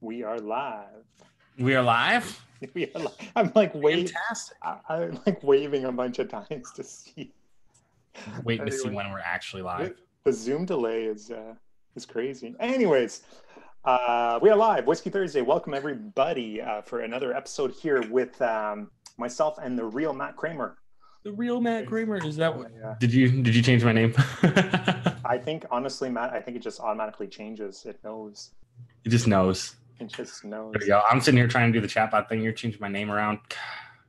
We are live. We are live? We are live. I'm like Fantastic. I'm like waving a bunch of times to see. Waiting to see when we're actually live. The Zoom delay is crazy. Anyways, we are live. Whiskey Thursday. Welcome everybody for another episode here with myself and the real Matt Kramer. The real Matt Kramer. Is that what? Did you change my name? I think honestly, Matt, I think it just automatically changes. It knows. It just knows. It just knows. There you go. I'm sitting here trying to do the chatbot thing. You're changing my name around.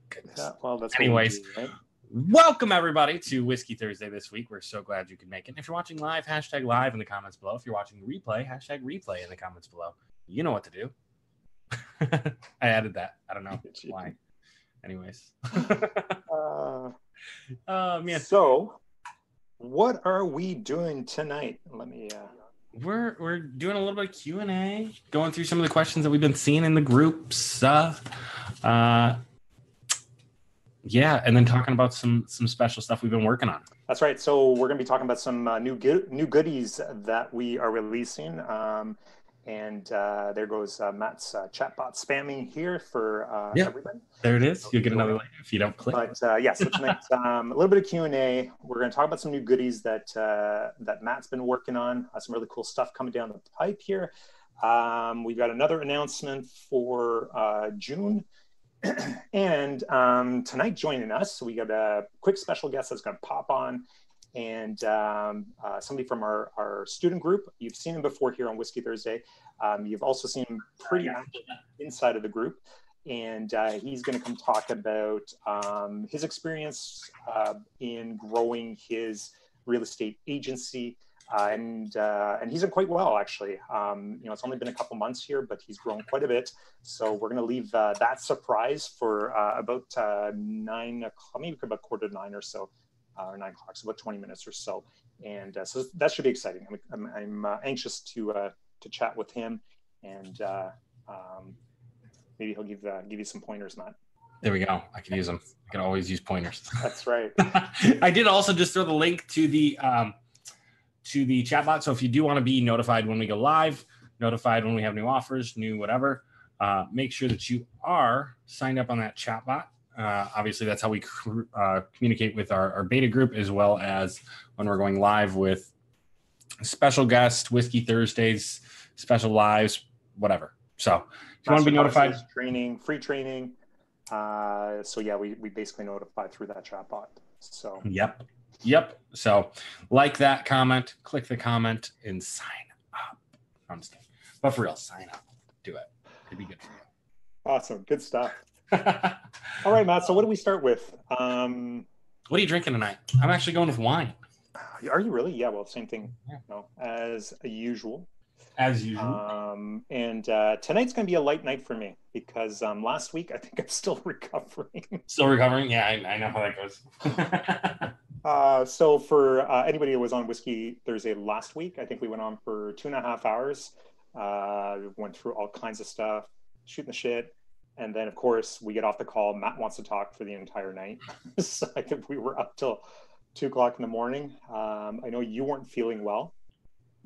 Goodness. Yeah, well, that's anyways. What we do, right? Welcome everybody to Whiskey Thursday this week. We're so glad you could make it. If you're watching live, hashtag live in the comments below. If you're watching replay, hashtag replay in the comments below. You know what to do. I added that. I don't know why. Anyways. Man. So, what are we doing tonight? Let me. We're doing a little bit of Q&A, going through some of the questions that we've been seeing in the groups. Yeah, and then talking about some special stuff we've been working on. That's right. So we're going to be talking about some new goodies that we are releasing. And there goes Matt's chatbot spamming here for everybody. There it is. You'll get another like if you don't click. But so tonight, a little bit of Q&A. We're going to talk about some new goodies that Matt's been working on. Some really cool stuff coming down the pipe here. We've got another announcement for June. And tonight joining us, we got a quick special guest that's going to pop on. And somebody from our student group. You've seen him before here on Whiskey Thursday. You've also seen him pretty active inside of the group. And he's going to come talk about his experience in growing his real estate agency. And he's done quite well, actually. It's only been a couple months here, but he's grown quite a bit. So we're going to leave that surprise for about 9 o'clock, maybe about 8:45 or so. Or 9 o'clock, so about 20 minutes or so, and so that should be exciting. I'm anxious to chat with him, and maybe he'll give you some pointers, Matt. There we go. I can use them. I can always use pointers. That's right. I did also just throw the link to the chatbot. So if you do want to be notified when we go live, notified when we have new offers, new whatever, make sure that you are signed up on that chatbot. Obviously, that's how we communicate with our beta group, as well as when we're going live with special guests, Whiskey Thursdays, special lives, whatever. So if you want to be notified. Free training. We basically notify through that chatbot. So Yep. So like that comment, click the comment, and sign up. I'm just kidding. But for real, sign up. Do it. It'd be good for you. Awesome. Good stuff. All right, Matt. So what do we start with? What are you drinking tonight? I'm actually going with wine. Are you really? Yeah. Well, same thing. Yeah. No, as usual. As usual. And tonight's going to be a light night for me because last week I think I'm still recovering. Still recovering? Yeah, I know how that goes. So for anybody who was on Whiskey Thursday last week, I think we went on for 2.5 hours. Went through all kinds of stuff, shooting the shit. And then, of course, we get off the call. Matt wants to talk for the entire night. So I think we were up till 2 o'clock in the morning. I know you weren't feeling well,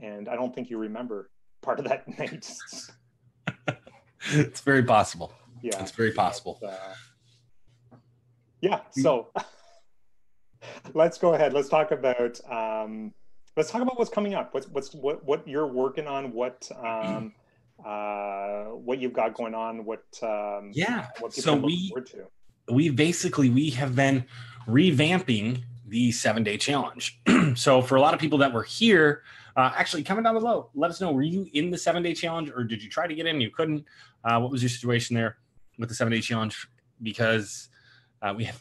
and I don't think you remember part of that night. It's very possible. Yeah, it's very possible. So let's go ahead. Let's talk about what's coming up. What you're working on. What you've got going on, what so we have been revamping the 7-day challenge. So for a lot of people that were here, actually comment down below, let us know, were you in the 7-day challenge, or did you try to get in, you couldn't? What was your situation there with the 7-day challenge? Because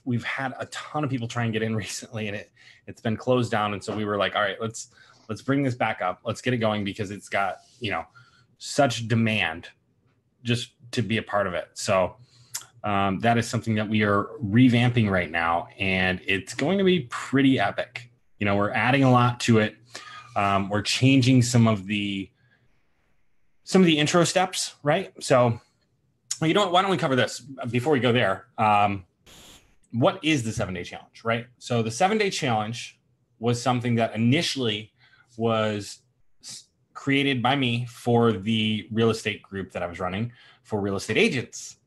we've had a ton of people try and get in recently, and it's been closed down. And so we were like, all right, let's bring this back up, let's get it going, because it's got such demand just to be a part of it. So that is something that we are revamping right now, and it's going to be pretty epic. We're adding a lot to it. We're changing some of the intro steps, right? So why don't we cover this before we go there? What is the 7-day challenge, right? So the 7-day challenge was something that initially was created by me for the real estate group that I was running for real estate agents.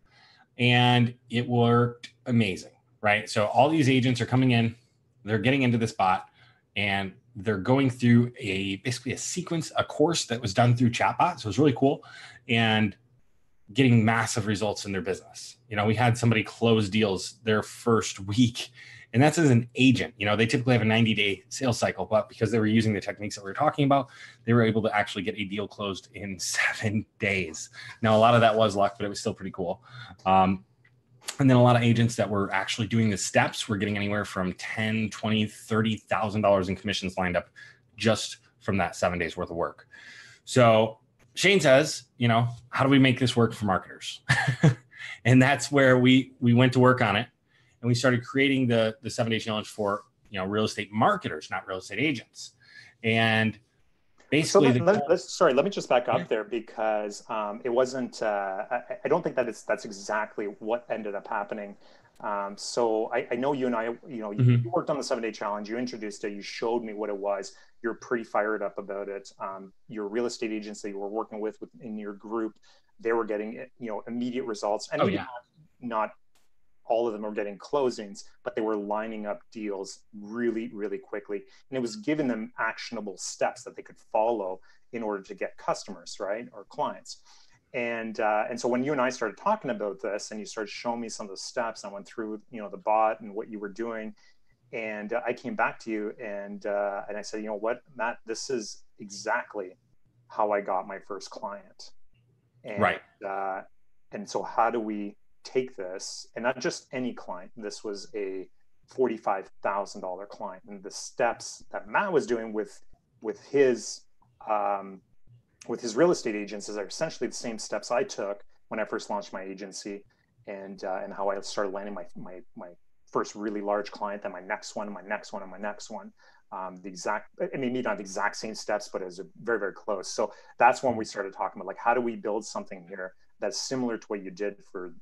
And it worked amazing, right? So all these agents are coming in, they're getting into this bot, and they're going through basically a course that was done through chatbot. So it was really cool, and getting massive results in their business. We had somebody close deals their first week, and that's as an agent. They typically have a 90-day sales cycle, but because they were using the techniques that we were talking about, they were able to actually get a deal closed in 7 days. Now, a lot of that was luck, but it was still pretty cool. And then a lot of agents that were actually doing the steps were getting anywhere from $10,000, $20,000, $30,000 in commissions lined up just from that 7 days worth of work. So Shane says, how do we make this work for marketers? And that's where we went to work on it. And we started creating the 7-day challenge for, real estate marketers, not real estate agents. And basically, let me just back up there, because it wasn't. I don't think that's exactly what ended up happening. So I know you and I, you worked on the 7-day challenge. You introduced it. You showed me what it was. You're pretty fired up about it. Your real estate agents that you were working with in your group, they were getting immediate results, and not all of them were getting closings, but they were lining up deals really, really quickly. And it was giving them actionable steps that they could follow in order to get customers, right? Or clients. And so when you and I started talking about this, and you started showing me some of the steps, I went through, the bot and what you were doing. And I came back to you and I said, what, Matt, this is exactly how I got my first client. And, right. And so how do we take this, and not just any client, this was a $45,000 client, and the steps that Matt was doing with his real estate agents is essentially the same steps I took when I first launched my agency, and how I started landing my first really large client, then my next one, and my next one, and my next one. Maybe not the exact same steps, but it was very, very close. So that's when we started talking about, like, how do we build something here that's similar to what you did for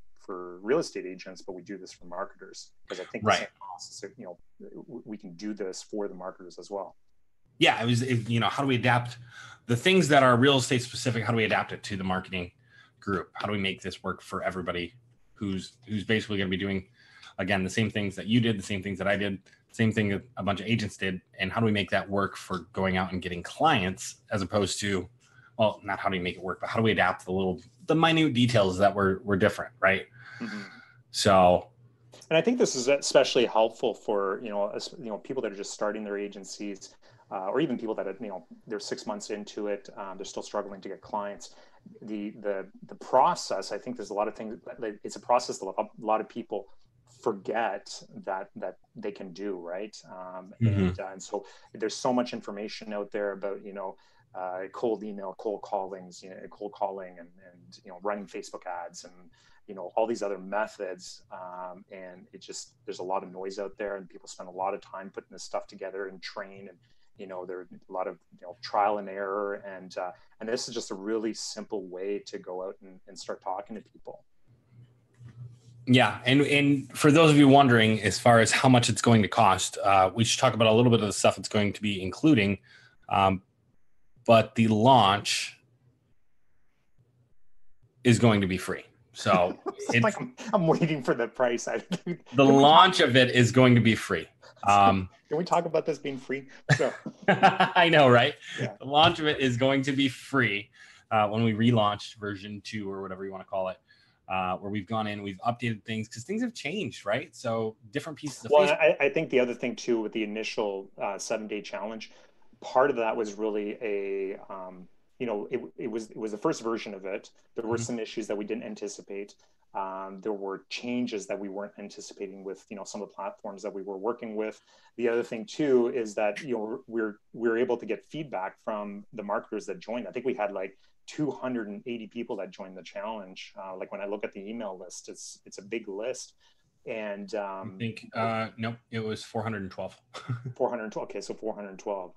real estate agents, but we do this for marketers, because I think the same process, we can do this for the marketers as well. Yeah, how do we adapt the things that are real estate specific? How do we adapt it to the marketing group? How do we make this work for everybody who's basically going to be doing, again, the same things that you did, the same things that I did, same thing that a bunch of agents did, and how do we make that work for going out and getting clients, as opposed to, well, not how do you make it work, but how do we adapt the minute details that were different, right? Mm-hmm. So, and I think this is especially helpful for people that are just starting their agencies, or even people that they're 6 months into it, they're still struggling to get clients. The process, I think there's a lot of things. It's a process that a lot of people forget that they can do, right? And so there's so much information out there about cold email, cold calling, and running Facebook ads, and all these other methods, and there's a lot of noise out there, and people spend a lot of time putting this stuff together and train, and there's a lot of trial and error, and this is just a really simple way to go out and start talking to people. Yeah, and for those of you wondering, as far as how much it's going to cost, we should talk about a little bit of the stuff it's going to be including, but the launch is going to be free. So I'm waiting for the price. The launch of it is going to be free. Can we talk about this being free? So. I know, right? Yeah. The launch of it is going to be free when we relaunch version 2 or whatever you want to call it, where we've gone in, we've updated things because things have changed, right? So different pieces of Facebook. I think the other thing too with the initial 7-day challenge, part of that was really a it was the first version of it. There were some issues that we didn't anticipate. There were changes that we weren't anticipating with some of the platforms that we were working with. The other thing too is that we're able to get feedback from the marketers that joined. I think we had like 280 people that joined the challenge. Like when I look at the email list, it's a big list. And I think nope, it was 412. 412. Okay, so 412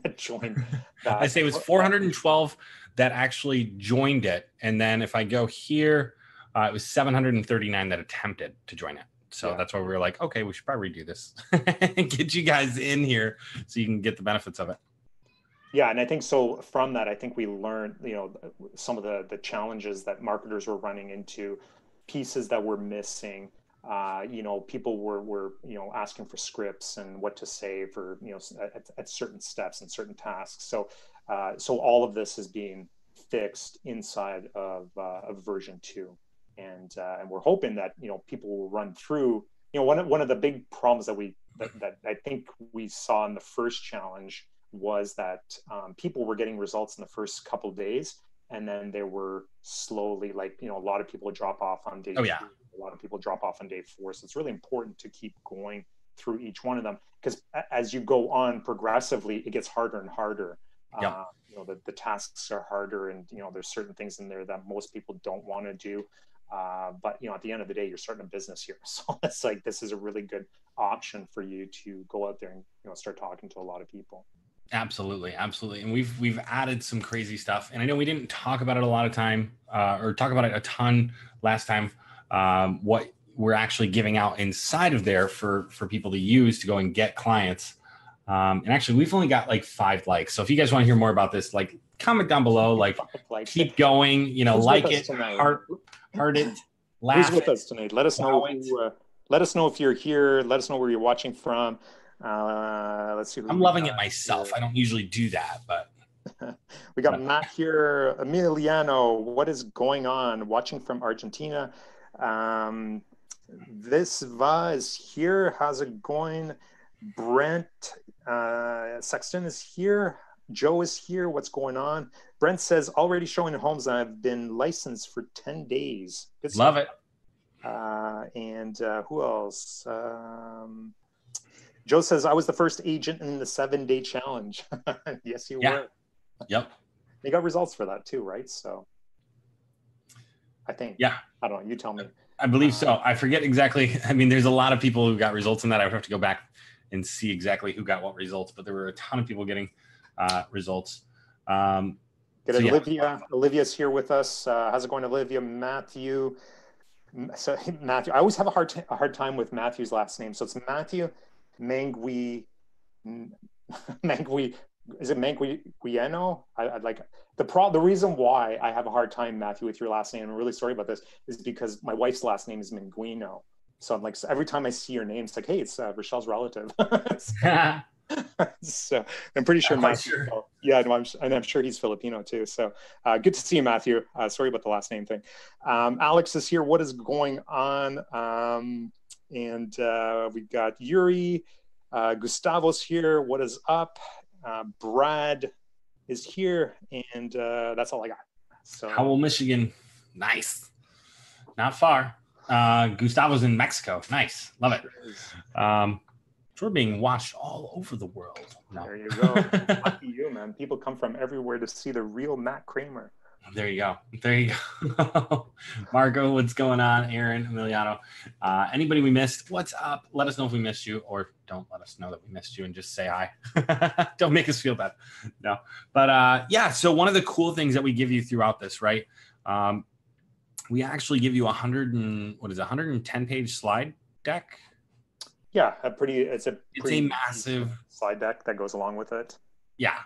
that joined. That. I say it was 412 that actually joined it, and then if I go here, it was 739 that attempted to join it. So that's why we were like, okay, we should probably redo this and get you guys in here so you can get the benefits of it. Yeah, and I think so from that, I think we learned, some of the challenges that marketers were running into, pieces that were missing. People were asking for scripts and what to say for at certain steps and certain tasks. So all of this is being fixed inside of version 2, and we're hoping that people will run through. One of the big problems that I think we saw in the first challenge was that people were getting results in the first couple of days, and then they were slowly, a lot of people drop off on day 2, a lot of people drop off on day 4. So it's really important to keep going through each one of them, because as you go on progressively, it gets harder and harder. The tasks are harder, and there's certain things in there that most people don't want to do. But at the end of the day, you're starting a business here, so it's like this is a really good option for you to go out there and start talking to a lot of people. Absolutely. And we've added some crazy stuff. And I know we didn't talk about it a lot of time, or talk about it a ton last time. What we're actually giving out inside of there for people to use to go and get clients. And actually, we've only got like 5 likes. So if you guys want to hear more about this, comment down below, keep going, like it, heart it, laugh. Who's with us tonight? Let us know. Let us know if you're here. Let us know where you're watching from. Let's see. I'm loving it myself. Here. I don't usually do that, but we got Matt here. Emiliano, what is going on? Watching from Argentina. This Va is here. How's it going? Brent Sexton is here. Joe is here. What's going on? Brent says already showing in homes. I've been licensed for 10 days. Good Love it. And who else? Joe says, I was the first agent in the 7-day challenge. Yes, you were. Yep. They got results for that too, right? So I think, I don't know. You tell me. I believe so. I forget exactly. I mean, there's a lot of people who got results in that. I would have to go back and see exactly who got what results, but there were a ton of people getting results. Olivia. Olivia's here with us. How's it going, Olivia? Matthew. So Matthew, I always have a hard time with Matthew's last name. So it's Matthew Mangui. Is it Manguieno? I like the reason why I have a hard time, Matthew, with your last name. I'm really sorry about this. Is because my wife's last name is Manguino. So I'm like, so every time I see your name, it's like, hey, it's Rochelle's relative. So I'm pretty sure Matthew. Sure. Yeah, no, I'm sure he's Filipino too. So good to see you, Matthew. Sorry about the last name thing. Alex is here. What is going on? And we've got Yuri. Gustavo's here. What is up? Brad is here, and that's all I got. So Howell, Michigan. Nice. Not far. Gustavo's in Mexico. Nice. Love it. We're being watched all over the world. No. There you go. Lucky you, man. People come from everywhere to see the real Matt Kramer. There you go. Marco, what's going on? Aaron, Emiliano. Anybody we missed, what's up? Let us know if we missed you, or don't let us know that we missed you and just say hi. Don't make us feel bad. No. But so one of the cool things that we give you throughout this, right? We actually give you 110-page slide deck. Yeah, it's a massive slide deck that goes along with it. Yeah.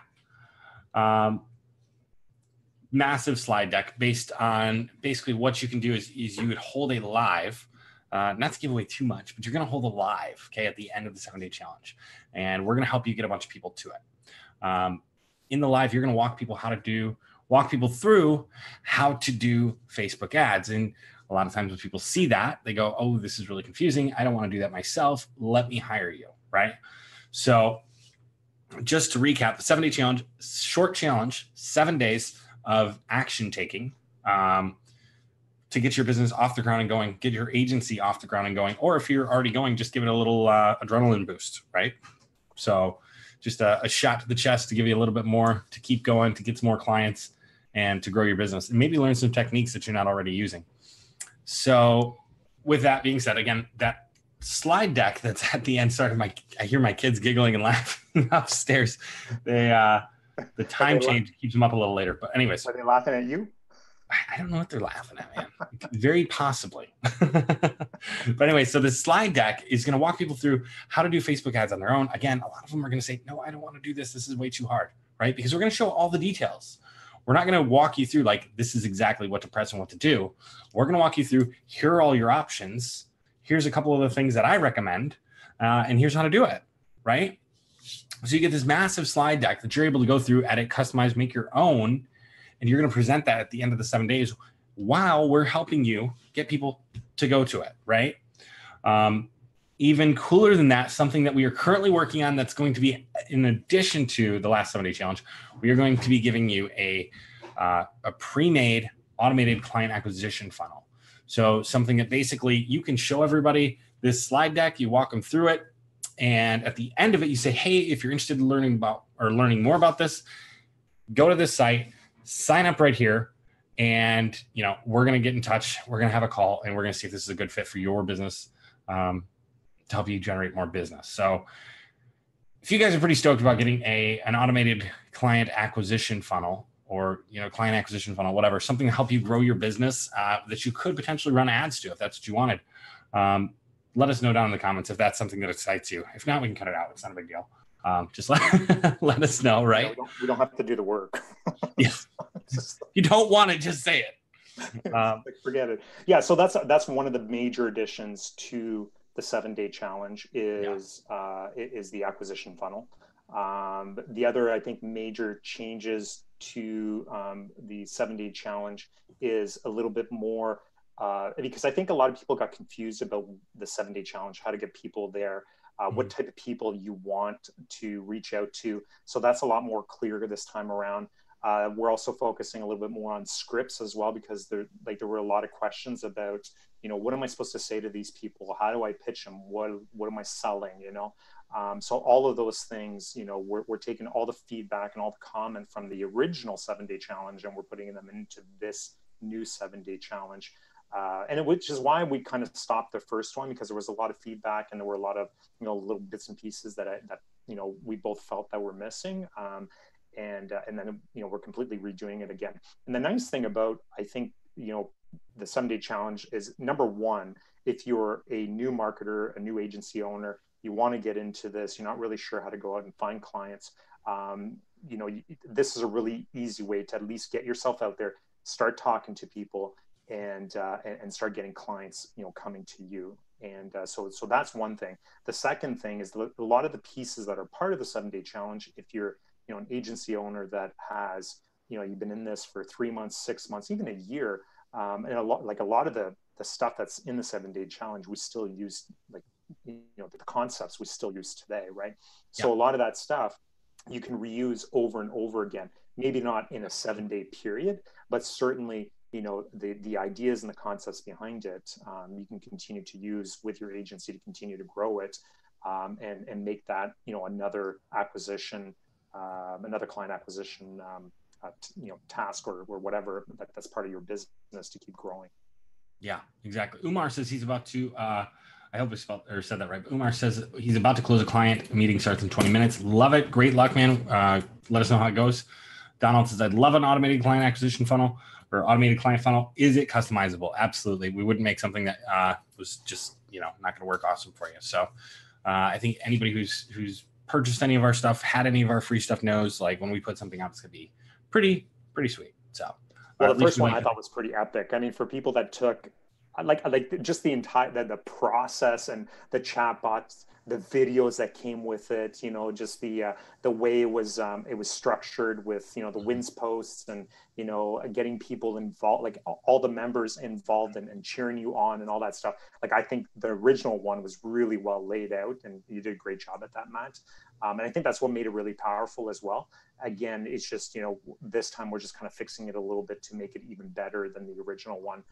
Massive slide deck based on basically what you can do is you would hold a live, not to give away too much, but you're going to hold a live, okay, at the end of the 7-day challenge. And we're going to help you get a bunch of people to it. In the live, you're going to walk people through how to do Facebook ads. And a lot of times when people see that, they go, oh, this is really confusing. I don't want to do that myself. Let me hire you, right? So just to recap, the 7-day challenge, short challenge, 7 days of action taking to get your business off the ground and going, get your agency off the ground and going, or if you're already going, just give it a little adrenaline boost, right? So just a shot to the chest to give you a little bit more, to keep going, to get some more clients and to grow your business and maybe learn some techniques that you're not already using. So with that being said, again, that slide deck that's at the end, I hear my kids giggling and laughing upstairs. The time change keeps them up a little later. But anyways. Are they laughing at you? I don't know what they're laughing at, man. Very possibly. But anyway, so the slide deck is going to walk people through how to do Facebook ads on their own. Again, a lot of them are going to say, no, I don't want to do this. This is way too hard, right? Because we're going to show all the details. We're not going to walk you through like, this is exactly what to press and what to do. We're going to walk you through, here are all your options. Here's a couple of the things that I recommend. And here's how to do it, right? So you get this massive slide deck that you're able to go through, edit, customize, make your own. And you're going to present that at the end of the 7 days while we're helping you get people to go to it, right? Even cooler than that, something that we are currently working on that's going to be in addition to the last 7-day challenge, we are going to be giving you a pre-made automated client acquisition funnel. So something that basically you can show everybody this slide deck, you walk them through it, and at the end of it, you say, hey, if you're interested in learning more about this, go to this site, sign up right here, and we're going to get in touch. We're going to have a call, and we're going to see if this is a good fit for your business to help you generate more business. So if you guys are pretty stoked about getting an automated client acquisition funnel, or client acquisition funnel, whatever, something to help you grow your business that you could potentially run ads to if that's what you wanted, let us know down in the comments if that's something that excites you. If not, we can cut it out. It's not a big deal. Just let us know, right? Yeah, we don't have to do the work. Yeah. You don't want to just say it. Forget it. Yeah, so that's one of the major additions to the 7-day challenge is the acquisition funnel. The other, I think, major changes to the 7-day challenge is a little bit more because I think a lot of people got confused about the 7-day challenge, how to get people there, what type of people you want to reach out to. So that's a lot more clear this time around. We're also focusing a little bit more on scripts as well, because there were a lot of questions about, what am I supposed to say to these people? How do I pitch them? What am I selling? So all of those things, we're taking all the feedback and all the comment from the original 7-day challenge, and we're putting them into this new 7-day challenge. Which is why we kind of stopped the first one, because there was a lot of feedback and there were a lot of, little bits and pieces that we both felt that were missing. And then, we're completely redoing it again. And the nice thing about, I think, the 7-day challenge is, number one, if you're a new marketer, a new agency owner, you want to get into this, you're not really sure how to go out and find clients. This is a really easy way to at least get yourself out there, start talking to people, and start getting clients, coming to you. And so that's one thing. The second thing is a lot of the pieces that are part of the 7-day challenge, if you're an agency owner that has, you've been in this for 3 months, 6 months, even a year, and a lot of the stuff that's in the 7-day challenge, we still use, the concepts we still use today, right? So a lot of that stuff you can reuse over and over again, maybe not in a 7-day period, but certainly, the ideas and the concepts behind it, you can continue to use with your agency to continue to grow it, and make that, another acquisition, another client acquisition, task or whatever that's part of your business to keep growing. Yeah, exactly. Umar says he's about to, I hope I spelled or said that right. But Umar says he's about to close a client. Meeting starts in 20 minutes. Love it. Great luck, man. Let us know how it goes. Donald says, I'd love an automated client acquisition funnel or automated client funnel. Is it customizable? Absolutely. We wouldn't make something that was just, not going to work awesome for you. So I think anybody who's purchased any of our stuff, had any of our free stuff knows, like, when we put something out, it's going to be pretty sweet. So, well, the first one I thought was pretty epic. I mean, for people that took, like just the entire, the process and the chatbots, the videos that came with it, just the way it was structured with, the wins posts and, getting people involved, like all the members involved and cheering you on and all that stuff. Like, I think the original one was really well laid out, and you did a great job at that, Matt. And I think that's what made it really powerful as well. Again, it's just, this time we're just kind of fixing it a little bit to make it even better than the original one,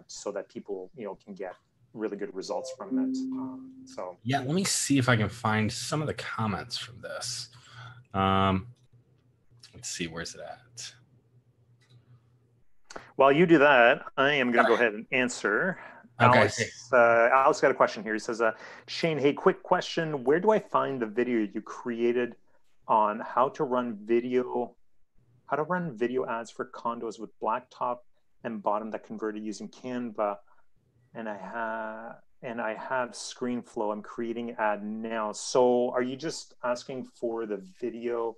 so that people, can get really good results from it. So yeah, let me see if I can find some of the comments from this. Let's see, where's it at? While you do that, I am going to go ahead and answer. Okay. Alex got a question here. He says, Shane, hey, quick question. Where do I find the video you created on how to run video ads for condos with blacktop and bottom that converted using Canva? And I have ScreenFlow. I'm creating ad now. So are you just asking for the video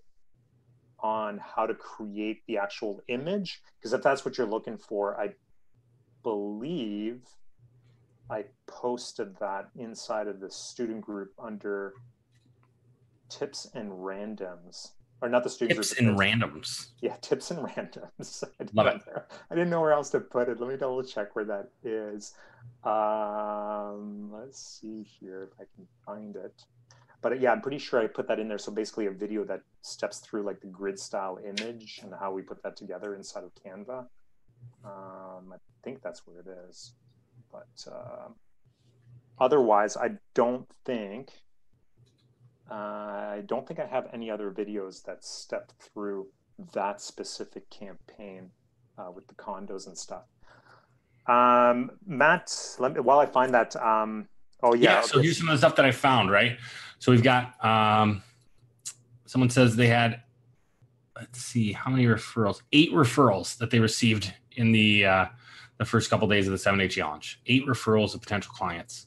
on how to create the actual image, because if that's what you're looking for, I believe I posted that inside of the student group under tips and randoms, or not the student tips group. And randoms. Yeah, tips and randoms. Love it. I didn't know where else to put it. Let me double check where that is. Let's see here if I can find it. But yeah, I'm pretty sure I put that in there. So basically a video that steps through like the grid style image and how we put that together inside of Canva. I think that's where it is. But otherwise, I don't think I have any other videos that step through that specific campaign with the condos and stuff. Matt, while I find that, oh yeah. So here's some of the stuff that I found, right? So we've got, someone says they had, let's see, how many referrals? 8 referrals that they received in the first couple of days of the 7-day challenge. 8 referrals of potential clients.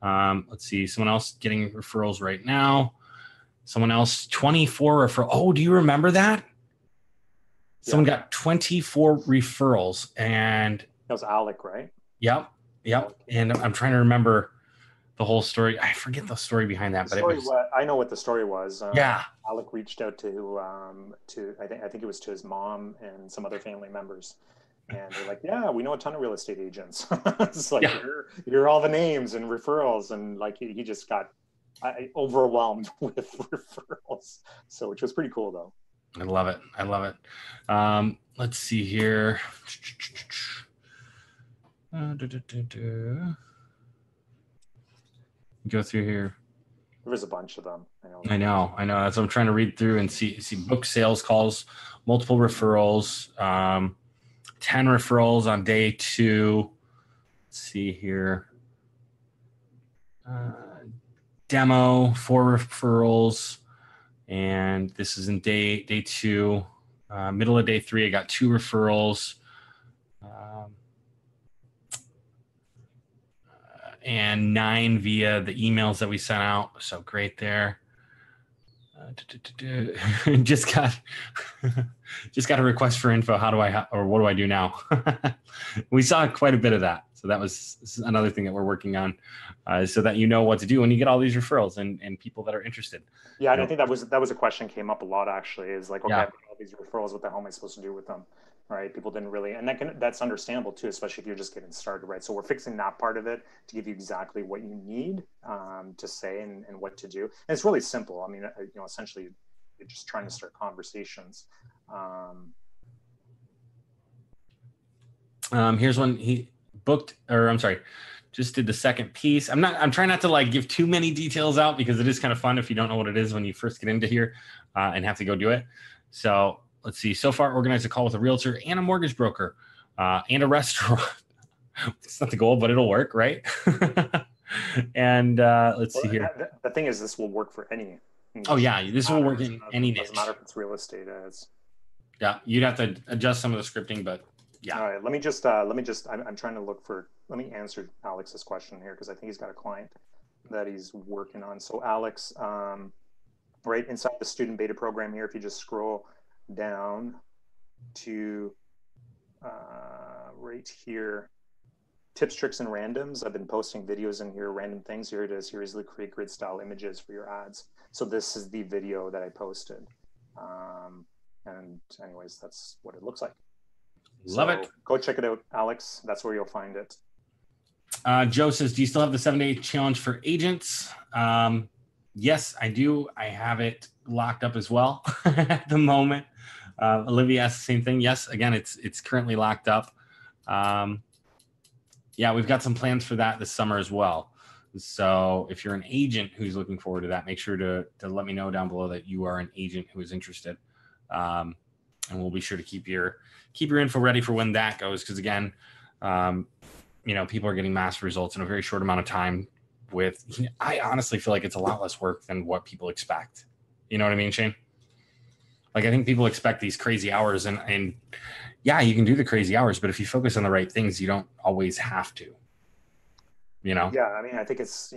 Let's see, someone else getting referrals right now. Someone else, 24 referrals. Oh, do you remember that? Someone got 24 referrals, and that was Alec, right? Yep. And I'm trying to remember the whole story. I forget the story behind that, I know what the story was. Yeah. Alec reached out to I think it was to his mom and some other family members, and they're like, yeah, we know a ton of real estate agents. It's like, you're all the names and referrals, and like he just got overwhelmed with referrals. So, which was pretty cool though. I love it. Let's see here. Go through here. There was a bunch of them. I know. That's what I'm trying to read through and see book sales calls, multiple referrals, 10 referrals on day 2. Let's see here. Demo, 4 referrals. And this is in day 2. Middle of day 3, I got 2 referrals. And 9 via the emails that we sent out. So great there. Just got a request for info. How do I, or what do I do now? We saw quite a bit of that. So this is another thing that we're working on, so that you know what to do when you get all these referrals and people that are interested. Yeah, and I think that was a question came up a lot actually. Is like, okay, I've got all these referrals. What the hell am I supposed to do with them? Right? People didn't really, and that's understandable too, especially if you're just getting started, right? So we're fixing that part of it to give you exactly what you need to say and what to do. And it's really simple. I mean, essentially, you're just trying to start conversations. Here's one he booked, or I'm sorry, just did the second piece. I'm trying not to like give too many details out because it is kind of fun if you don't know what it is when you first get into here and have to go do it. So let's see. So far, organized a call with a realtor and a mortgage broker and a restaurant. It's not the goal, but it'll work, right? And let's see here. The thing is, this will work for any. Oh yeah, this will work in any niche. Doesn't matter if it's real estate. Yeah, you'd have to adjust some of the scripting, but yeah. All right. Let me just. I'm trying to look for. Let me answer Alex's question here because I think he's got a client that he's working on. So Alex, right inside the student beta program here, if you just scroll down to right here, tips, tricks, and randoms. I've been posting videos in here, random things. Here it is. Here easily create grid style images for your ads. So this is the video that I posted. And anyways, that's what it looks like. Love it. Go check it out, Alex. That's where you'll find it. Joe says, do you still have the 7-day challenge for agents? Yes, I do. I have it locked up as well at the moment. Olivia asked the same thing. Yes, again, it's currently locked up. Yeah, we've got some plans for that this summer as well. So if you're an agent who's looking forward to that, make sure to let me know down below that you are an agent who is interested. And we'll be sure to keep your info ready for when that goes. Because again, people are getting massive results in a very short amount of time. I honestly feel like it's a lot less work than what people expect. You know what I mean, Shane? Like, I think people expect these crazy hours and yeah, you can do the crazy hours, but if you focus on the right things, you don't always have to, Yeah. I mean, I think it's,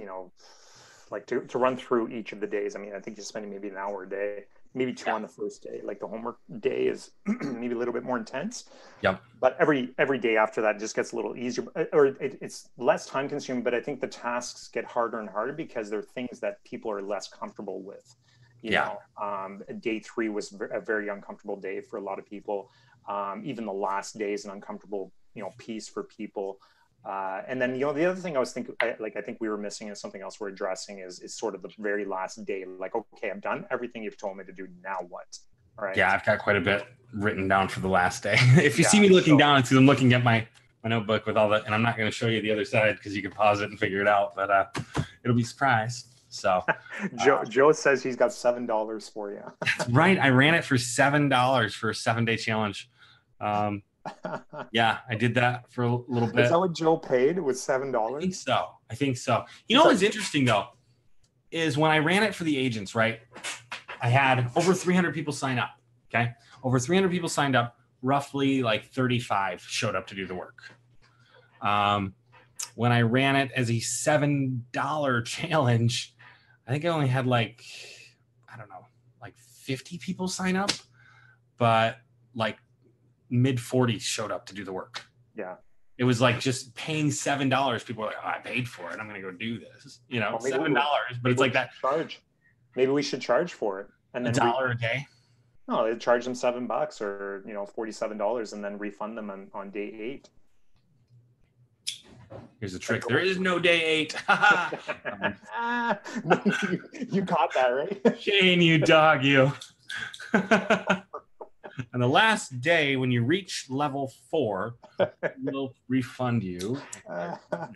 like to run through each of the days. I mean, I think you're spending maybe an hour a day maybe 2 on the first day. Like the homework day is maybe a little bit more intense. Yep. But every day after that just gets a little easier, or it's less time consuming. But I think the tasks get harder and harder because they're things that people are less comfortable with. You know, day 3 was a very uncomfortable day for a lot of people. Even the last day is an uncomfortable, piece for people. And then, the other thing I was thinking, I think we were missing, and something else we're addressing is sort of the very last day. Like, okay, I've done everything you've told me to do. Now what? Right. Yeah, I've got quite a bit written down for the last day. If you see me looking down, it's because I'm looking at my notebook with all that, and I'm not going to show you the other side because you can pause it and figure it out, but it'll be a surprise. So Joe says he's got $7 for you. That's right. I ran it for $7 for a 7-day challenge. Yeah, I did that for a little bit. Is that what Joe paid? It was $7? I think so. You know what's interesting though, is when I ran it for the agents, right? I had over 300 people sign up. Okay. Over 300 people signed up, roughly like 35 showed up to do the work. When I ran it as a $7 challenge, I think I only had like 50 people sign up, but like mid 40s showed up to do the work. Yeah. It was like just paying $7. People were like, oh, I paid for it. I'm going to go do this. Well, $7, but it's like that. Maybe we should charge for it. And then $1 a day. No, they charge them $7 or, $47 and then refund them on day 8. Here's the trick. There is no day 8. You caught that, right? Shane, you dog, you. And the last day, when you reach level 4, we'll refund you. Level 4.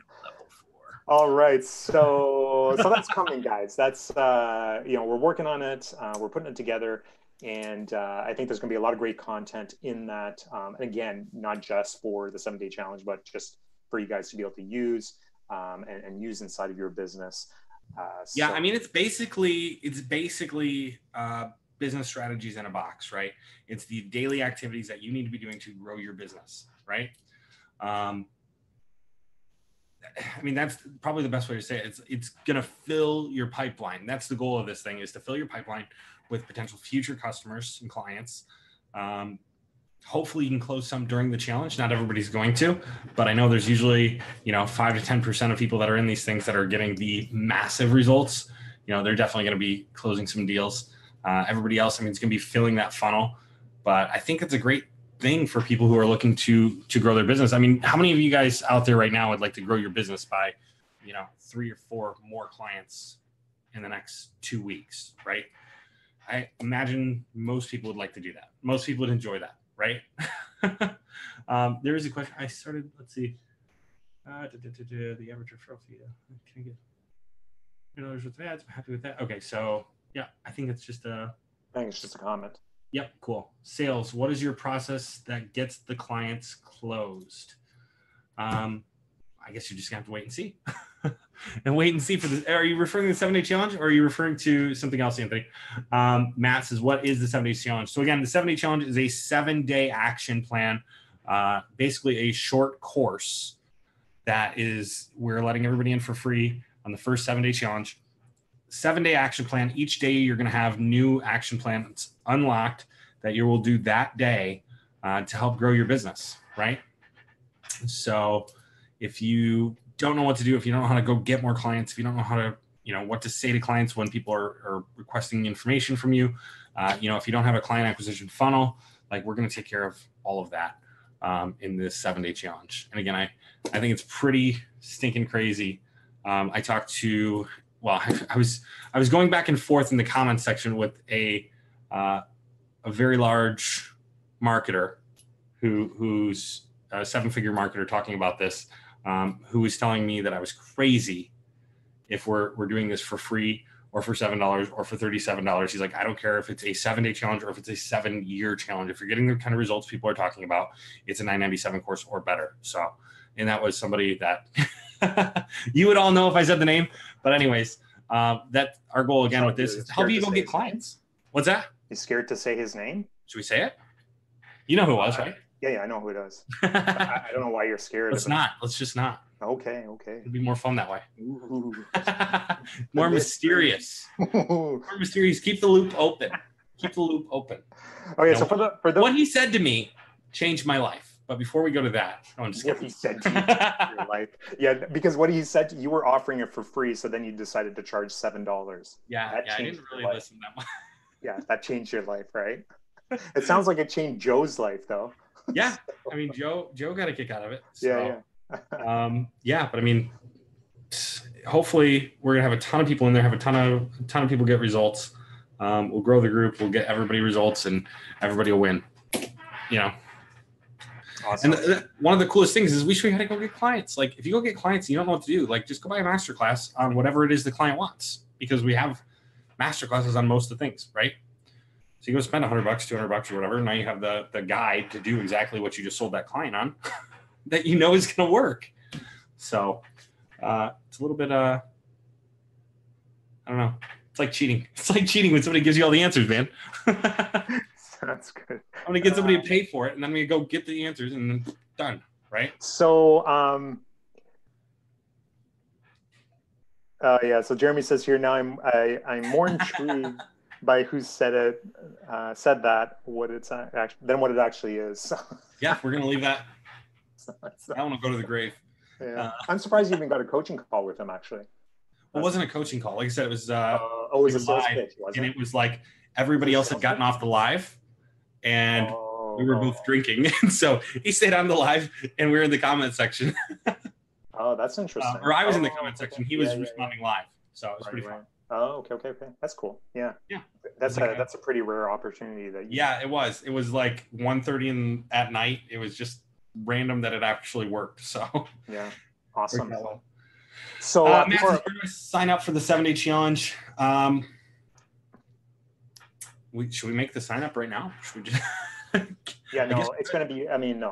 All right. So that's coming, guys. That's, we're working on it. We're putting it together. And I think there's going to be a lot of great content in that. And again, not just for the 7-day challenge, but just for you guys to be able to use and use inside of your business. Yeah, I mean, it's basically business strategies in a box, right? It's the daily activities that you need to be doing to grow your business, right? I mean, that's probably the best way to say it. It's going to fill your pipeline. That's the goal of this thing, is to fill your pipeline with potential future customers and clients. Hopefully you can close some during the challenge. Not everybody's going to, but I know there's usually, 5 to 10% of people that are in these things that are getting the massive results. They're definitely going to be closing some deals. Everybody else, it's going to be filling that funnel. But I think it's a great thing for people who are looking to grow their business. I mean, how many of you guys out there right now would like to grow your business by, 3 or 4 more clients in the next 2 weeks, right? I imagine most people would like to do that. Most people would enjoy that, right? There is a question. I started, let's see. The average referral fee. Can I get $3 with ads? I'm happy with that. Okay, so yeah, I think it's just a comment. Yep, cool. Sales. What is your process that gets the clients closed? I guess you're just gonna have to wait and see. And wait and see for this. Are you referring to the 7-day challenge, or are you referring to something else, Anthony? Matt says, what is the 7-day challenge? So again, the 7-day challenge is a 7-day action plan, basically a short course that we're letting everybody in for free on the first 7-day challenge. 7-day action plan. Each day you're going to have new action plans unlocked that you will do that day to help grow your business, right? So if you don't know what to do, if you don't know how to go get more clients, if you don't know how to, what to say to clients when people are requesting information from you, if you don't have a client acquisition funnel, like, we're going to take care of all of that in this 7-day challenge. And again, I think it's pretty stinking crazy. I talked to, I was going back and forth in the comments section with a very large marketer who's a 7-figure marketer talking about this, who was telling me that I was crazy if we're doing this for free or for $7 or for $37. He's like, I don't care if it's a 7-day challenge or if it's a 7-year challenge. If you're getting the kind of results people are talking about, it's a $997 course or better. So, and that was somebody that you would all know if I said the name. But anyways, that our goal again with this is to help you go get clients. What's that? He's scared to say his name. Should we say it? You know who it was, right? Yeah, I know who it is. I don't know why you're scared. Let's just not. Okay. It'd be more fun that way. More mysterious. More mysterious. Keep the loop open. keep the loop open. Okay, so for the what he said to me changed my life. But before we go to that, I'm just what he said to you your life. Yeah, because what he said, you were offering it for free, so then you decided to charge $7. Yeah, I didn't really listen that much. Yeah, that changed your life, right? It sounds like it changed Joe's life, though. Yeah, I mean, Joe got a kick out of it. So, yeah. But I mean, hopefully we're gonna have a ton of people in there, have a ton of people get results. We'll grow the group, we'll get everybody results, and everybody will win. You know. Awesome. And one of the coolest things is we show you how to go get clients. Like if you go get clients and you don't know what to do, like just go buy a masterclass on whatever it is the client wants, because we have masterclasses on most of the things, right? So you go spend $100, $200 or whatever. Now you have the guide to do exactly what you just sold that client on that you know is going to work. So it's a little bit, I don't know. It's like cheating. It's like cheating when somebody gives you all the answers, man. That's good. I'm going to get somebody to pay for it, and then I'm going to go get the answers, and then done, right? So, so Jeremy says here, now I'm more intrigued by who said that, than what it actually is. Yeah, we're going to leave that. I want to go to the grave. Yeah. I'm surprised you even got a coaching call with him, actually. Well, it wasn't a coaching call. Like I said, it was, it was a sales pitch, wasn't it? And it was like everybody else had gotten off the live. And we were both drinking. And so he stayed on the live and we were in the comment section. Oh, that's interesting. Or I was in the comment section. He was responding live. So it was pretty fun. Oh, okay. That's cool. Yeah. Yeah. That's a pretty rare opportunity that it was. It was like 1:30 at night. It was just random that it actually worked. So yeah. Awesome. So Matt, where do I sign up for the 7-day challenge? Should we make the sign up right now? Should we just it's going to be,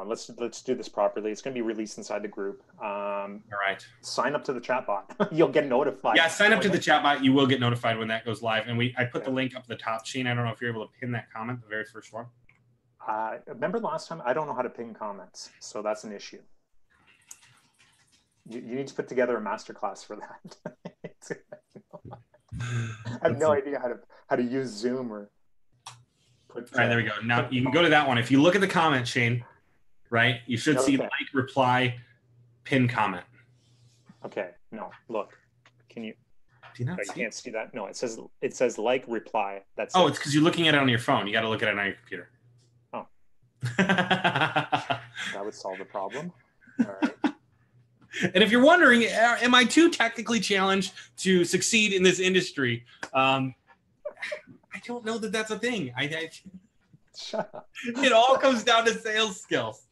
let's do this properly. It's going to be released inside the group. All right. Sign up to the chat bot. You'll get notified. Yeah, sign up to the chat bot. You will get notified when that goes live. And I put the link up at the top. Shane, I don't know if you're able to pin that comment, the very first one. Remember last time? I don't know how to pin comments, so that's an issue. You need to put together a masterclass for that. I have no idea how to use Zoom or. All right, there we go. Now you can go to that one. If you look at the comment, Shane, right, you should see like, reply, pin, comment. Okay. No, look. Can you? Do you not? I can't see that. No, it says like, reply. That's. Oh, it's because you're looking at it on your phone. You got to look at it on your computer. Oh. That would solve the problem. All right. And if you're wondering, am I too technically challenged to succeed in this industry? I don't know that that's a thing. Shut up. It all comes down to sales skills.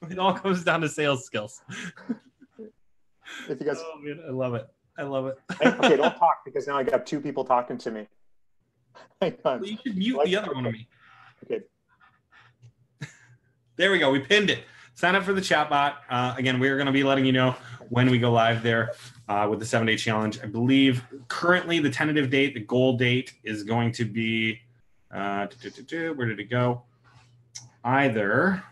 If you guys, oh man, I love it. Okay, don't talk because now I got two people talking to me. Hang on. Well, you should mute the other one of me. Okay. There we go. We pinned it. Sign up for the chat bot. Again, we're going to be letting you know when we go live there with the 7-day challenge. I believe currently the tentative date, the goal date is going to be, where did it go? Either.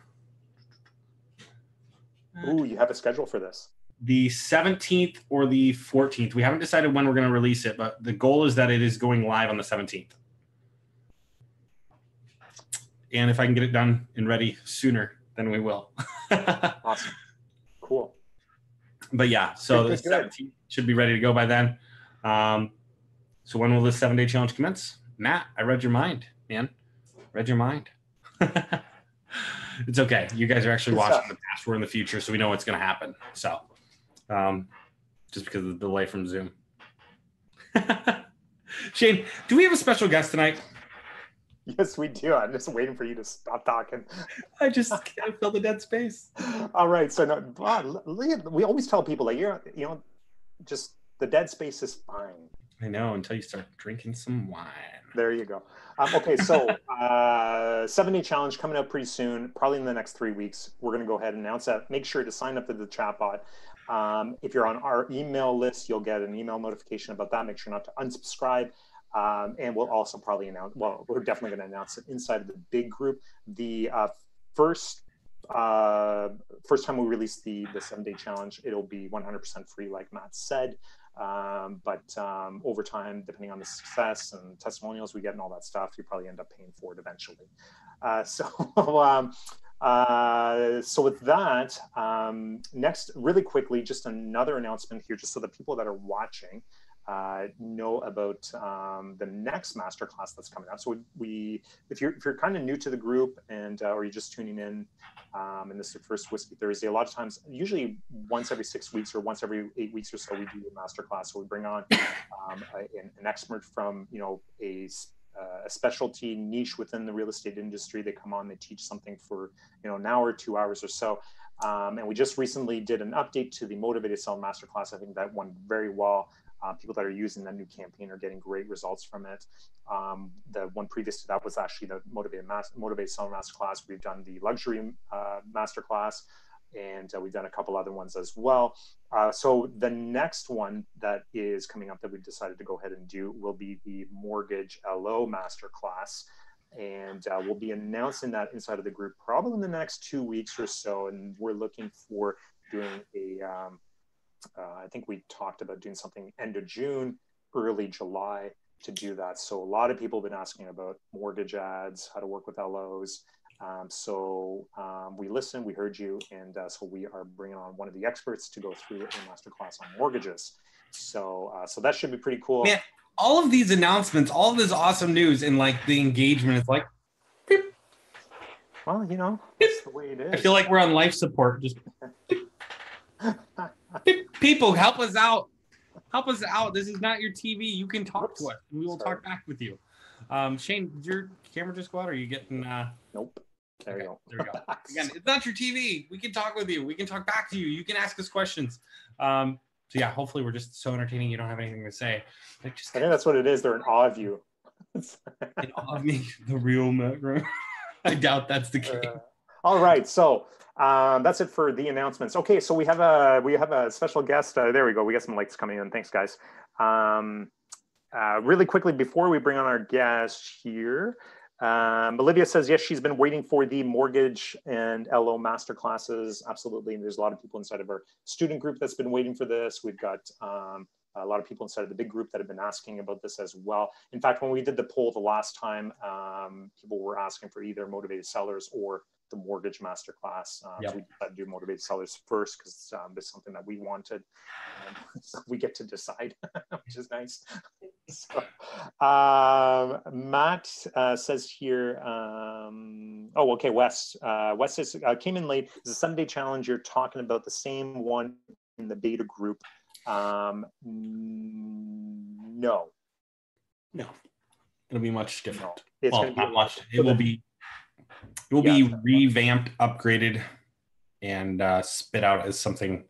Ooh, you have a schedule for this. The 17th or the 14th. We haven't decided when we're going to release it, but the goal is that it is going live on the 17th. And if I can get it done and ready sooner, then we will. Awesome. Cool. But yeah, so the 17th should be ready to go by then. So when will this 7-day challenge commence? Matt, I read your mind, man. Read your mind. It's okay. You guys are actually watching the past. We're in the future, so we know what's going to happen. So just because of the delay from Zoom. Shane, do we have a special guest tonight? Yes, we do. I'm just waiting for you to stop talking. I just can't fill the dead space. All right. So we always tell people that just the dead space is fine. I know, until you start drinking some wine. There you go. Okay, so 7-day challenge coming up pretty soon, probably in the next 3 weeks. We're going to go ahead and announce that. Make sure to sign up to the chatbot. If you're on our email list, you'll get an email notification about that. Make sure not to unsubscribe. And we'll also probably announce, well, we're definitely going to announce it inside of the big group. The first time we release the 7-day challenge, it'll be 100% free, like Matt said. But over time, depending on the success and testimonials we get and all that stuff, you probably end up paying for it eventually. So with that, next, really quickly, just another announcement here, just so the people that are watching know about the next masterclass that's coming out. So if you're kind of new to the group and or you're just tuning in, and this is your first Whiskey Thursday, a lot of times, usually once every 6 weeks or once every 8 weeks or so, we do a masterclass. So we bring on an expert from a specialty niche within the real estate industry. They come on, they teach something for an hour, 2 hours or so. And we just recently did an update to the Motivated Seller Masterclass. I think that went very well. People that are using that new campaign are getting great results from it. The one previous to that was actually the Motivated Seller Masterclass. We've done the Luxury Masterclass, and we've done a couple other ones as well. So the next one that is coming up that we've decided to go ahead and do will be the Mortgage LO Masterclass. And we'll be announcing that inside of the group probably in the next 2 weeks or so. And we're looking for doing I think we talked about doing something end of June, early July to do that. So a lot of people have been asking about mortgage ads, how to work with LOs. We listened, we heard you, and so we are bringing on one of the experts to go through a masterclass on mortgages. So that should be pretty cool. Man, all of these announcements, all of this awesome news, and like the engagement, it's like, beep. Well, that's the way it is. I feel like we're on life support. Just people, help us out. Help us out. This is not your TV. You can talk to us. We will talk back with you. Shane, did your camera just go out? Or are you getting? Nope. There you go. There we go. Again, it's not your TV. We can talk with you. We can talk back to you. You can ask us questions. So yeah, hopefully we're just so entertaining you don't have anything to say. I think that's what it is. They're in awe of you. In awe of me, the real Matt Graham. I doubt that's the case. All right, so that's it for the announcements. Okay, so we have a special guest. There we go. We got some lights coming in. Thanks, guys. Really quickly before we bring on our guest here, Olivia says yes, she's been waiting for the mortgage and LO master classes. Absolutely, and there's a lot of people inside of our student group that's been waiting for this. We've got a lot of people inside of the big group that have been asking about this as well. In fact, when we did the poll the last time, people were asking for either Motivated Sellers or the mortgage masterclass. So we decided to do Motivated Sellers first because it's something that we wanted. So we get to decide, which is nice. So, Matt says here, Wes. Wes says, came in late. It's a 7-day challenge. You're talking about the same one in the beta group. No. It'll be much different. No. It's going to be not much. It will be revamped, upgraded, and spit out as something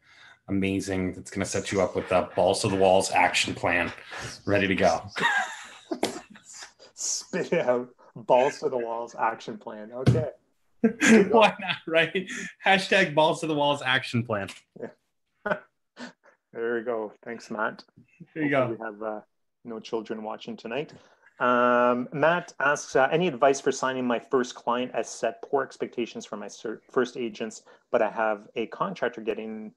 amazing that's going to set you up with the balls to the walls action plan ready to go. Spit out balls to the walls action plan. Okay. Why not, right? Hashtag balls to the walls action plan. Yeah. There we go. Thanks, Matt. There you go. We have no children watching tonight. Matt asks, any advice for signing my first client? As set poor expectations for my first agents, but I have a contractor getting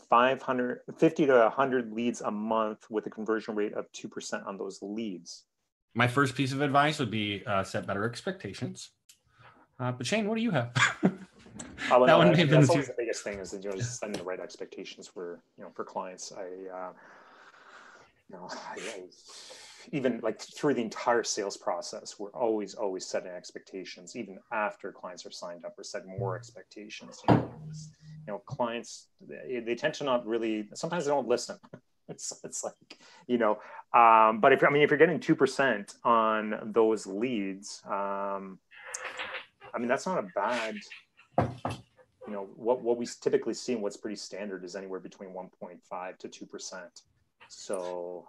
50 to 100 leads a month with a conversion rate of 2% on those leads. My first piece of advice would be set better expectations. But Shane, what do you have? That's always the biggest thing is that just setting the right expectations for clients. Even like through the entire sales process, we're always setting expectations. Even after clients are signed up, we're setting more expectations. Clients, they tend to not really. Sometimes they don't listen. It's like But if you're getting 2% on those leads, that's not a bad. What we typically see and what's pretty standard is anywhere between 1.5 to 2%. So,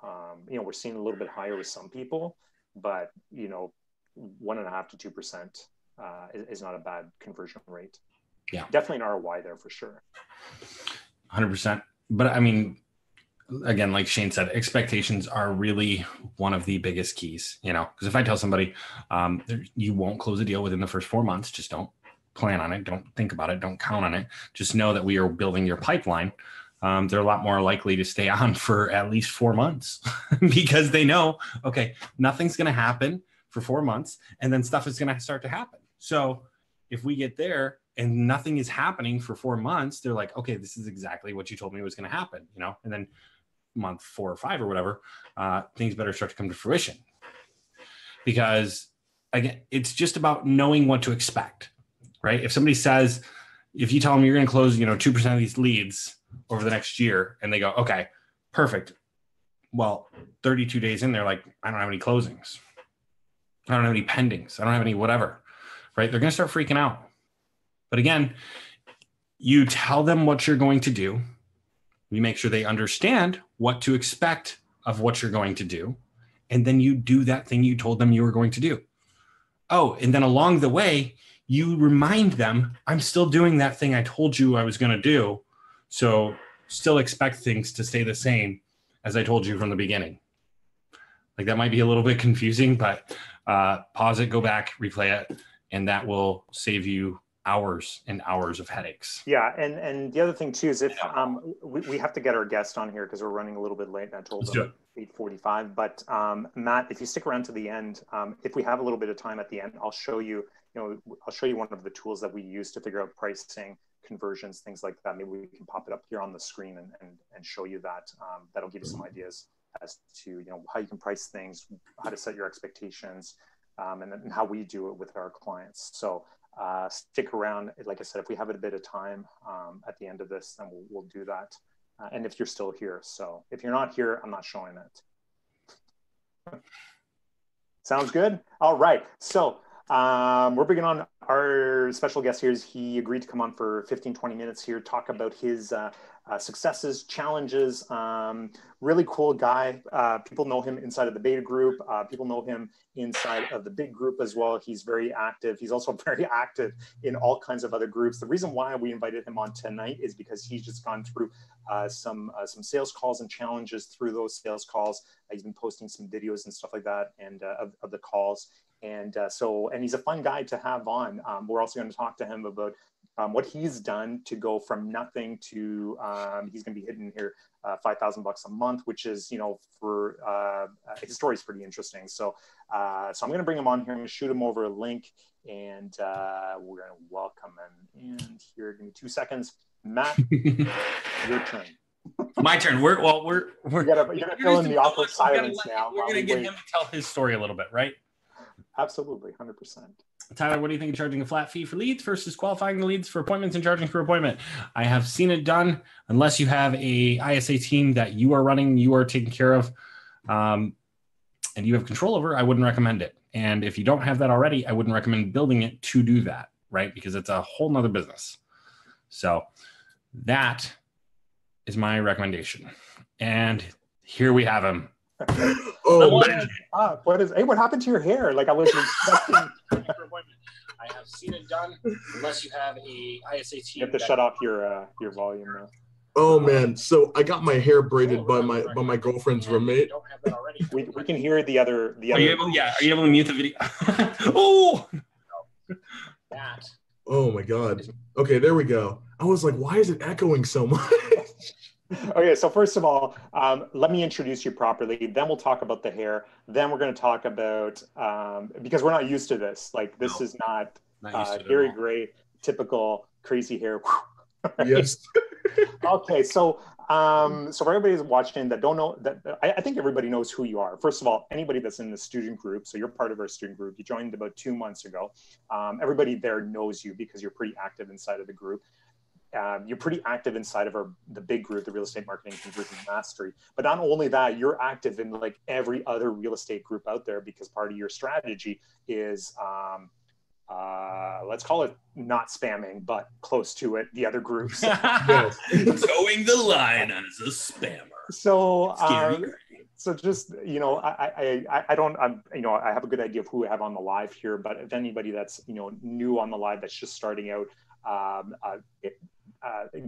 we're seeing a little bit higher with some people, but 1.5 to 2% is not a bad conversion rate. Yeah, definitely an ROI there for sure. 100%. But again, like Shane said, expectations are really one of the biggest keys. Because if I tell somebody you won't close a deal within the first 4 months, just don't plan on it. Don't think about it. Don't count on it. Just know that we are building your pipeline. they're a lot more likely to stay on for at least 4 months because they know, okay, nothing's going to happen for 4 months and then stuff is going to start to happen. So if we get there and nothing is happening for 4 months, they're like, okay, this is exactly what you told me was going to happen, you know, and then month 4 or 5 or whatever, things better start to come to fruition. Because again, it's just about knowing what to expect, right? If somebody says, if you tell them you're going to close, 2% of these leads over the next year, and they go, okay, perfect. Well, 32 days in, they're like, I don't have any closings. I don't have any pendings. I don't have any whatever, right? They're going to start freaking out. But again, you tell them what you're going to do. You make sure they understand what to expect of what you're going to do. And then you do that thing you told them you were going to do. Oh, and then along the way, you remind them, I'm still doing that thing I told you I was going to do. So still expect things to stay the same as I told you from the beginning. Like that might be a little bit confusing, but pause it, go back, replay it, and that will save you hours and hours of headaches. Yeah, and the other thing too is if we have to get our guest on here because we're running a little bit late, and I told them 8:45. But Matt, if you stick around to the end, if we have a little bit of time at the end, I'll show you. I'll show you one of the tools that we use to figure out pricing, conversions, things like that. Maybe we can pop it up here on the screen and show you that. That'll give you some ideas as to how you can price things, how to set your expectations, and how we do it with our clients. So stick around. Like I said, if we have a bit of time at the end of this, then we'll do that. And if you're still here. So if you're not here, I'm not showing it. Sounds good? All right. So we're bringing on our special guest here. He agreed to come on for 15-20 minutes here, talk about his successes, challenges. Really cool guy. People know him inside of the beta group. People know him inside of the big group as well. He's very active. He's also very active in all kinds of other groups. The reason why we invited him on tonight is because he's just gone through some sales calls and challenges through those sales calls. He's been posting some videos and stuff like that, and of the calls. And and he's a fun guy to have on. We're also going to talk to him about what he's done to go from nothing to he's going to be hitting here $5,000 a month, which is for his story is pretty interesting. So I'm going to bring him on here. I'm going to shoot him over a link, and we're going to welcome him in here. Give me 2 seconds, Matt. Your turn. My turn. We're you're gonna fill in the awkward silence now. We're gonna get him to tell his story a little bit, right? Absolutely, 100%. Tyler, what do you think of charging a flat fee for leads versus qualifying the leads for appointments and charging per appointment? I have seen it done. Unless you have a ISA team that you are running, you are taking care of, and you have control over, I wouldn't recommend it. And if you don't have that already, I wouldn't recommend building it to do that, right? Because it's a whole nother business. So that is my recommendation. And here we have him. Oh, what happened to your hair? Like I was expecting. I have seen it done. Unless you have a ISA team. You have to shut off your volume now. Oh man, so I got my hair braided by my girlfriend's roommate. Don't have that already. We can hear the other. Are you able to mute the video? Oh. That. Oh my God. Okay, there we go. I was like, why is it echoing so much? Okay, so first of all, let me introduce you properly. Then we'll talk about the hair. Then we're going to talk about, because we're not used to this. Like, this is not Gary Gray, typical crazy hair. Yes. Okay, so for everybody who's watching that don't know, I think everybody knows who you are. First of all, anybody that's in the student group, so you're part of our student group. You joined about 2 months ago. Everybody there knows you because you're pretty active inside of the group. You're pretty active inside of the big group, the Real Estate Marketing Conversion Mastery. But not only that, you're active in like every other real estate group out there because part of your strategy is, let's call it not spamming, but close to it, the other groups. Towing the line as a spammer. So, so just, I don't, I have a good idea of who I have on the live here, but if anybody that's, new on the live that's just starting out,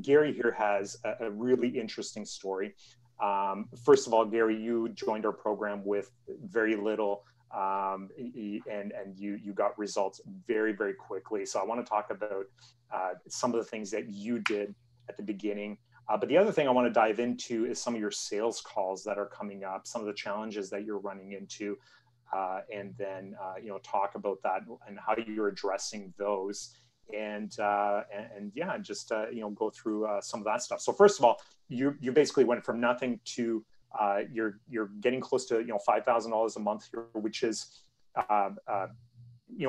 Gary here has a really interesting story. First of all, Gary, you joined our program with very little, and you got results very, very quickly. So I want to talk about some of the things that you did at the beginning. But the other thing I want to dive into is some of your sales calls that are coming up, some of the challenges that you're running into, and then talk about that and how you're addressing those, and yeah, just go through some of that stuff. So first of all, you basically went from nothing to you're getting close to $5,000 a month here, which is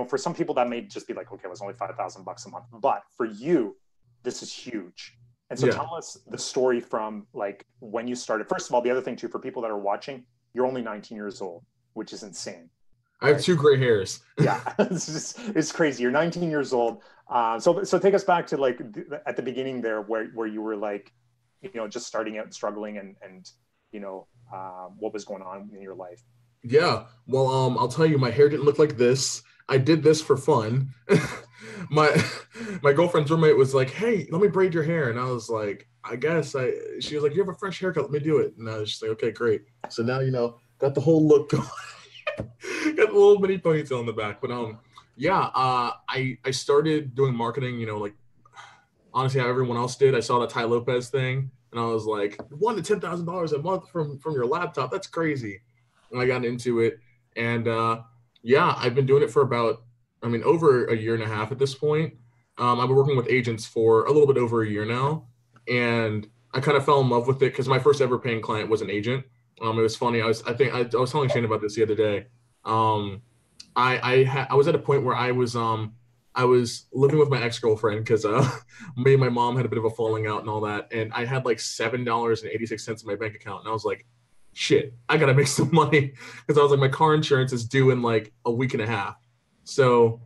for some people that may just be like, okay, it was only $5,000 a month, but for you, this is huge. And so tell us the story from like when you started. First of all, the other thing too, for people that are watching, you're only 19 years old, which is insane. I have 2 gray hairs. Yeah, it's crazy. You're 19 years old. So take us back to like at the beginning there, where you were like, just starting out and struggling, and what was going on in your life. Yeah, well, I'll tell you, my hair didn't look like this. I did this for fun. my girlfriend's roommate was like, "Hey, let me braid your hair," and I was like, She was like, "You have a fresh haircut. Let me do it." And I was just like, "Okay, great." So now got the whole look going. Got a little mini ponytail in the back, but I started doing marketing. Like honestly, how everyone else did. I saw the Ty Lopez thing, and I was like, $1,000 to $10,000 a month from your laptop. That's crazy. And I got into it, and I've been doing it for about, over a year and a half at this point. I've been working with agents for a little bit over a year now, and I kind of fell in love with it because my first ever paying client was an agent. It was funny. I was telling Shane about this the other day. I was at a point where I was living with my ex-girlfriend because me and my mom had a bit of a falling out and all that, and I had like $7.86 in my bank account, and I was like, shit, I gotta make some money, because I was like, my car insurance is due in like a week and a half. So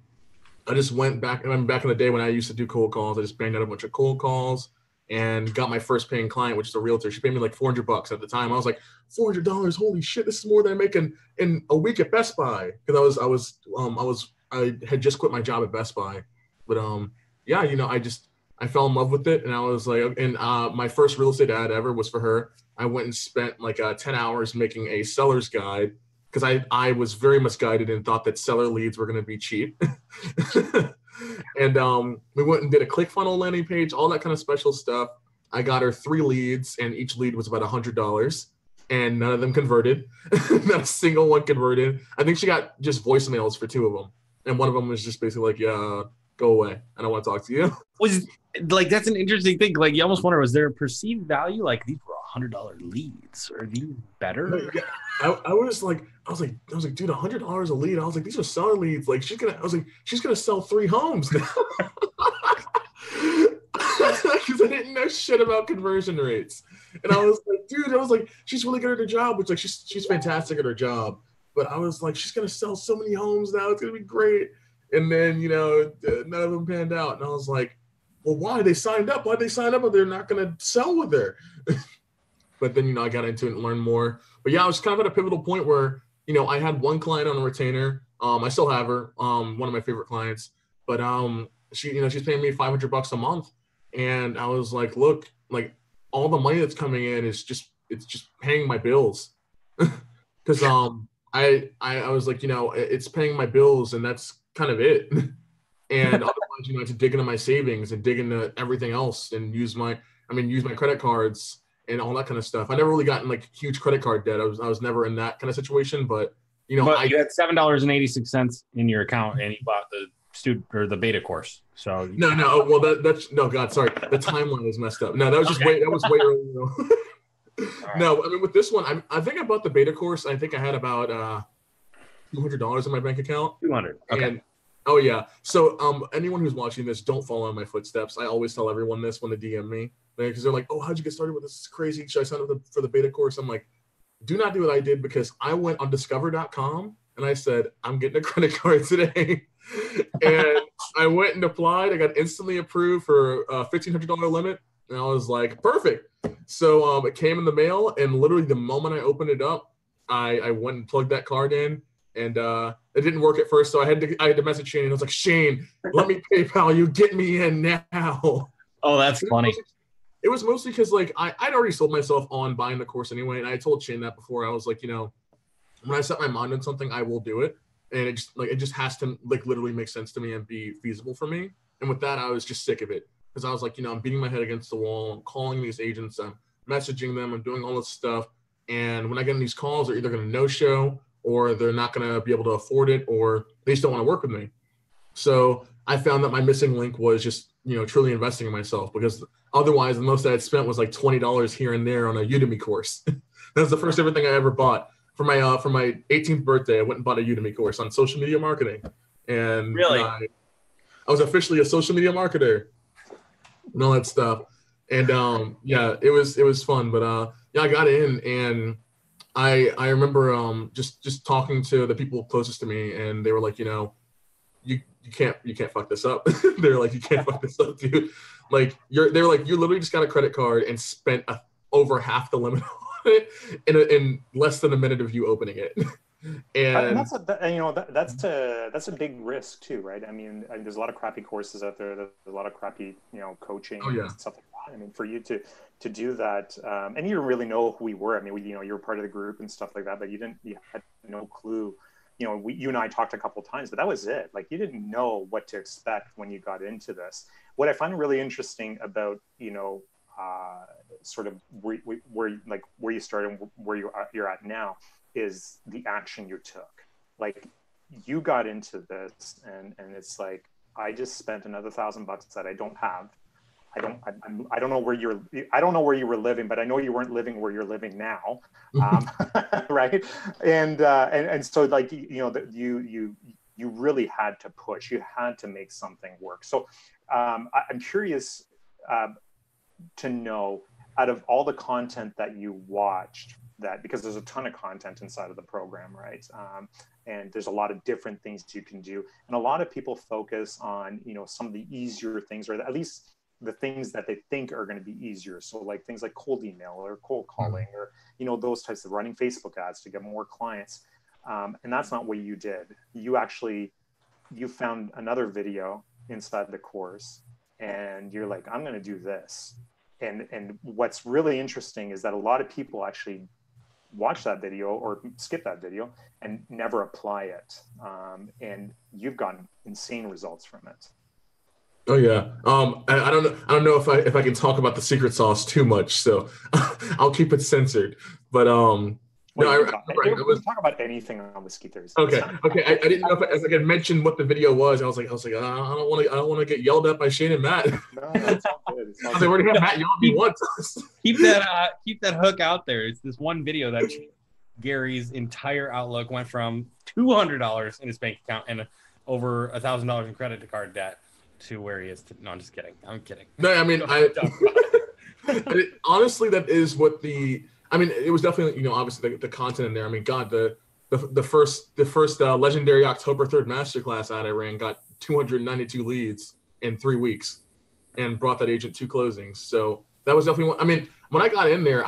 I just went back, and back in the day when I used to do cold calls, I just banged out a bunch of cold calls and got my first paying client, which is a realtor. She paid me like $400 at the time. I was like, $400, holy shit, this is more than I make in a week at Best Buy, because I had just quit my job at Best Buy. But I fell in love with it, and I was like, and my first real estate ad ever was for her. I went and spent like 10 hours making a seller's guide, because I was very misguided and thought that seller leads were going to be cheap. And we went and did a ClickFunnels landing page, all that kind of special stuff. I got her 3 leads, and each lead was about $100, and none of them converted. Not a single one converted. I think she got just voicemails for 2 of them, and one of them was just basically like, "Yeah, go away. I don't want to talk to you." Was like, that's an interesting thing. Like, you almost wonder, was there a perceived value? Like, these were $100 leads. Are these better? Yeah, I was like, dude, $100 a lead. I was like, these are seller leads. Like, she's gonna sell 3 homes now. Because I didn't know shit about conversion rates. And I was like, dude, she's really good at her job, which, like, she's fantastic at her job. But I was like, she's gonna sell so many homes now. It's gonna be great. And then, none of them panned out. And I was like, well, why? They signed up. Why'd they sign up if they're not going to sell with her? But then, I got into it and learned more. But yeah, I was kind of at a pivotal point where, I had one client on a retainer. I still have her, one of my favorite clients. But she's paying me $500 a month. And I was like, look, like, all the money that's coming in is just paying my bills. Because I was like, it's paying my bills, and that's kind of it. And otherwise, I had to dig into my savings and dig into everything else and use my credit cards and all that kind of stuff. I never really gotten like huge credit card debt. I was never in that kind of situation, but you had $7.86 in your account, and you bought the student or the beta course. So no, well that's no, God, sorry, the timeline is messed up. No, that was just way early. Right. No, with this one, I think I bought the beta course. I think I had about $200 in my bank account. 200. Okay. And, oh yeah. So anyone who's watching this, don't follow in my footsteps. I always tell everyone this when they DM me, because they're like, "Oh, how'd you get started with this? It's crazy. Should I sign up for the beta course?" I'm like, do not do what I did, because I went on discover.com and I said, I'm getting a credit card today. And I went and applied. I got instantly approved for a $1,500 limit. And I was like, perfect. So it came in the mail, and literally the moment I opened it up, I went and plugged that card in, and it didn't work at first. So I had to message Shane, and I was like, Shane, let me PayPal you, get me in now. Oh, that's funny. It was mostly because, like, I'd already sold myself on buying the course anyway. And I told Shane that before. I was like, when I set my mind on something, I will do it. And it just has to, like, literally make sense to me and be feasible for me. And with that, I was just sick of it. because I was like, I'm beating my head against the wall. I'm calling these agents. I'm messaging them. I'm doing all this stuff. And when I get in these calls, they're either going to no-show, or they're not going to be able to afford it, or they just don't want to work with me. So I found that my missing link was just, truly investing in myself, because otherwise the most I had spent was like $20 here and there on a Udemy course. That was the first ever thing I ever bought. For my 18th birthday, I went and bought a Udemy course on social media marketing. And really, I was officially a social media marketer and all that stuff. And it was fun. But I got in, and I remember just talking to the people closest to me, and they were like, you can't fuck this up. They're like, you can't fuck this up, dude. Like they're like, you literally just got a credit card and spent over half the limit on it in less than a minute of you opening it. And that's a big risk too, right? I mean, there's a lot of crappy courses out there. There's a lot of crappy, coaching and stuff like that. I mean, for you to do that, and you didn't really know who we were. I mean, you were part of the group and stuff like that, but you had no clue. You and I talked a couple of times, but that was it. Like, you didn't know what to expect when you got into this. What I find really interesting about, sort of where you started and where you're at now is the action you took. Like, you got into this and it's like, I just spent another $1,000 that I don't have. I don't know where you were living, but I know you weren't living where you're living now, right? And so, like, you really had to push. You had to make something work. So I'm curious to know, out of all the content that you watched, because there's a ton of content inside of the program, right? And there's a lot of different things you can do, and a lot of people focus on some of the easier things, or at least the things that they think are going to be easier. So like things like cold email or cold calling, or, those types of running Facebook ads to get more clients. And that's not what you did. You found another video inside the course, and you're like, I'm going to do this. And what's really interesting is that a lot of people actually watch that video or skip that video and never apply it. And you've gotten insane results from it. Oh yeah. I don't know if I can talk about the secret sauce too much, so I'll keep it censored. But we can talk about anything on Whiskey Thursday. Okay. I didn't know if I could mention what the video was. I was like, I don't want to get yelled at by Shane and Matt. No, it's all good. It's all I was like, already have Matt yell at me once. keep that hook out there. It's this one video that Gary's entire outlook went from $200 in his bank account and over $1,000 in credit card debt to where he is. No, I'm just kidding. I'm kidding. No, I mean, honestly, that is what it was definitely, obviously the content in there. I mean, God, the first legendary October 3rd masterclass ad I ran got 292 leads in 3 weeks and brought that agent 2 closings. So that was definitely one. I mean, when I got in there,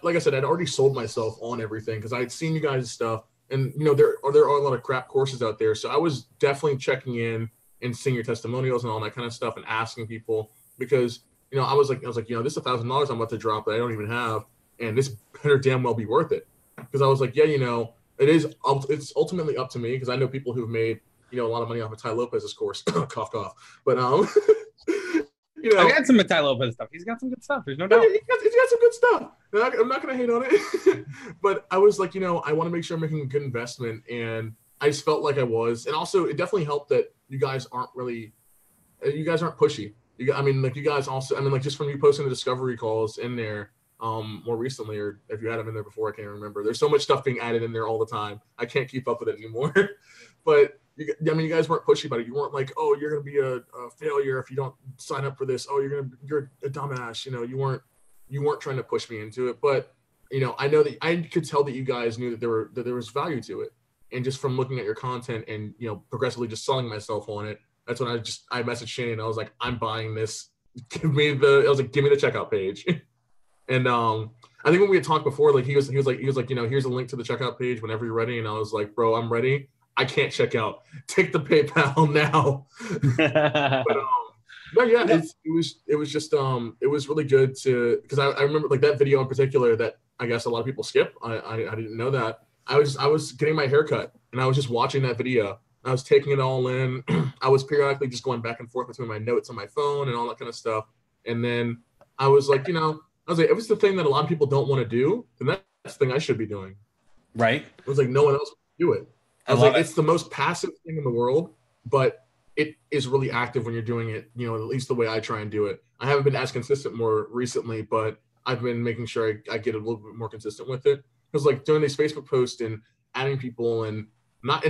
like I said, I'd already sold myself on everything because I had seen you guys' stuff, and there are a lot of crap courses out there. So I was definitely checking in and seeing your testimonials and all that kind of stuff and asking people, because I was like this is $1,000 I'm about to drop that I don't even have, and this better damn well be worth it. Because I was like, it's ultimately up to me, because I know people who've made a lot of money off of Ty Lopez's course. Cough cough. But I had some Ty Lopez stuff. He's got some good stuff. There's no doubt. He's got some good stuff. I'm not gonna hate on it. But I was like, I want to make sure I'm making a good investment, and I just felt like I was. And also, it definitely helped that you guys aren't pushy. You guys also, just from you posting the discovery calls in there more recently, or if you had them in there before, I can't remember. There's so much stuff being added in there all the time. I can't keep up with it anymore. But you guys weren't pushy about it. You weren't like, oh, you're going to be a failure if you don't sign up for this. Oh, you're a dumbass. You weren't trying to push me into it. But, I know that I could tell that you guys knew that there was value to it. And just from looking at your content and, progressively just selling myself on it, that's when I messaged Shane. I was like, I'm buying this. Give me the checkout page. And I think when we had talked before, like he was like, here's a link to the checkout page whenever you're ready. And I was like, bro, I'm ready. I can't check out. Take the PayPal now. But yeah, it was just it was really good because I remember like that video in particular that I guess a lot of people skip. I didn't know that. I was getting my hair cut, and I was just watching that video, I was taking it all in. I was periodically just going back and forth between my notes on my phone and all that kind of stuff. And then I was like, you know, I was like, if it's the thing that a lot of people don't want to do, then that's the thing I should be doing. Right. It was like, no one else would do it. I was like, it's the most passive thing in the world, but it is really active when you're doing it, you know, at least the way I try and do it. I haven't been as consistent more recently, but I've been making sure I get a little bit more consistent with it. Because like doing these Facebook posts and adding people and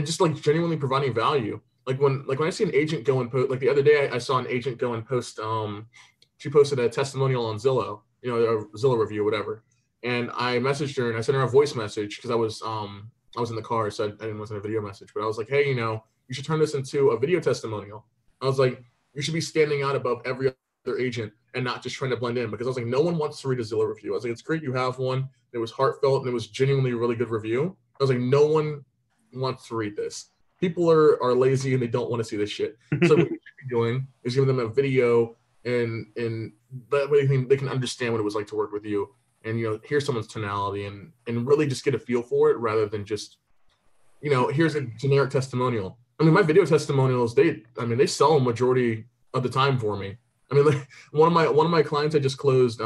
just like genuinely providing value. Like when I see an agent go and post, like the other day I saw an agent go and post, she posted a testimonial on Zillow, you know, a Zillow review, whatever. And I messaged her and I sent her a voice message because I was in the car, so I didn't want to send a video message. But I was like, hey, you know, you should turn this into a video testimonial. I was like, you should be standing out above every other agent and not just trying to blend in, because I was like, no one wants to read a Zillow review. I was like, it's great you have one. It was heartfelt and it was genuinely a really good review. I was like, no one wants to read this. People are lazy and they don't want to see this shit. So what you should be doing is giving them a video and that way they can understand what it was like to work with you and, you know, hear someone's tonality and really just get a feel for it rather than just, you know, here's a generic testimonial. I mean, my video testimonials, they sell a majority of the time for me. I mean, like one of my clients I just closed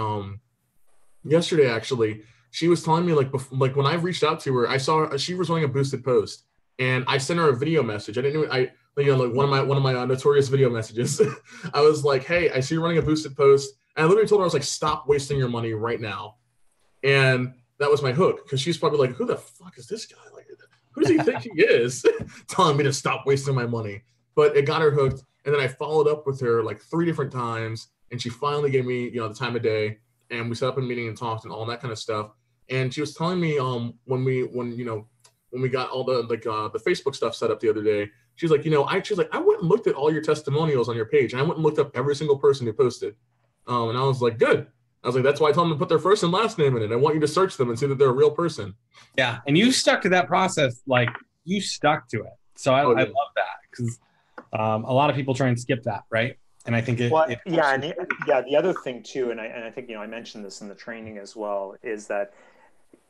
yesterday, actually, she was telling me like when I reached out to her, I saw she was running a boosted post and I sent her a video message. Like one of my notorious video messages. I was like, hey, I see you running a boosted post. And I literally told her, I was like, stop wasting your money right now. And that was my hook, because she's probably like, who the fuck is this guy? Like, who does he think he is telling me to stop wasting my money? But it got her hooked. And then I followed up with her like 3 different times. And she finally gave me, you know, the time of day. And we set up a meeting and talked and all that kind of stuff. And she was telling me when we got all the the Facebook stuff set up the other day, she's like, you know, I went and looked at all your testimonials on your page, and I went and looked up every single person who posted. And I was like, good. I was like, that's why I told them to put their first and last name in it. I want you to search them and see that they're a real person. Yeah, and you stuck to that process. Like, you stuck to it. So I love that, because a lot of people try and skip that, right? And I think the other thing too, and I think, you know, I mentioned this in the training as well, is that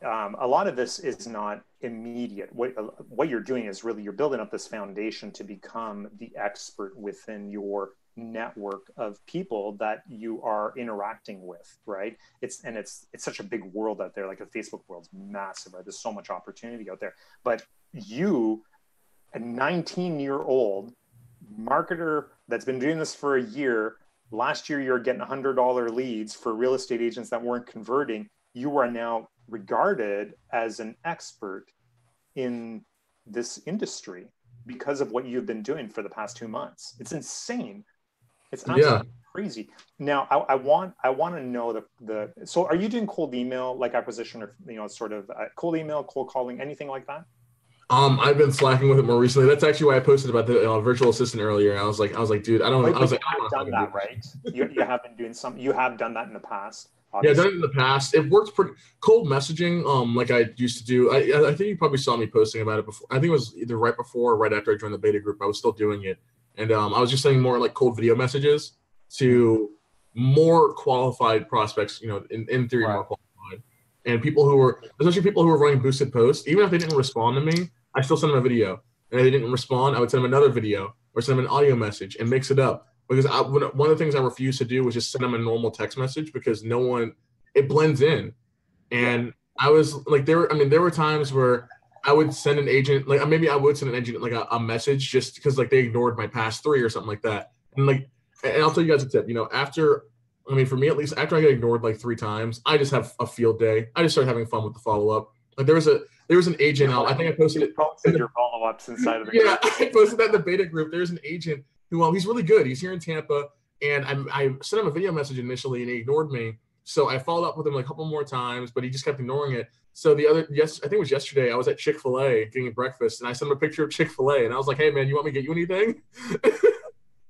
a lot of this is not immediate. What you're doing is really, you're building up this foundation to become the expert within your network of people that you are interacting with, right? It's such a big world out there. Like the Facebook world's massive, right? There's so much opportunity out there. But you, a 19-year-old marketer that's been doing this for a year, last year you're getting $100 leads for real estate agents that weren't converting. You are now regarded as an expert in this industry because of what you've been doing for the past 2 months. It's insane. It's absolutely crazy. Now, I want to know so are you doing cold email like acquisition, or, you know, sort of cold email, cold calling, anything like that? I've been slacking with it more recently. That's actually why I posted about the virtual assistant earlier. I was like, dude, I don't. Wait, I was like, I you've done that, right? You have been doing some. You have done that in the past. Obviously. Yeah, I've done it in the past. It works pretty. Cold messaging, like I used to do. I think you probably saw me posting about it before. I think it was either right before or right after I joined the beta group. I was still doing it, and I was just sending more like cold video messages to more qualified prospects. You know, in theory, more qualified, and especially people who were running boosted posts. Even if they didn't respond to me, I still send them a video. And if they didn't respond, I would send them another video or send them an audio message and mix it up. Because one of the things I refused to do was just send them a normal text message, because it blends in. And I was like, there were times where I would send an agent, like maybe I would send an agent like a message just because like they ignored my past 3 or something like that. And I'll tell you guys a tip, you know, for me at least, after I get ignored like 3 times, I just have a field day. I just start having fun with the follow-up. Like there was an agent, I think I posted it. Your follow-ups inside of the group. I posted that in the beta group. There's an agent who, he's really good. He's here in Tampa, and I sent him a video message initially, and he ignored me. So I followed up with him like a couple more times, but he just kept ignoring it. So I think it was yesterday, I was at Chick-fil-A getting breakfast, and I sent him a picture of Chick-fil-A, and I was like, hey man, you want me to get you anything?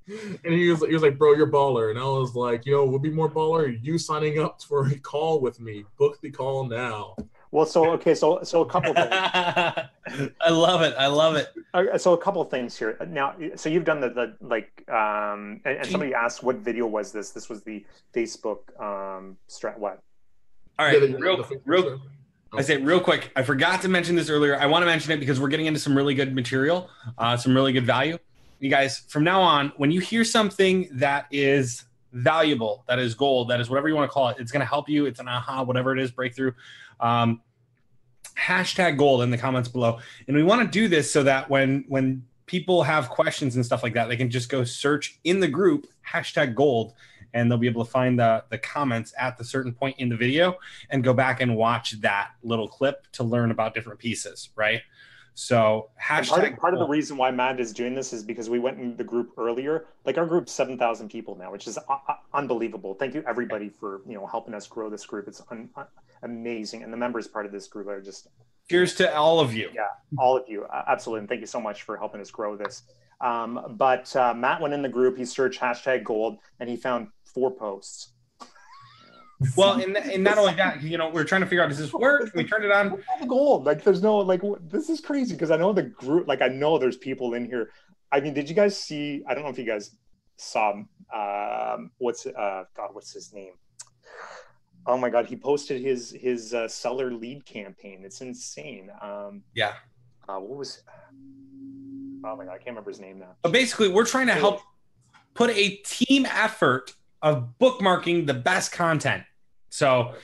And he was like, bro, you're baller. And I was like, you know, we'll be more baller, you signing up for a call with me. Book the call now. Well, so a couple things. I love it. So a couple of things here. Now, so you've done and somebody asked, what video was this? This was the Facebook what? All right, I say real quick, I forgot to mention this earlier. I want to mention it because we're getting into some really good material, some really good value. You guys, from now on, when you hear something that is valuable, that is gold, that is whatever you want to call it, it's going to help you. It's an aha, whatever it is, breakthrough. Hashtag gold in the comments below. And we want to do this so that when people have questions and stuff like that, they can just go search in the group hashtag gold, and they'll be able to find the comments at the certain point in the video and go back and watch that little clip to learn about different pieces, right? So hashtag part of the reason why Matt is doing this is because we went in the group earlier. Like, our group's 7,000 people now, which is unbelievable. Thank you everybody for helping us grow this group. It's amazing, and the members part of this group are just. Cheers to all of you. Yeah, all of you, absolutely, and thank you so much for helping us grow this. But Matt went in the group. He searched hashtag gold, and he found 4 posts. Well, and not only that, we're trying to figure out, does this work? We turned it on. The gold, like, there's no, like, this is crazy because I know the group, like, I know there's people in here. I mean, did you guys see? I don't know if you guys saw. What's his name? Oh my God, he posted his seller lead campaign. It's insane. Yeah. What was? Oh my God, I can't remember his name now. But basically, we're trying to help put a team effort of bookmarking the best content. So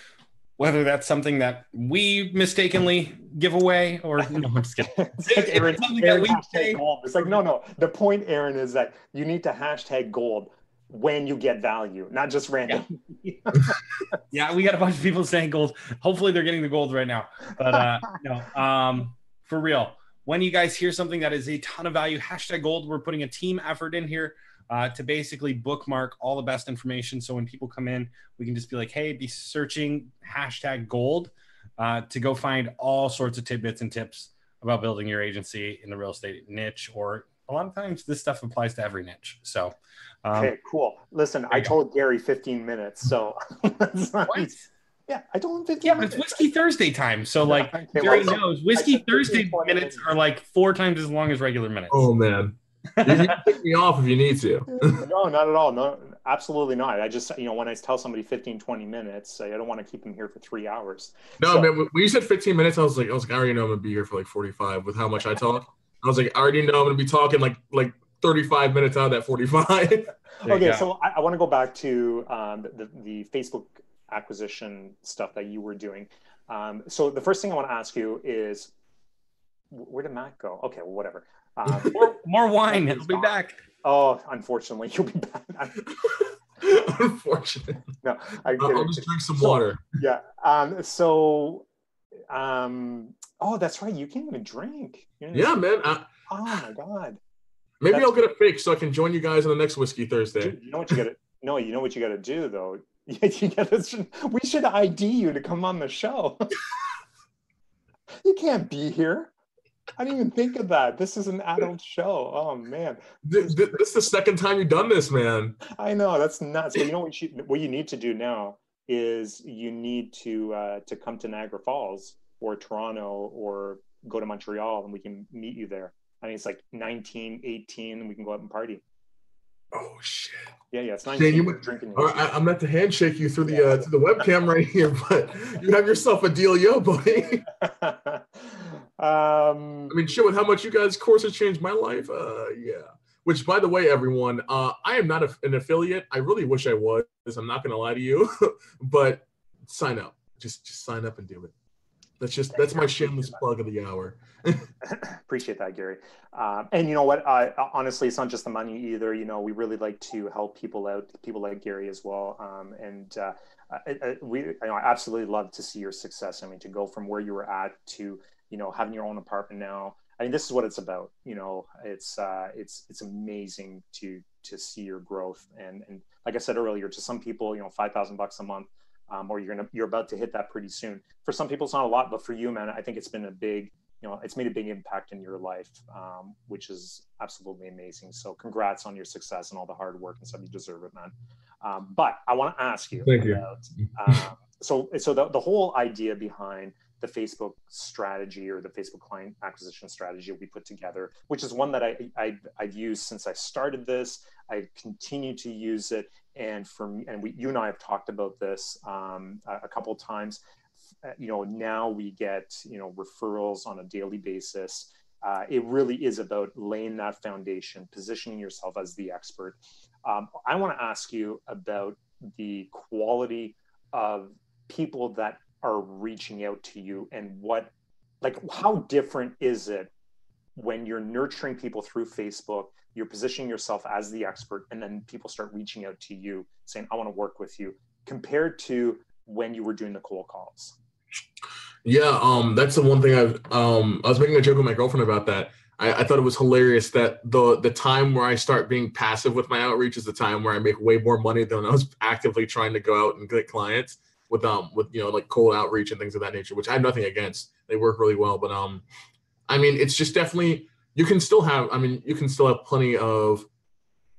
whether that's something that we mistakenly give away or no, I'm just kidding. It's something that we say. It's like, no. The point, Aaron, is that you need to hashtag gold when you get value, not just random. Yeah, we got a bunch of people saying gold. Hopefully they're getting the gold right now. But no, for real. When you guys hear something that is a ton of value, hashtag gold, we're putting a team effort in here to basically bookmark all the best information. So when people come in, we can just be like, hey, be searching hashtag gold to go find all sorts of tidbits and tips about building your agency in the real estate niche, or a lot of times this stuff applies to every niche. So, okay, cool. Listen, I told Gary 15 minutes. So what? Yeah, I told him 15 minutes. But it's Whiskey Thursday time. So like Gary knows Whiskey Thursday minutes are like 4 times as long as regular minutes. Oh man. You can pick me off if you need to. No, not at all. No, absolutely not. I just, when I tell somebody 15, 20 minutes, I don't want to keep them here for 3 hours. No, man, when you said 15 minutes, I was like, I already know I'm gonna be here for like 45 with how much I talk. I was like, I already know I'm gonna be talking like 35 minutes out of that 45. Okay, so I want to go back to the Facebook acquisition stuff that you were doing. So the first thing I want to ask you is, where did Matt go? Okay, well, whatever. More wine. He'll be back. Oh, unfortunately, he'll be back. Unfortunately. No, I'll just drink some water. Yeah. Oh, that's right. You can't even drink. Yeah, man. Oh my God. Maybe I'll get a fix so I can join you guys on the next Whiskey Thursday. You know what you got to? No, you know what you got to do though. We should ID you to come on the show. You can't be here. I didn't even think of that. This is an adult show. Oh man, this is the second time you've done this, man. I know, that's nuts. But you know what you need to do now is you need to come to Niagara Falls or Toronto or go to Montreal, and we can meet you there. I think it's like 19, 18, and we can go out and party. Oh shit! Yeah, it's 19. Drinking. All right, I'm not to handshake you through the webcam right here, but you have yourself a deal, buddy. I mean, shit, with how much you guys' courses changed my life, yeah. Which, by the way, everyone, I am not an affiliate. I really wish I was. I'm not gonna lie to you, but sign up. Just sign up and do it. That's my shameless plug of the hour. Appreciate that, Gary. And you know what? Honestly, it's not just the money either. We really like to help people out, people like Gary as well. I absolutely love to see your success. I mean, to go from where you were at to having your own apartment now. I mean, this is what it's about. It's amazing to see your growth. And like I said earlier, to some people, $5,000 a month. Or you're about to hit that pretty soon. For some people, it's not a lot, but for you, man, I think it's been it's made a big impact in your life, which is absolutely amazing. So congrats on your success and all the hard work and stuff. You deserve it, man. But I want to ask you about, so the whole idea behind the Facebook strategy or the Facebook client acquisition strategy we put together, which is one that I've used since I started this. I continue to use it. And you and I have talked about this a couple of times. now we get, referrals on a daily basis. It really is about laying that foundation, positioning yourself as the expert. I want to ask you about the quality of people that are reaching out to you, and how different is it when you're nurturing people through Facebook, you're positioning yourself as the expert, and then people start reaching out to you saying, I want to work with you, compared to when you were doing the cold calls? Yeah, that's the one thing I was making a joke with my girlfriend about that. I thought it was hilarious that the time where I start being passive with my outreach is the time where I make way more money than when I was actively trying to go out and get clients with like cold outreach and things of that nature, which I have nothing against. They work really well, but I mean, it's just definitely, you can still have plenty of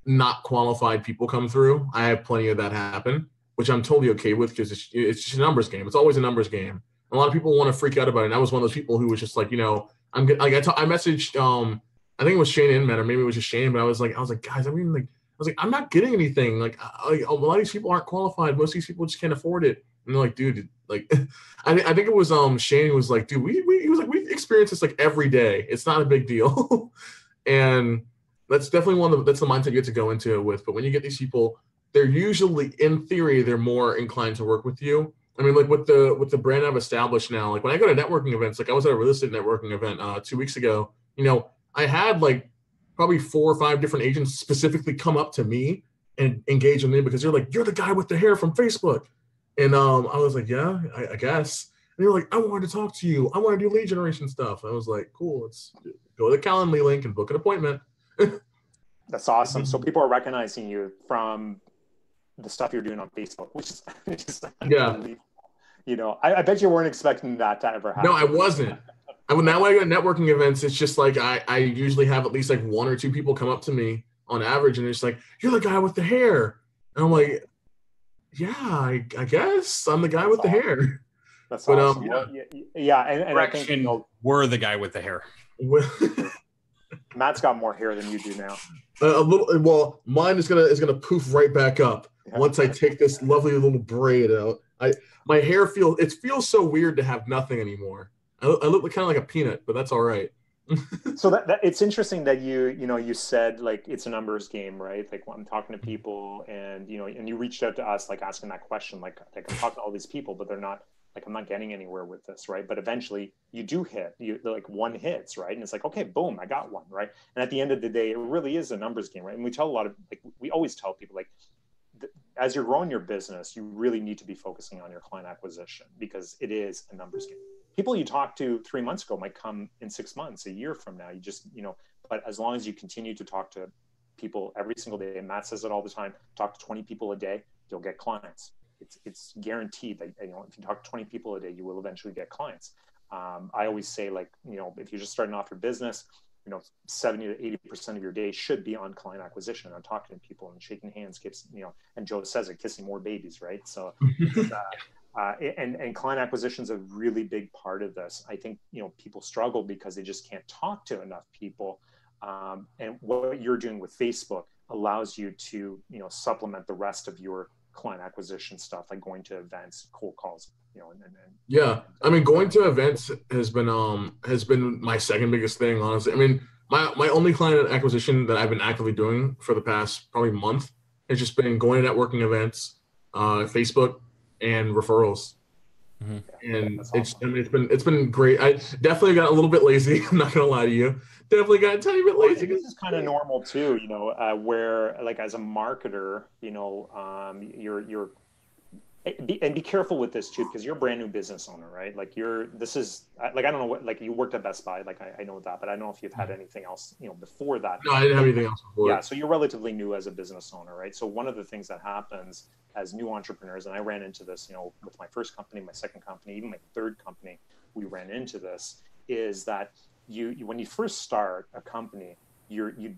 not qualified people come through. I have plenty of that happen, which I'm totally okay with, because it's just a numbers game. It's always a numbers game. A lot of people want to freak out about it. And I was one of those people who was just like, I'm good. Like I messaged, I think it was Shane Inman, or maybe it was just Shane, but I was like, guys, I'm not getting anything. Like a lot of these people aren't qualified. Most of these people just can't afford it. And they're like, dude, like, I think it was Shane was like, dude, he was like, we experience this like every day. It's not a big deal. And that's definitely that's the mindset you get to go into it with. But when you get these people, they're usually, in theory, they're more inclined to work with you. I mean, like with the brand I've established now, like when I go to networking events, like I was at a real estate networking event 2 weeks ago, I had like probably 4 or 5 different agents specifically come up to me and engage with me because they're like, you're the guy with the hair from Facebook. And I was like, yeah, I guess. And they're like, I wanted to talk to you. I want to do lead generation stuff. I was like, cool, let's go to the Calendly link and book an appointment. That's awesome. So people are recognizing you from the stuff you're doing on Facebook, which is yeah. I bet you weren't expecting that to ever happen. No, I wasn't. Now when I go to networking events, it's just like I usually have at least like 1 or 2 people come up to me on average, and it's like, you're the guy with the hair. And I'm like, yeah, I guess I'm the guy with the hair. That's awesome. Yeah, and I think we're the guy with the hair. Matt's got more hair than you do now. A little. Well, mine is gonna poof right back up once I take this lovely little braid out. My hair feels so weird to have nothing anymore. I look kind of like a peanut, but that's all right. So that it's interesting that you said like it's a numbers game, right? Like when I'm talking to people, and and you reached out to us like asking that question, like I'm talking to all these people, but they're not, like, I'm not getting anywhere with this, right? But eventually you do hit, like one hits, right? And it's like, okay, boom, I got one, right? And at the end of the day, it really is a numbers game, right? And we always tell people, like, as you're growing your business, you really need to be focusing on your client acquisition, because it is a numbers game. People you talked to 3 months ago might come in 6 months, a year from now. You just, but as long as you continue to talk to people every single day, and Matt says it all the time, talk to 20 people a day, you'll get clients. It's guaranteed that, if you talk to 20 people a day, you will eventually get clients. I always say, like, if you're just starting off your business, 70 to 80% of your day should be on client acquisition, on talking to people and shaking hands, and Joe says it, kissing more babies, right? So, and client acquisition is a really big part of this. I think, people struggle because they just can't talk to enough people. And what you're doing with Facebook allows you to, supplement the rest of your client acquisition stuff, like going to events, cold calls, yeah. I mean, going to events has been my second biggest thing, honestly. I mean, my only client acquisition that I've been actively doing for the past probably month has just been going to networking events, Facebook, and referrals. Mm-hmm. And awesome. It's been great. I definitely got a little bit lazy. I'm not gonna lie to you. Definitely got a tiny bit lazy. This is kind of normal too, where, like, as a marketer, you're be careful with this too, because you're a brand new business owner, right? Like I don't know what, like, you worked at Best Buy, like I know that, but I don't know if you've had anything else, before that. No, I didn't have anything else before. Yeah, so you're relatively new as a business owner, right? So one of the things that happens as new entrepreneurs, and I ran into this, with my first company, my second company, even my third company, we ran into this, is that you when you first start a company, you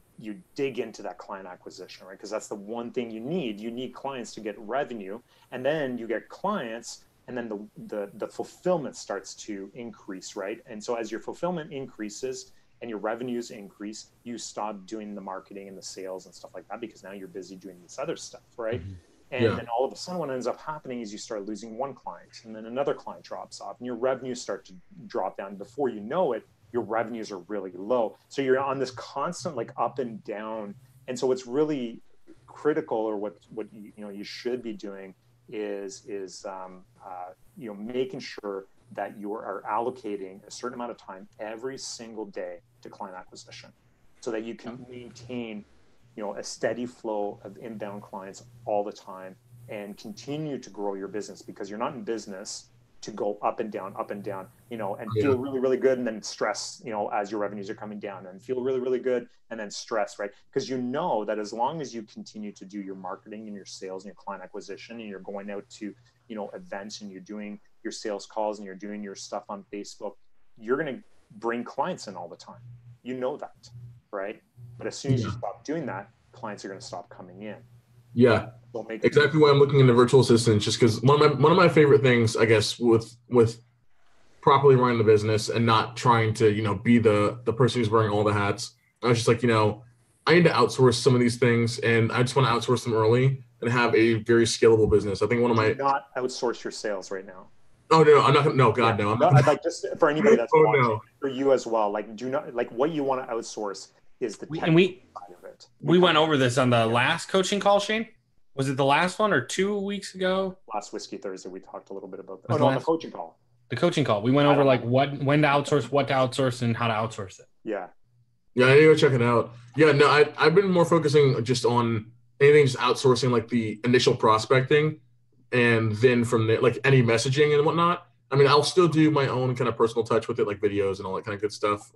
dig into that client acquisition, right? Because that's the one thing you need. You need clients to get revenue, and then you get clients, and then the fulfillment starts to increase, right? And so as your fulfillment increases and your revenues increase, you stop doing the marketing and the sales and stuff like that, because now you're busy doing this other stuff, right? Mm-hmm. And then all of a sudden what ends up happening is you start losing one client, and then another client drops off, and your revenues start to drop down. Before you know it, your revenues are really low. So you're on this constant like up and down. And so what's really critical, or what you should be doing is making sure that you are allocating a certain amount of time every single day to client acquisition, so that you can maintain a steady flow of inbound clients all the time and continue to grow your business, because you're not in business to go up and down, and feel really, really good and then stress, as your revenues are coming down, and feel really, really good and then stress, right? Because you know that as long as you continue to do your marketing and your sales and your client acquisition, and you're going out to, events, and you're doing your sales calls, and you're doing your stuff on Facebook, you're going to bring clients in all the time. You know that, right? But as soon as you stop doing that, clients are going to stop coming in. Yeah, exactly why I'm looking into virtual assistants, just because one of my favorite things, I guess, with properly running the business and not trying to, be the person who's wearing all the hats. I was just like, I need to outsource some of these things, and I just want to outsource them early and have a very scalable business. I think do not outsource your sales right now. Oh no, I'm not. No, God, no. I'm not. Like, just for anybody that's watching, for you as well. Like, do not, like, what you want to outsource is the technical side of it. We went over this on the last coaching call, Shane. Was it the last one or 2 weeks ago? Last Whiskey Thursday, we talked a little bit about that. On the coaching call. The coaching call. We went over like when to outsource, what to outsource, and how to outsource it. Yeah. Yeah, I need to go check it out. Yeah, no, I've been more focusing just on anything, just outsourcing like the initial prospecting, and then from there, like any messaging and whatnot. I mean, I'll still do my own kind of personal touch with it, like videos and all that kind of good stuff.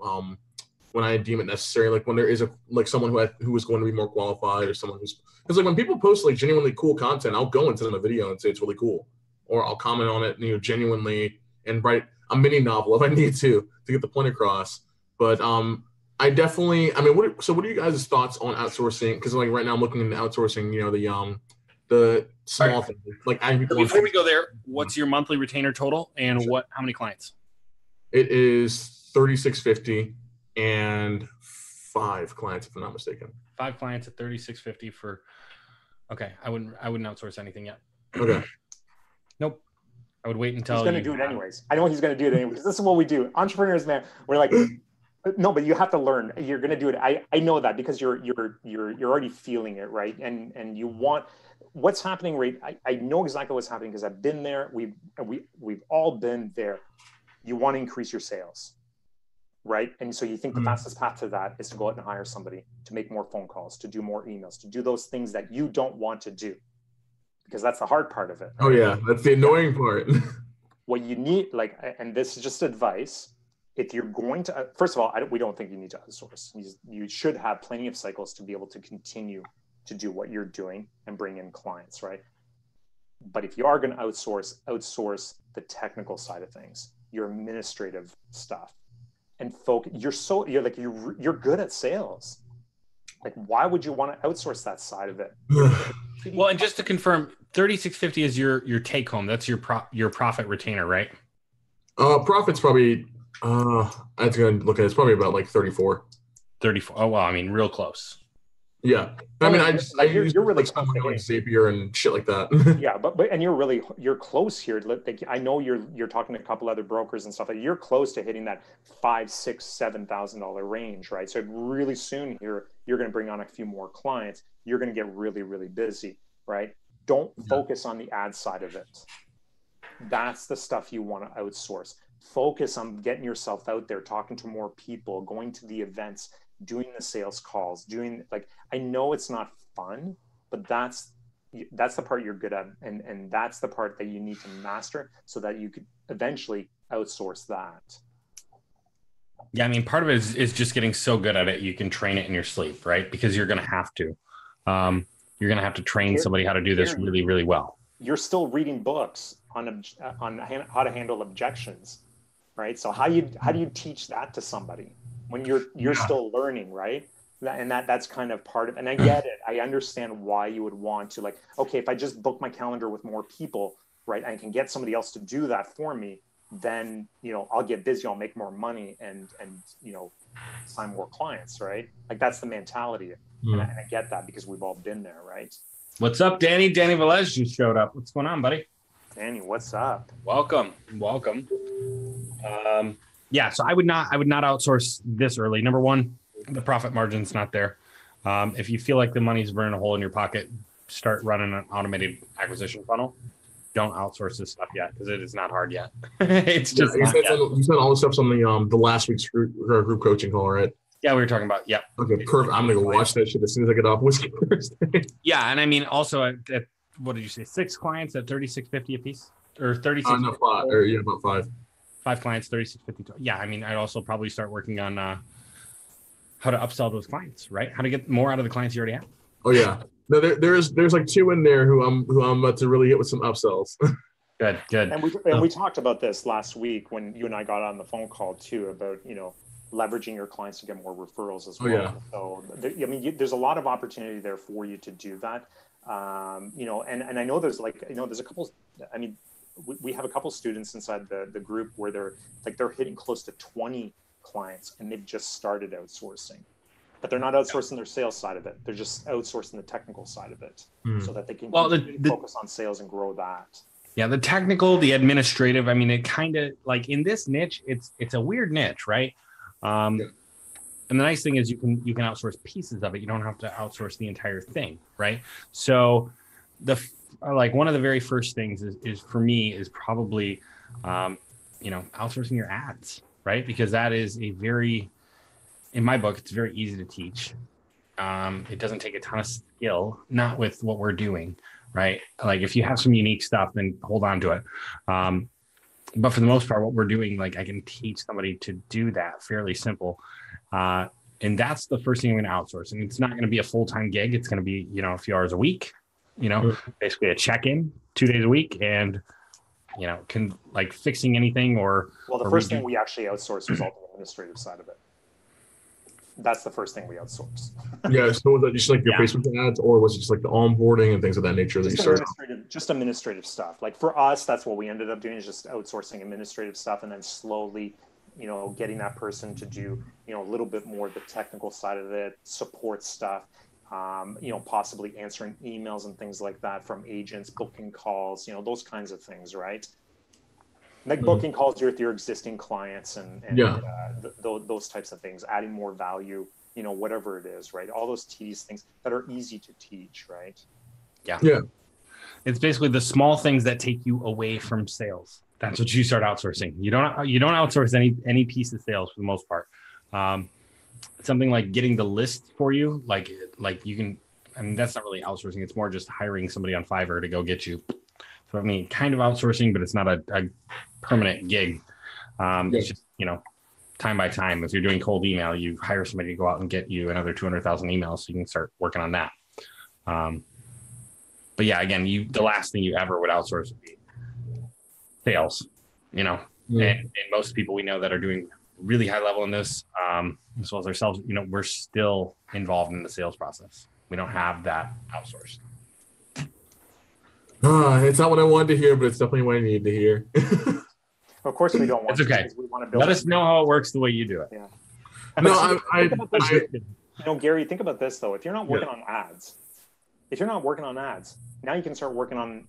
When I deem it necessary, like when there is someone who is going to be more qualified, or someone who's, because like when people post like genuinely cool content, I'll go and send them a video and say it's really cool, or I'll comment on it, genuinely, and write a mini novel if I need to get the point across. But I definitely, I mean, what are you guys' thoughts on outsourcing? Because like right now I'm looking into outsourcing, the small things. Like before we go there, what's your monthly retainer total, and how many clients? It is $3,650 and 5 clients, if I'm not mistaken. 5 clients at $3,650 for. Okay, I wouldn't outsource anything yet. Okay. Nope. I would wait until he's going to do it anyways. I know he's going to do it anyways. This is what we do, entrepreneurs, man. We're like, no, but you have to learn. You're going to do it. I know that, because you're already feeling it, right? And you want what's happening, right? I know exactly what's happening, because I've been there. We've all been there. You want to increase your sales, right? And so you think the fastest path to that is to go out and hire somebody to make more phone calls, to do more emails, to do those things that you don't want to do, because that's the hard part of it. Right? Oh yeah, that's the annoying part. What you need, and this is just advice. If you're going to, first of all, we don't think you need to outsource. You should have plenty of cycles to be able to continue to do what you're doing and bring in clients, right? But if you are going to outsource the technical side of things, your administrative stuff, and focus. You're good at sales. Like, why would you want to outsource that side of it? Well, and just to confirm, $3,650 is your take home. That's your profit retainer, right? Profit's probably. I have to go and look at it. It's probably about like 34. 34. Oh well, I mean, real close. Yeah, I mean, you're really like Zapier and shit like that. Yeah, but and you're close here. Like, I know you're talking to a couple other brokers and stuff. Like, you're close to hitting that $5,000, $6,000, $7,000 range, right? So really soon here, you're going to bring on a few more clients. You're going to get really, really busy, right? Don't focus on the ad side of it. That's the stuff you want to outsource. Focus on getting yourself out there, talking to more people, going to the events, doing the sales calls, I know it's not fun, but that's the part you're good at. And that's the part that you need to master so that you could eventually outsource that. Yeah. I mean, part of it is just getting so good at it. You can train it in your sleep, right? Because you're going to have to, train somebody how to do this really, really well. You're still reading books on how to handle objections, right? So how do you teach that to somebody when you're still learning, right? And that's kind of part of, and I get it. I understand why you would want to, okay, if I just book my calendar with more people, right, I can get somebody else to do that for me, then, I'll get busy, I'll make more money and sign more clients, right? Like, that's the mentality. And I get that, because we've all been there, right? What's up, Danny? Danny Velez just showed up. What's going on, buddy? Danny, what's up? Welcome. Yeah, so I would not outsource this early. Number one, the profit margin's not there. If you feel like the money's burning a hole in your pocket, start running an automated acquisition funnel. Don't outsource this stuff yet because it is not hard yet. It's just you said all the stuff's on the last week's group coaching call, right? Yeah, we were talking about, yeah. Okay, perfect. I'm gonna go watch that shit as soon as I get off Whiskey Thursday. Yeah, and I mean also at what did you say? 6 clients at $36.50 a piece, or 36? No, 5. Or yeah, about 5. 5 clients, $36.50. Yeah, I mean I'd also probably start working on how to upsell those clients, right? How to get more out of the clients you already have. Oh yeah, no, there's like 2 in there who I'm about to really hit with some upsells. Good. And we talked about this last week when you and I got on the phone call too about leveraging your clients to get more referrals as well. Yeah. So there's a lot of opportunity there for you to do that. And I know there's there's a couple. I mean, we have a couple students inside the group where they're hitting close to 20 clients and they've just started outsourcing, but they're not outsourcing their sales side of it. They're just outsourcing the technical side of it so that they can focus on sales and grow that. Yeah, the technical, the administrative. I mean, it kind of like in this niche, it's a weird niche, right? And the nice thing is you can outsource pieces of it. You don't have to outsource the entire thing, right? So one of the very first things is for me is probably outsourcing your ads, right? Because that is in my book, it's very easy to teach. It doesn't take a ton of skill, not with what we're doing, right? Like if you have some unique stuff, then hold on to it. But for the most part, what we're doing, like I can teach somebody to do that fairly simple. And that's the first thing I'm going to outsource. And it's not going to be a full-time gig. It's going to be, a few hours a week, basically a check-in 2 days a week and, can like fixing anything or. Well, the first thing we actually outsourced was all the administrative side of it. That's the first thing we outsourced. Yeah. So was that just like your Facebook ads, or was it just like the onboarding and things of that nature that you started? Just administrative stuff. Like for us, that's what we ended up doing, is just outsourcing administrative stuff, and then slowly, getting that person to do, a little bit more of the technical side of it, support stuff, possibly answering emails and things like that from agents, booking calls, those kinds of things, right? Like booking calls with your existing clients and those types of things, adding more value, whatever it is, right? All those tedious things that are easy to teach, right? Yeah. It's basically the small things that take you away from sales. That's what you start outsourcing. You don't outsource any piece of sales for the most part. Something like getting the list for you, like you can. I mean, that's not really outsourcing. It's more just hiring somebody on Fiverr to go get you. So I mean, kind of outsourcing, but it's not a permanent gig. It's just time by time. If you're doing cold email, you hire somebody to go out and get you another 200,000 emails, so you can start working on that. But yeah, again, the last thing you ever would outsource would be sales. And most people we know that are doing really high level in this, as well as ourselves, we're still involved in the sales process. We don't have that outsourced. It's not what I wanted to hear, but it's definitely what I need to hear. Of course, we don't want it's okay. We want to build. Let us know how it works the way you do it. Yeah. Gary, think about this though. If you're not working on ads, now you can start working on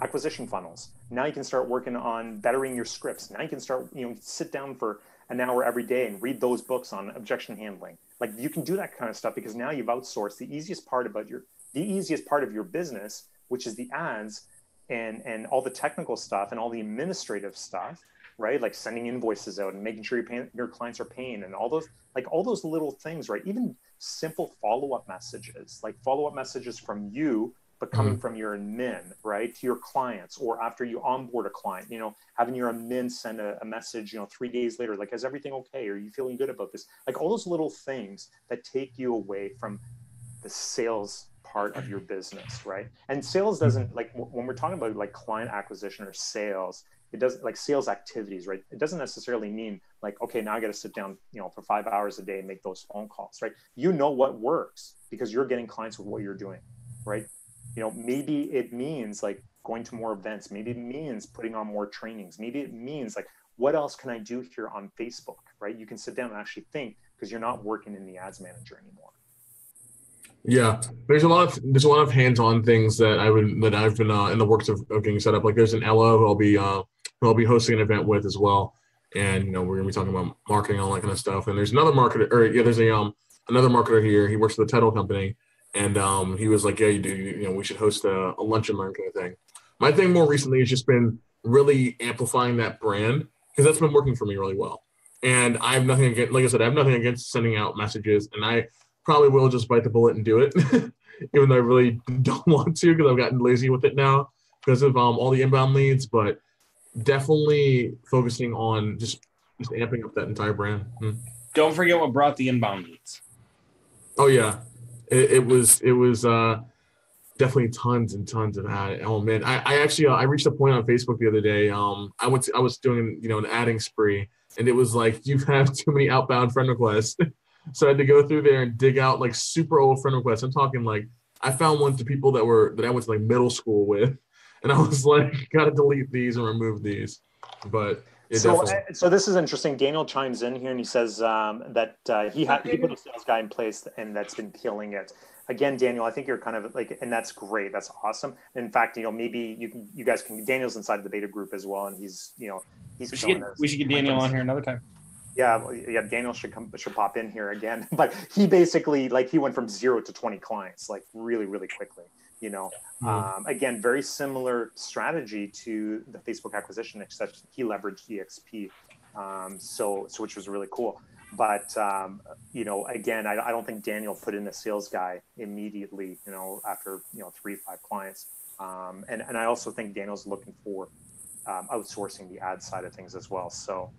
acquisition funnels. Now you can start working on bettering your scripts. Now you can start sit down for an hour every day and read those books on objection handling. Like you can do that kind of stuff because now you've outsourced the easiest part of your business, which is the ads and all the technical stuff and all the administrative stuff, right? Like sending invoices out and making sure your clients are paying and all those little things, right? Even simple follow-up messages, like follow-up messages from you, but coming from your admin, right, to your clients, or after you onboard a client, having your admin send a message, 3 days later, like, is everything okay? Are you feeling good about this? Like all those little things that take you away from the sales part of your business, right? And sales doesn't, like when we're talking about like client acquisition or sales, it doesn't, like sales activities, right? It doesn't necessarily mean like, okay, now I got to sit down, for 5 hours a day and make those phone calls, right? What works because you're getting clients with what you're doing, right? Maybe it means like going to more events. Maybe it means putting on more trainings. Maybe it means like, what else can I do here on Facebook, right? You can sit down and actually think because you're not working in the ads manager anymore. Yeah, there's a lot of hands-on things that I've been in the works of getting set up. Like there's an Ella who I'll be hosting an event with as well, and we're gonna be talking about marketing, all that kind of stuff. And there's another marketer, or yeah, there's a another marketer here. He works for the title company, and he was like, yeah, we should host a lunch and learn kind of thing. My thing more recently has just been really amplifying that brand because that's been working for me really well. And I have nothing against, like I said, I have nothing against sending out messages, and I probably will just bite the bullet and do it, even though I really don't want to because I've gotten lazy with it now because of all the inbound leads. But definitely focusing on just amping up that entire brand. Don't forget what brought the inbound leads. Oh yeah, it was definitely tons and tons of ad. Oh man, I actually I reached a point on Facebook the other day. I was doing an adding spree, and it was like you have too many outbound friend requests. So I had to go through there and dig out like super old friend requests. I'm talking like I found ones to people that I went to like middle school with, and I was like, gotta delete these and remove these. But so this is interesting. Daniel chimes in here and he says that he put a sales guy in place and that's been killing it. Again, Daniel, I think you're kind of like, and that's great. That's awesome. In fact, maybe you guys can. Daniel's inside the beta group as well, and he's. We should get Daniel on here another time. Yeah, Daniel should pop in here again. But he basically he went from 0 to 20 clients like really, really quickly. Again, very similar strategy to the Facebook acquisition, except he leveraged EXP, so which was really cool. But again, I don't think Daniel put in a sales guy immediately. After 3 to 5 clients, and I also think Daniel's looking for outsourcing the ad side of things as well. So.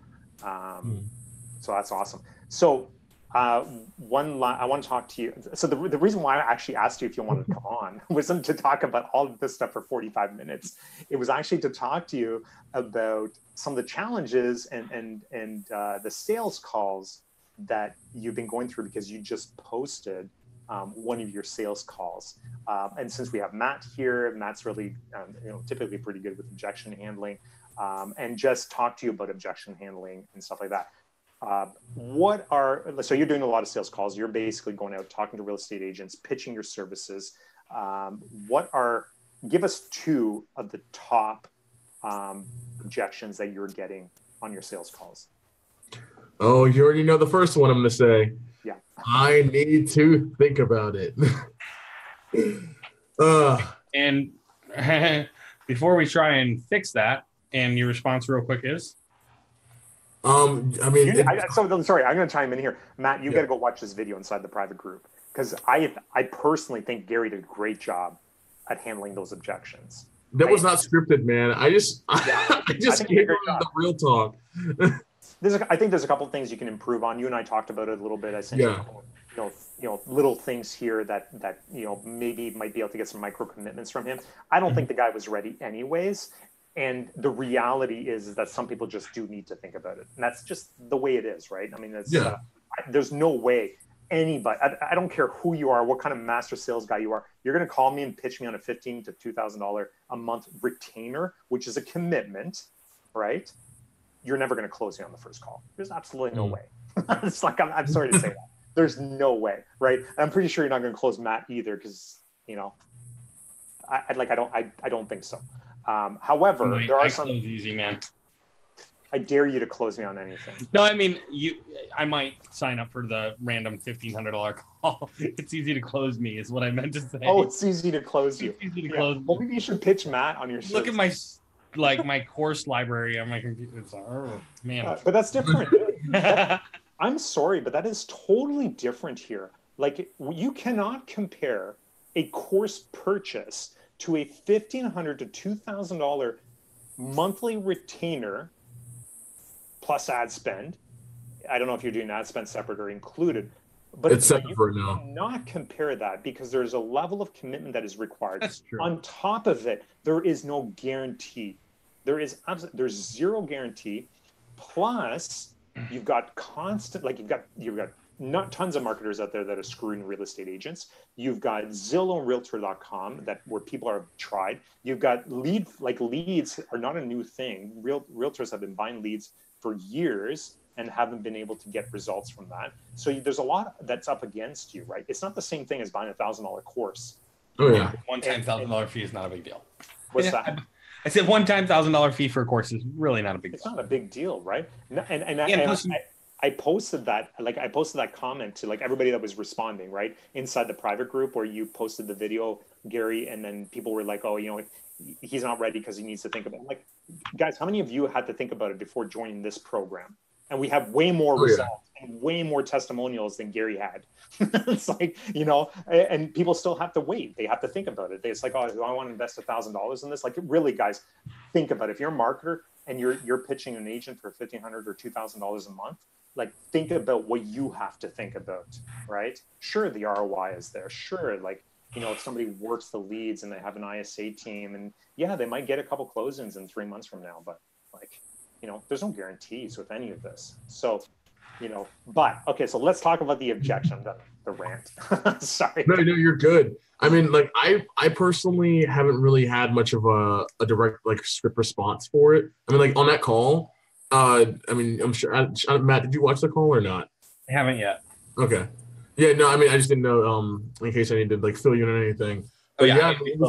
So that's awesome. So I want to talk to you. So the reason why I actually asked you if you wanted to come on wasn't to talk about all of this stuff for 45 minutes. It was actually to talk to you about some of the challenges and the sales calls that you've been going through because you just posted one of your sales calls. And since we have Matt here, Matt's really typically pretty good with objection handling, and just talk to you about objection handling and stuff like that. So you're doing a lot of sales calls. You're basically going out talking to real estate agents, pitching your services. Give us 2 of the top objections that you're getting on your sales calls. Oh, you already know the first one I'm going to say. Yeah. I need to think about it. And before we try and fix that, and your response real quick is? I'm sorry, I'm going to chime in here. Matt, you got to go watch this video inside the private group because I personally think Gary did a great job at handling those objections. That was not scripted, man. I just gave him the real talk. I think there's a couple of things you can improve on. You and I talked about it a little bit. I think little things here that maybe might be able to get some micro commitments from him. I don't think the guy was ready anyways. And the reality is that some people just do need to think about it. And that's just the way it is, right? I mean, there's no way anybody, I don't care who you are, what kind of master sales guy you are, you're going to call me and pitch me on a $1,500 to $2,000 a month retainer, which is a commitment, right? You're never going to close me on the first call. There's absolutely no way. It's like, I'm sorry to say that. There's no way, right? I'm pretty sure you're not going to close Matt either because, I don't think so. However, there are some easy, man. I dare you to close me on anything. No, I mean I might sign up for the random $1,500 call. It's easy to close me, is what I meant to say. Oh, it's easy to close you. It's easy to close me. Well, maybe you should pitch Matt on your. Look at my course library on my computer. It's man. But that's different. I'm sorry, but that is totally different here. Like you cannot compare a course purchase to a $1,500 to $2,000 monthly retainer plus ad spend. I don't know if you're doing ad spend separate or included, but it's separate for now. Cannot compare that because there's a level of commitment that is required. That's true. On top of it, there is no guarantee. There's zero guarantee. Plus, you've got constant, you've got not tons of marketers out there that are screwing real estate agents. You've got Zillow and Realtor.com where people are tried. You've got leads are not a new thing. Realtors have been buying leads for years and haven't been able to get results from that. So there's a lot that's up against you, right? It's not the same thing as buying $1,000 course. Oh yeah. One-time $1,000 fee is not a big deal. What's that? I said one-time $1,000 fee for a course is really not a big deal. It's not a big deal, right? I posted that, like I posted that comment to like everybody that was responding, right? Inside the private group where you posted the video, Gary, and then people were like, oh, you know, he's not ready because he needs to think about it. Like, guys, how many of you had to think about it before joining this program? And we have way more results and way more testimonials than Gary had. It's like, you know, and people still have to wait. They have to think about it. It's like, oh, do I want to invest $1,000 in this? Like, really, guys, think about it. If you're a marketer and you're pitching an agent for $1,500 or $2,000 a month, like, think about what you have to think about, right? Sure, the ROI is there. Sure, like, you know, if somebody works the leads and they have an ISA team, and yeah, they might get a couple closings in 3 months from now, but like, you know, there's no guarantees with any of this. So, you know, but okay, so let's talk about the objection, the rant. Sorry. No, you're good. I mean, like I personally haven't really had much of a direct like script response for it. I mean, like on that call, I mean, I'm sure Matt, did you watch the call or not? I haven't yet. Okay. Yeah, no, I mean, I just didn't know in case I needed to like fill you in on anything. But yeah, it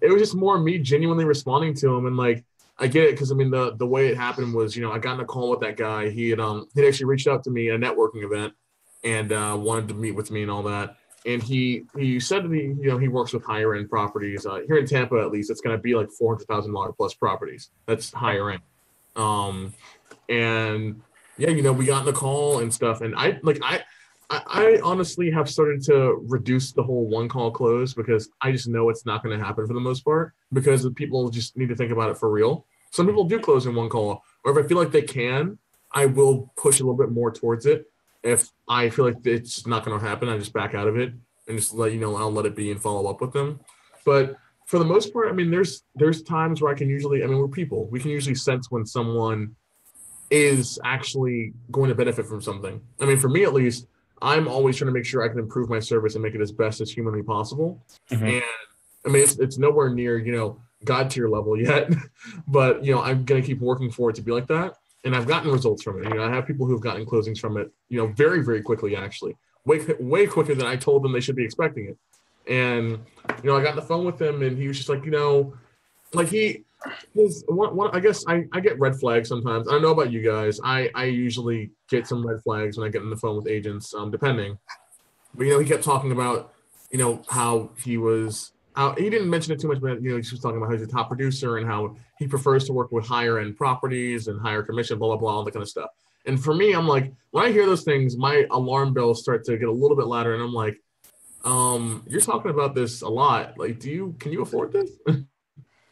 was just more me genuinely responding to him, and like I get it because I mean the way it happened was, you know, I got in a call with that guy. He'd actually reached out to me at a networking event and wanted to meet with me and all that. And he said to me, you know, he works with higher end properties here in Tampa, at least. It's going to be like $400,000 plus properties. That's higher end. And yeah, you know, we got in the call and stuff, and I honestly have started to reduce the whole one call close because I just know it's not going to happen for the most part because people just need to think about it for real. Some people do close in one call, or if I feel like they can, I will push a little bit more towards it. If I feel like it's not going to happen, I just back out of it and just let you know, I'll let it be and follow up with them. But for the most part, I mean, there's times where I can usually, I mean, we're people. We can usually sense when someone is actually going to benefit from something. I mean, for me at least, I'm always trying to make sure I can improve my service and make it as best as humanly possible. Mm-hmm. And I mean, it's nowhere near, you know, God tier level yet, but you know, I'm going to keep working for it to be like that. And I've gotten results from it. You know, I have people who've gotten closings from it, you know, very, very quickly, actually, way quicker than I told them they should be expecting it. And, you know, I got on the phone with him and he was just like, you know, like I guess I get red flags sometimes. I don't know about you guys. I usually get some red flags when I get on the phone with agents, depending. But, you know, he kept talking about, you know, how he didn't mention it too much, but, you know, he was talking about how he's a top producer and how he prefers to work with higher end properties and higher commission, blah, blah, blah, all that kind of stuff. And for me, I'm like, when I hear those things, my alarm bells start to get a little bit louder. And I'm like, you're talking about this a lot. Like, can you afford this?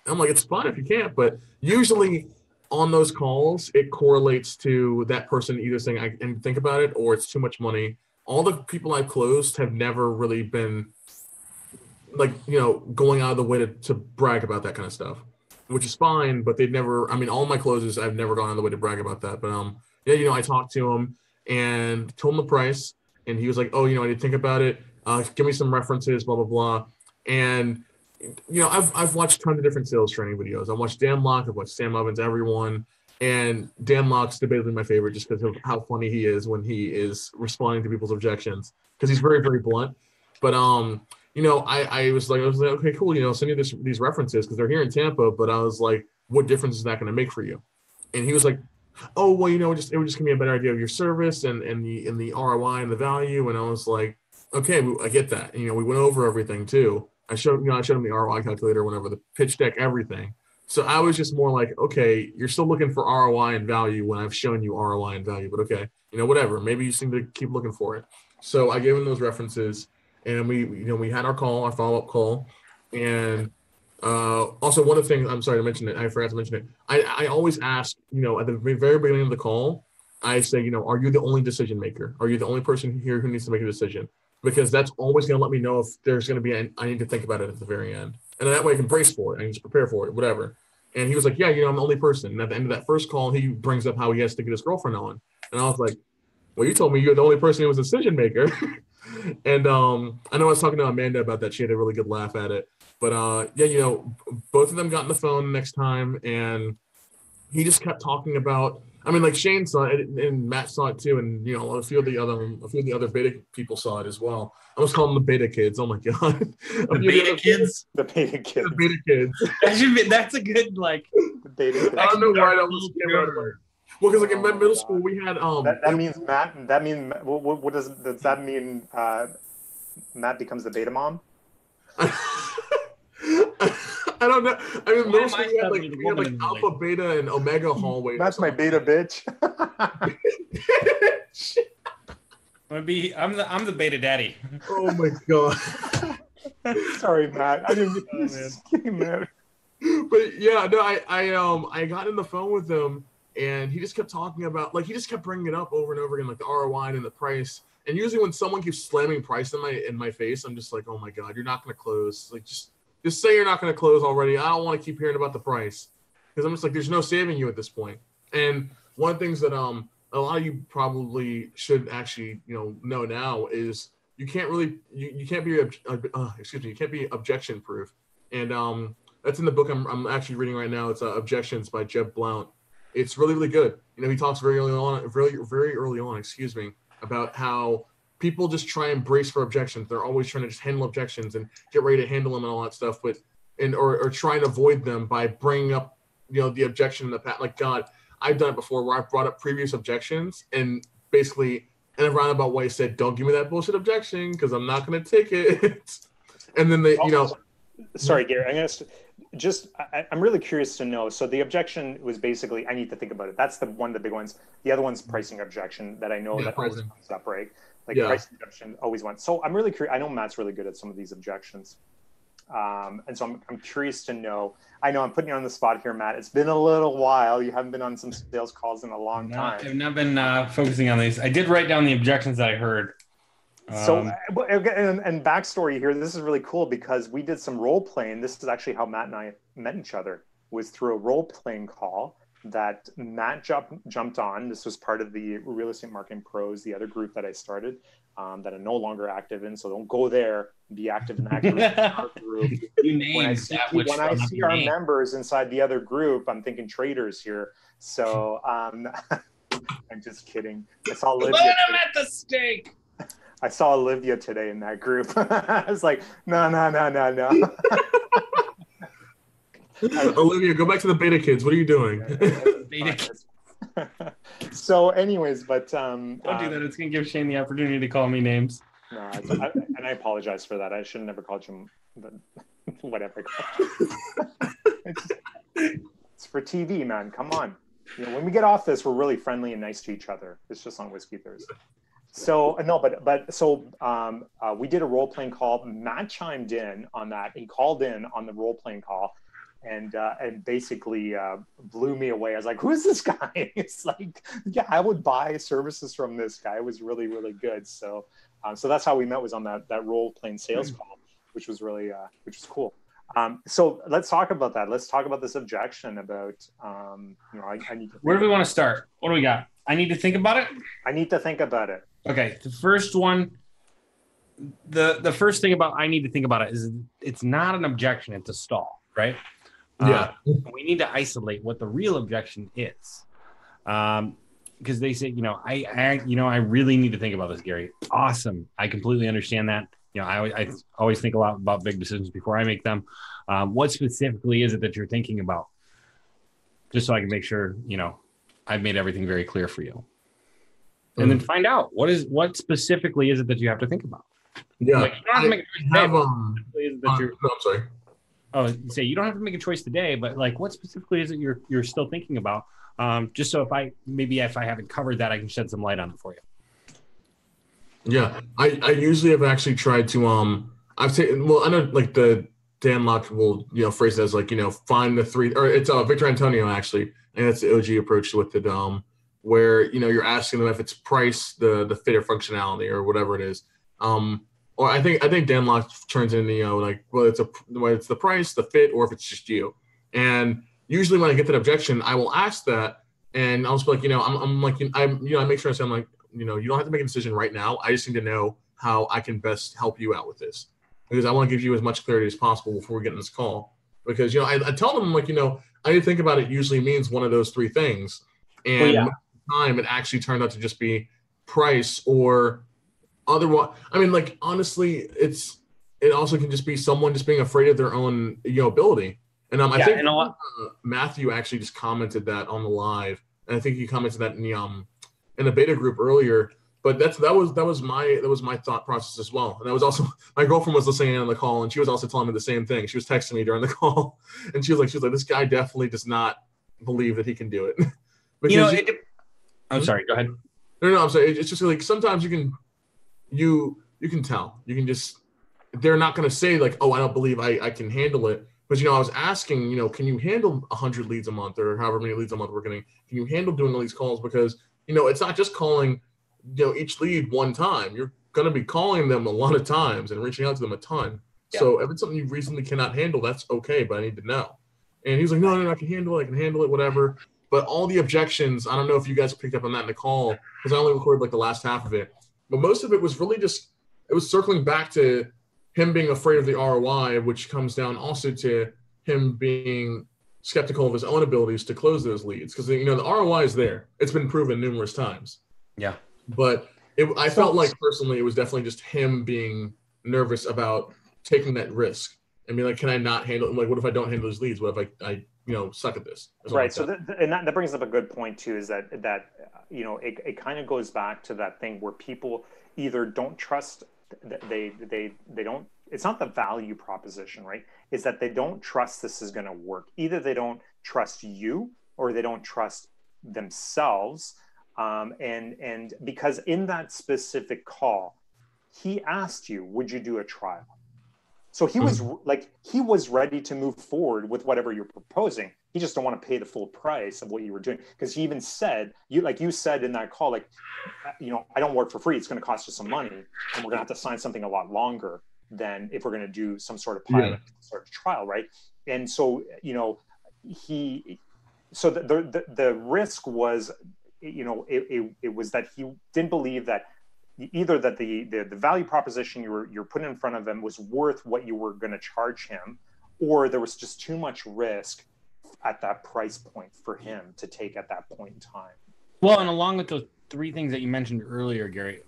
I'm like, it's fine if you can't, but usually on those calls, it correlates to that person either saying I can think about it or it's too much money. All the people I've closed have never really been like, you know, going out of the way to brag about that kind of stuff, which is fine, but they've never, I mean, all my closes, I've never gone out of the way to brag about that. But yeah, you know, I talked to him and told him the price and he was like, oh, you know, I didn't think about it. Give me some references, blah, blah, blah. And you know, I've watched tons of different sales training videos. I've watched Dan Locke, I've watched Sam Ovens, everyone. And Dan Locke's debatably my favorite just because of how funny he is when he is responding to people's objections because he's very, very blunt. But, you know, I was like, okay, cool. You know, send you these references because they're here in Tampa. But I was like, what difference is that going to make for you? And he was like, oh, well, you know, it would just give me a better idea of your service and the ROI and the value. And I was like, okay, I get that. And, you know, we went over everything too. I showed him the ROI calculator, whenever the pitch deck, everything. So I was just more like, okay, you're still looking for ROI and value when I've shown you ROI and value, but okay, you know, whatever. Maybe you seem to keep looking for it. So I gave him those references, and we had our follow-up call, and also one of the things, I'm sorry to mention it, I forgot to mention it. I always ask, you know, at the very beginning of the call, I say, you know, are you the only decision maker? Are you the only person here who needs to make a decision? Because that's always going to let me know if there's going to be, I need to think about it at the very end. And that way I can brace for it. I can just prepare for it, whatever. And he was like, yeah, you know, I'm the only person. And at the end of that first call, he brings up how he has to get his girlfriend on. And I was like, well, you told me you're the only person who was a decision maker. And I know I was talking to Amanda about that. She had a really good laugh at it. But yeah, you know, both of them got on the phone next time. And he just kept talking about, I mean, like Shane saw it and Matt saw it too, and you know a few of the other beta people saw it as well. I was calling them the beta kids. Oh my god, the beta kids, the beta kids, the beta kids. That's a good like. The beta kids. I don't know why that was came out. Well, because like in middle school we had That means Matt. That means what does that mean? Matt becomes the beta mom. I don't know. I mean, middle school we had like alpha, beta, and omega hallway. That's my beta bitch. I'm the beta daddy. Oh my god. Sorry, Matt. I didn't mean to Matt. But yeah, no, I got in the phone with him, and he just kept talking about he just kept bringing it up over and over again, like the ROI and the price. And usually when someone keeps slamming price in my face, I'm just like, oh my god, you're not going to close. Like just say you're not going to close already. I don't want to keep hearing about the price, because I'm just like, there's no saving you at this point. And one of the things that a lot of you probably should actually know now is you can't really you can't be you can't be objection proof. And that's in the book I'm actually reading right now. It's Objections by Jeb Blount. It's really, really good. You know, he talks very early on, about how people just try and brace for objections. They're always trying to just handle objections and get ready to handle them and all that stuff, or trying to avoid them by bringing up, the objection in the past. Like, God, I've done it before where I've brought up previous objections and basically in a roundabout way said, don't give me that bullshit objection because I'm not going to take it. And then they, Sorry, Gary, I'm really curious to know. So the objection was basically, I need to think about it. That's one of the big ones. The other one's pricing objection that I know that always comes up, right? Pricing objection always went. So I'm really curious. I know Matt's really good at some of these objections. And so I'm curious to know. I know I'm putting you on the spot here, Matt. It's been a little while. You haven't been on some sales calls in a long time. I've not been focusing on these. I did write down the objections that I heard. So, and backstory here, this is really cool because we did some role playing. This is actually how Matt and I met each other, was through a role playing call that Matt jumped on. This was part of the Real Estate Marketing Pros, the other group that I started that I'm no longer active in. So don't go there, be active in that group. Our group. When I see our members inside the other group, I'm thinking traders here. So I'm just kidding. I saw Olivia. Put him at the stake. I saw Olivia today in that group. I was like, no. Olivia, go back to the beta kids. What are you doing? Beta kids. So anyways, but don't do that. It's going to give Shane the opportunity to call me names. No, and I apologize for that. I should have never called you, but whatever. It's for TV, man. Come on. When we get off this, we're really friendly and nice to each other. It's just on Whiskey Thursday. So no, but we did a role playing call. Matt chimed in on that. He called in on the role playing call, and basically blew me away. I was like, "Who is this guy?" It's like, yeah, I would buy services from this guy. It was really, really good. So that's how we met, was on that role playing sales call, which was really which was cool. So let's talk about that. Let's talk about this objection about I need to. Where do we want to start? What do we got? I need to think about it. I need to think about it. Okay, the first one, the first thing about I need to think about it is it's not an objection, it's a stall, right? Yeah. We need to isolate what the real objection is. Because they say, I really need to think about this, Gary. Awesome. I completely understand that. I always think a lot about big decisions before I make them. What specifically is it that you're thinking about? Just so I can make sure, I've made everything very clear for you. And then find out what specifically is it that you have to think about. Yeah. I'm sorry. Oh, you say you don't have to make a choice today, but what specifically is it you're still thinking about? Just so if I haven't covered that, I can shed some light on it for you. Yeah, I usually have actually tried to I've taken, well, I know the Dan Locke will phrase it as find the three, or it's Victor Antonio actually, and that's the OG approach with it, where you're asking them if it's price, the fit or functionality or whatever it is. Or I think Dan Locke turns into whether it's the price, the fit, or if it's just you. And usually when I get that objection, I will ask that, and I'll just be like, I make sure I say, I'm like, you don't have to make a decision right now. I just need to know how I can best help you out with this, because I want to give you as much clarity as possible before we get in this call. Because I tell them I need to think about it. Usually means one of those three things. And most of the time it actually turned out to just be price or otherwise. I mean, like, honestly, it also can just be someone just being afraid of their own, ability. And I think Matthew actually just commented that on the live, and I think he commented that in the beta group earlier. But that was my thought process as well. And that was also, my girlfriend was listening in on the call, and she was also telling me the same thing. She was texting me during the call, and she was like, this guy definitely does not believe that he can do it. I'm sorry. Go ahead. No, I'm sorry. It's just like sometimes you can tell. You can just, they're not going to say like, oh, I don't believe I can handle it. But, I was asking, can you handle 100 leads a month or however many leads a month we're getting? Can you handle doing all these calls? Because, it's not just calling, each lead one time. You're going to be calling them a lot of times and reaching out to them a ton. Yeah. So if it's something you reasonably cannot handle, that's okay, but I need to know. And he was like, no, I can handle it, whatever. But all the objections, I don't know if you guys picked up on that in the call, because I only recorded like the last half of it. But most of it was really just, it was circling back to him being afraid of the ROI, which comes down also to him being skeptical of his own abilities to close those leads. Because, the ROI is there. It's been proven numerous times. Yeah. But I felt like personally it was definitely just him being nervous about taking that risk and be like, can I not handle it? Like, what if I don't handle those leads? What if I suck at this? Right. So that brings up a good point too, is that it kind of goes back to that thing where people either don't trust, they don't, it's not the value proposition, right? It's that they don't trust this is going to work. Either they don't trust you or they don't trust themselves. And because in that specific call, he asked you, would you do a trial? So he was he was ready to move forward with whatever you're proposing. He just don't want to pay the full price of what you were doing. Because he even said, you said in that call, I don't work for free. It's going to cost you some money, and we're going to have to sign something a lot longer than if we're going to do some sort of pilot sort of trial, right? And so, the risk was, it was that he didn't believe that either that the value proposition you're putting in front of him was worth what you were going to charge him, or there was just too much risk at that price point for him to take at that point in time. Well, and along with those three things that you mentioned earlier, Gary,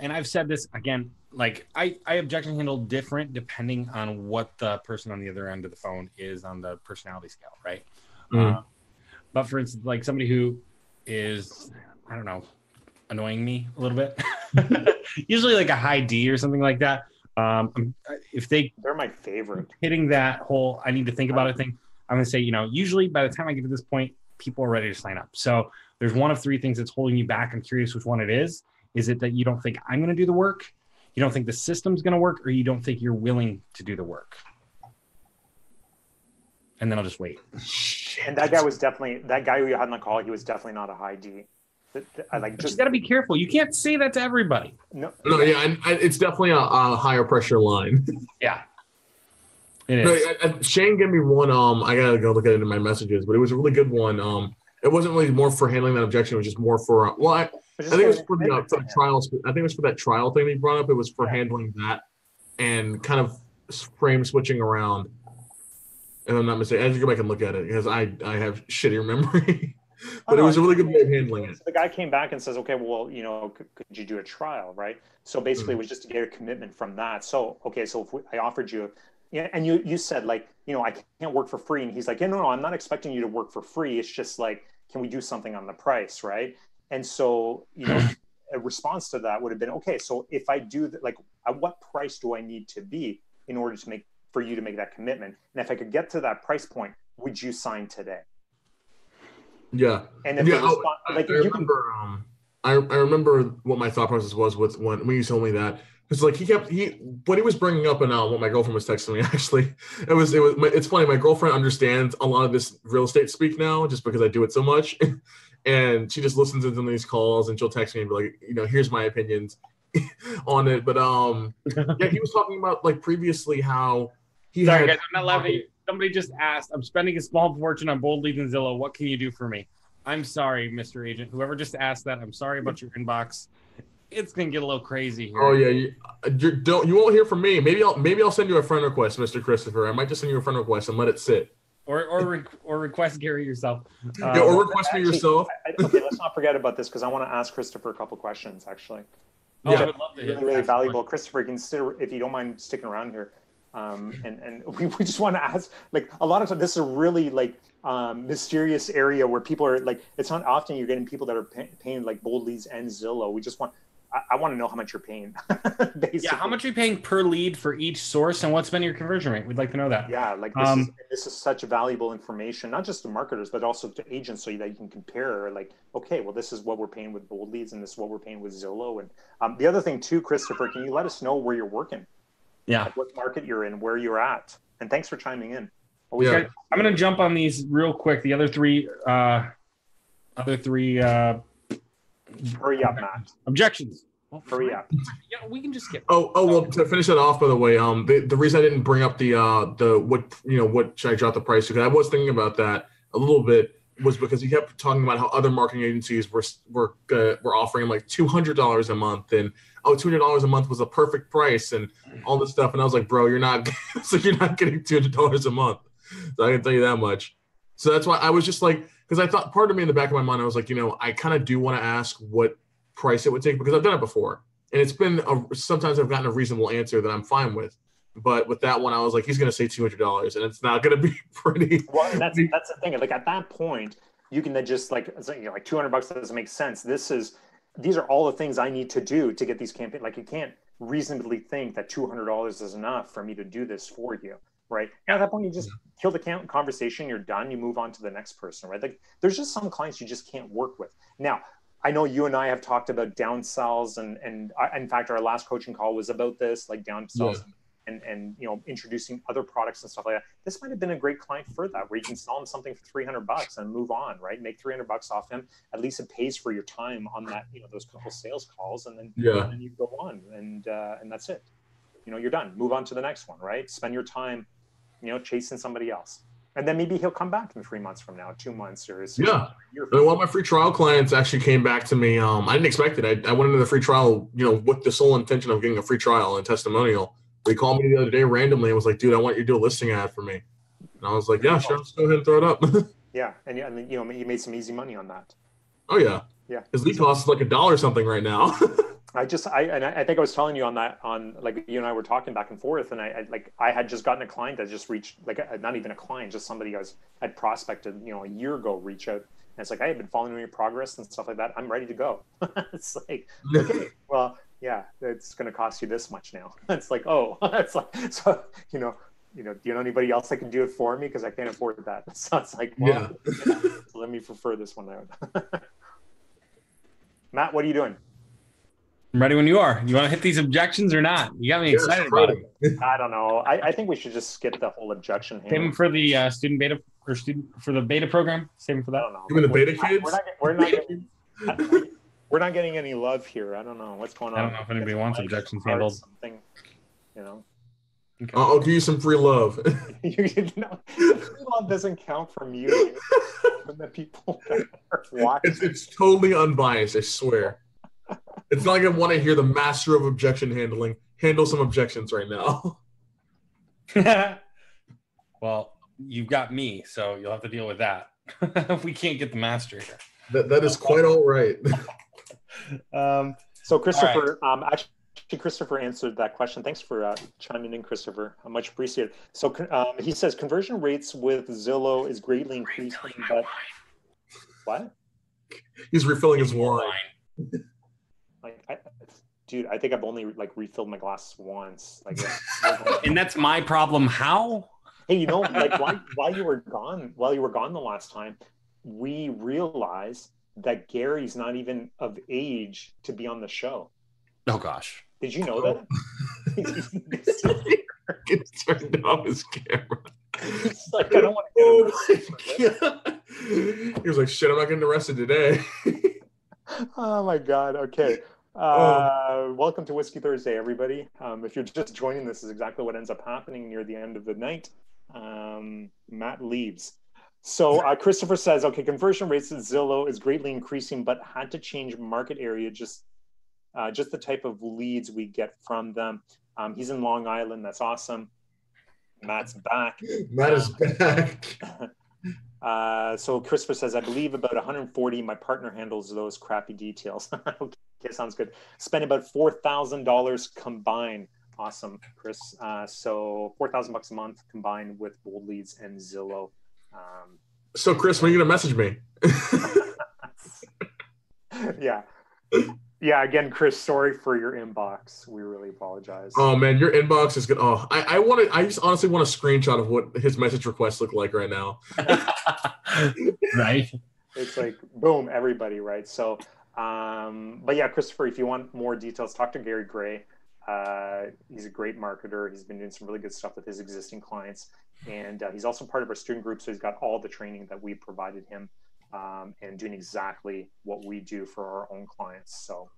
and I've said this again, I objection handle different depending on what the person on the other end of the phone is on the personality scale, right? Mm-hmm. But for instance, like somebody who is, I don't know, annoying me a little bit, usually like a high D or something like that. If they're my favorite, hitting that whole I need to think about it thing, I'm going to say, usually by the time I get to this point, people are ready to sign up. So there's one of three things that's holding you back. I'm curious which one it is. Is it that you don't think I'm going to do the work? You don't think the system's going to work, or you don't think you're willing to do the work? And then I'll just wait. And that guy who you had on the call, he was definitely not a high D. You got to be careful. You can't say that to everybody. No, yeah, and it's definitely a higher pressure line. Yeah, it is. No, Shane gave me one. I gotta go look at it in my messages, but it was a really good one. It wasn't really more for handling that objection. It was just more for I think it was for the trial. I think it was for that trial thing that you brought up. It was for handling that and kind of frame switching around. And I'm not mistaken. I have to go back and look at it because I have shitty memory. But it was a really good way of handling it. So the guy came back and says, okay, well, could you do a trial, right? So basically it was just to get a commitment from that. So, okay, so if I offered you, and you said I can't work for free. And he's like, no, I'm not expecting you to work for free. It's just can we do something on the price, right? And so, a response to that would have been, okay, so if I do that, at what price do I need to be in order to for you to make that commitment? And if I could get to that price point, would you sign today? Yeah. And if I remember what my thought process was with when you told me that. It's what he was bringing up, and what my girlfriend was texting me, actually, it's funny. My girlfriend understands a lot of this real estate speak now just because I do it so much. And she just listens to some of these calls, and she'll text me and be like, here's my opinions on it. But yeah, he was talking about previously how he Sorry, guys, I'm not laughing. Somebody just asked, I'm spending a small fortune on Bold Leads and Zillow. What can you do for me? I'm sorry, Mr. Agent. Whoever just asked that, I'm sorry about your inbox. It's gonna get a little crazy here. Oh yeah, you won't hear from me. Maybe I'll send you a friend request, Mr. Christopher. I might just send you a friend request and let it sit. or request Gary yourself. Or request me yourself. Okay, let's not forget about this because I want to ask Christopher a couple questions actually. Yeah, I would love to. Really valuable. Christopher, consider if you don't mind sticking around here. And we just want to ask, like, a lot of times this is a really like mysterious area where people are like, it's not often you're getting people that are paying like bold leads and Zillow. We just want, I want to know how much you're paying. Basically. Yeah, how much are you paying per lead for each source, and what's been your conversion rate? We'd like to know that. Yeah, like this is such valuable information, not just to marketers, but also to agents, so that you can compare. Like, okay, well, this is what we're paying with bold leads, and this is what we're paying with Zillow. And the other thing too, Christopher, can you let us know where you're working? Yeah, like what market you're in, where you're at, and thanks for chiming in. I'm going to jump on these real quick. The other three. Hurry up, Matt. Objections. Hurry up. Yeah, we can just skip. Well, to finish that off, by the way, the reason I didn't bring up the what should I drop the price to? Because I was thinking about that a little bit, was because he kept talking about how other marketing agencies were offering like $200 a month, and $200 a month was a perfect price, and all this stuff. And I was like, bro, you're not you're not getting $200 a month. So I can tell you that much. So that's why I was just like, because I thought, part of me in the back of my mind, I was like, I kind of do want to ask what price it would take, because I've done it before, and it's been sometimes I've gotten a reasonable answer that I'm fine with. But with that one, I was like, he's going to say $200, and it's not going to be pretty. Well, and that's the thing. Like at that point, you can then just like $200 doesn't make sense. These are all the things I need to do to get these campaigns. Like, you can't reasonably think that $200 is enough for me to do this for you, right? And at that point, you just kill the conversation. You're done. You move on to the next person, right? Like, there's just some clients you just can't work with. Now, I know you and I have talked about downsells, and in fact, our last coaching call was about this, like downsells. Yeah. And introducing other products and stuff like that. This might have been a great client for that, where you can sell him something for $300 and move on, right? Make $300 off him. At least it pays for your time on that, those couple sales calls, and then you go on, and that's it. You're done. Move on to the next one, right? Spend your time, chasing somebody else, and then maybe he'll come back in 3 months from now, 2 months, or one of my free trial clients actually came back to me. I didn't expect it. I went into the free trial, with the sole intention of getting a free trial and testimonial. They called me the other day randomly and was like, dude, I want you to do a listing ad for me. And I was like, yeah, sure, let's go ahead and throw it up. Yeah, and you made some easy money on that. Oh, yeah. Yeah. His lead cost is like $1 something right now. I think I was telling you on like, you and I were talking back and forth, and I had just gotten a client that just reached, like, not even a client, just somebody had prospected, a year ago, reach out. And it's like, I have been following your progress and stuff like that. I'm ready to go. It's like, okay, well, yeah, it's going to cost you this much now. It's like, oh, it's like, so, do you know anybody else that can do it for me? Because I can't afford that. So it's like, well, let me prefer this one out. Matt, what are you doing? I'm ready when you are. You want to hit these objections or not? You got me excited about it. I don't know. I think we should just skip the whole objection. Save them for the student beta for the beta program. Save them for that. I don't know. Even the beta kids. We're not getting any love here. I don't know what's going on. I don't know if anybody wants objections handled. Something, Okay. I'll give you some free love. Free love doesn't count from you. From the people that are watching. It's totally unbiased, I swear. It's not like I want to hear the master of objection handling handle some objections right now. Well, you've got me, so you'll have to deal with that. We can't get the master here. That is quite all right. So Christopher, actually Christopher answered that question. Thanks for chiming in, Christopher. I much appreciate it. So he says conversion rates with Zillow is greatly increasing, but what? He's refilling his wine. Dude, I think I've only refilled my glass once. And that's my problem. How? Hey, while you were gone the last time, we realized that Gary's not even of age to be on the show. Oh gosh. Did you know that? He turned off his camera. It's like, I don't want to get arrested. He was like, shit, I'm not getting arrested today. Oh my God. Okay. Welcome to Whiskey Thursday, everybody. If you're just joining, this is exactly what ends up happening near the end of the night. Matt leaves. So Christopher says, okay, conversion rates at Zillow is greatly increasing, but had to change market area, just the type of leads we get from them. He's in Long Island. That's awesome. Matt's back. Matt is back. So Christopher says, I believe about 140. My partner handles those crappy details. Okay, sounds good. Spend about $4,000 combined. Awesome, Chris. So $4,000 a month combined with Bold Leads and Zillow. So Chris, when are you gonna message me? Yeah. Again, Chris, sorry for your inbox. We really apologize. Oh man, your inbox is good. Oh, I just honestly want a screenshot of what his message requests look like right now. Right. It's like boom, everybody, right? So, but yeah, Christopher, if you want more details, talk to Gary Gray. He's a great marketer. He's been doing some really good stuff with his existing clients, and he's also part of our student group. So he's got all the training that we provided him. And doing exactly what we do for our own clients. So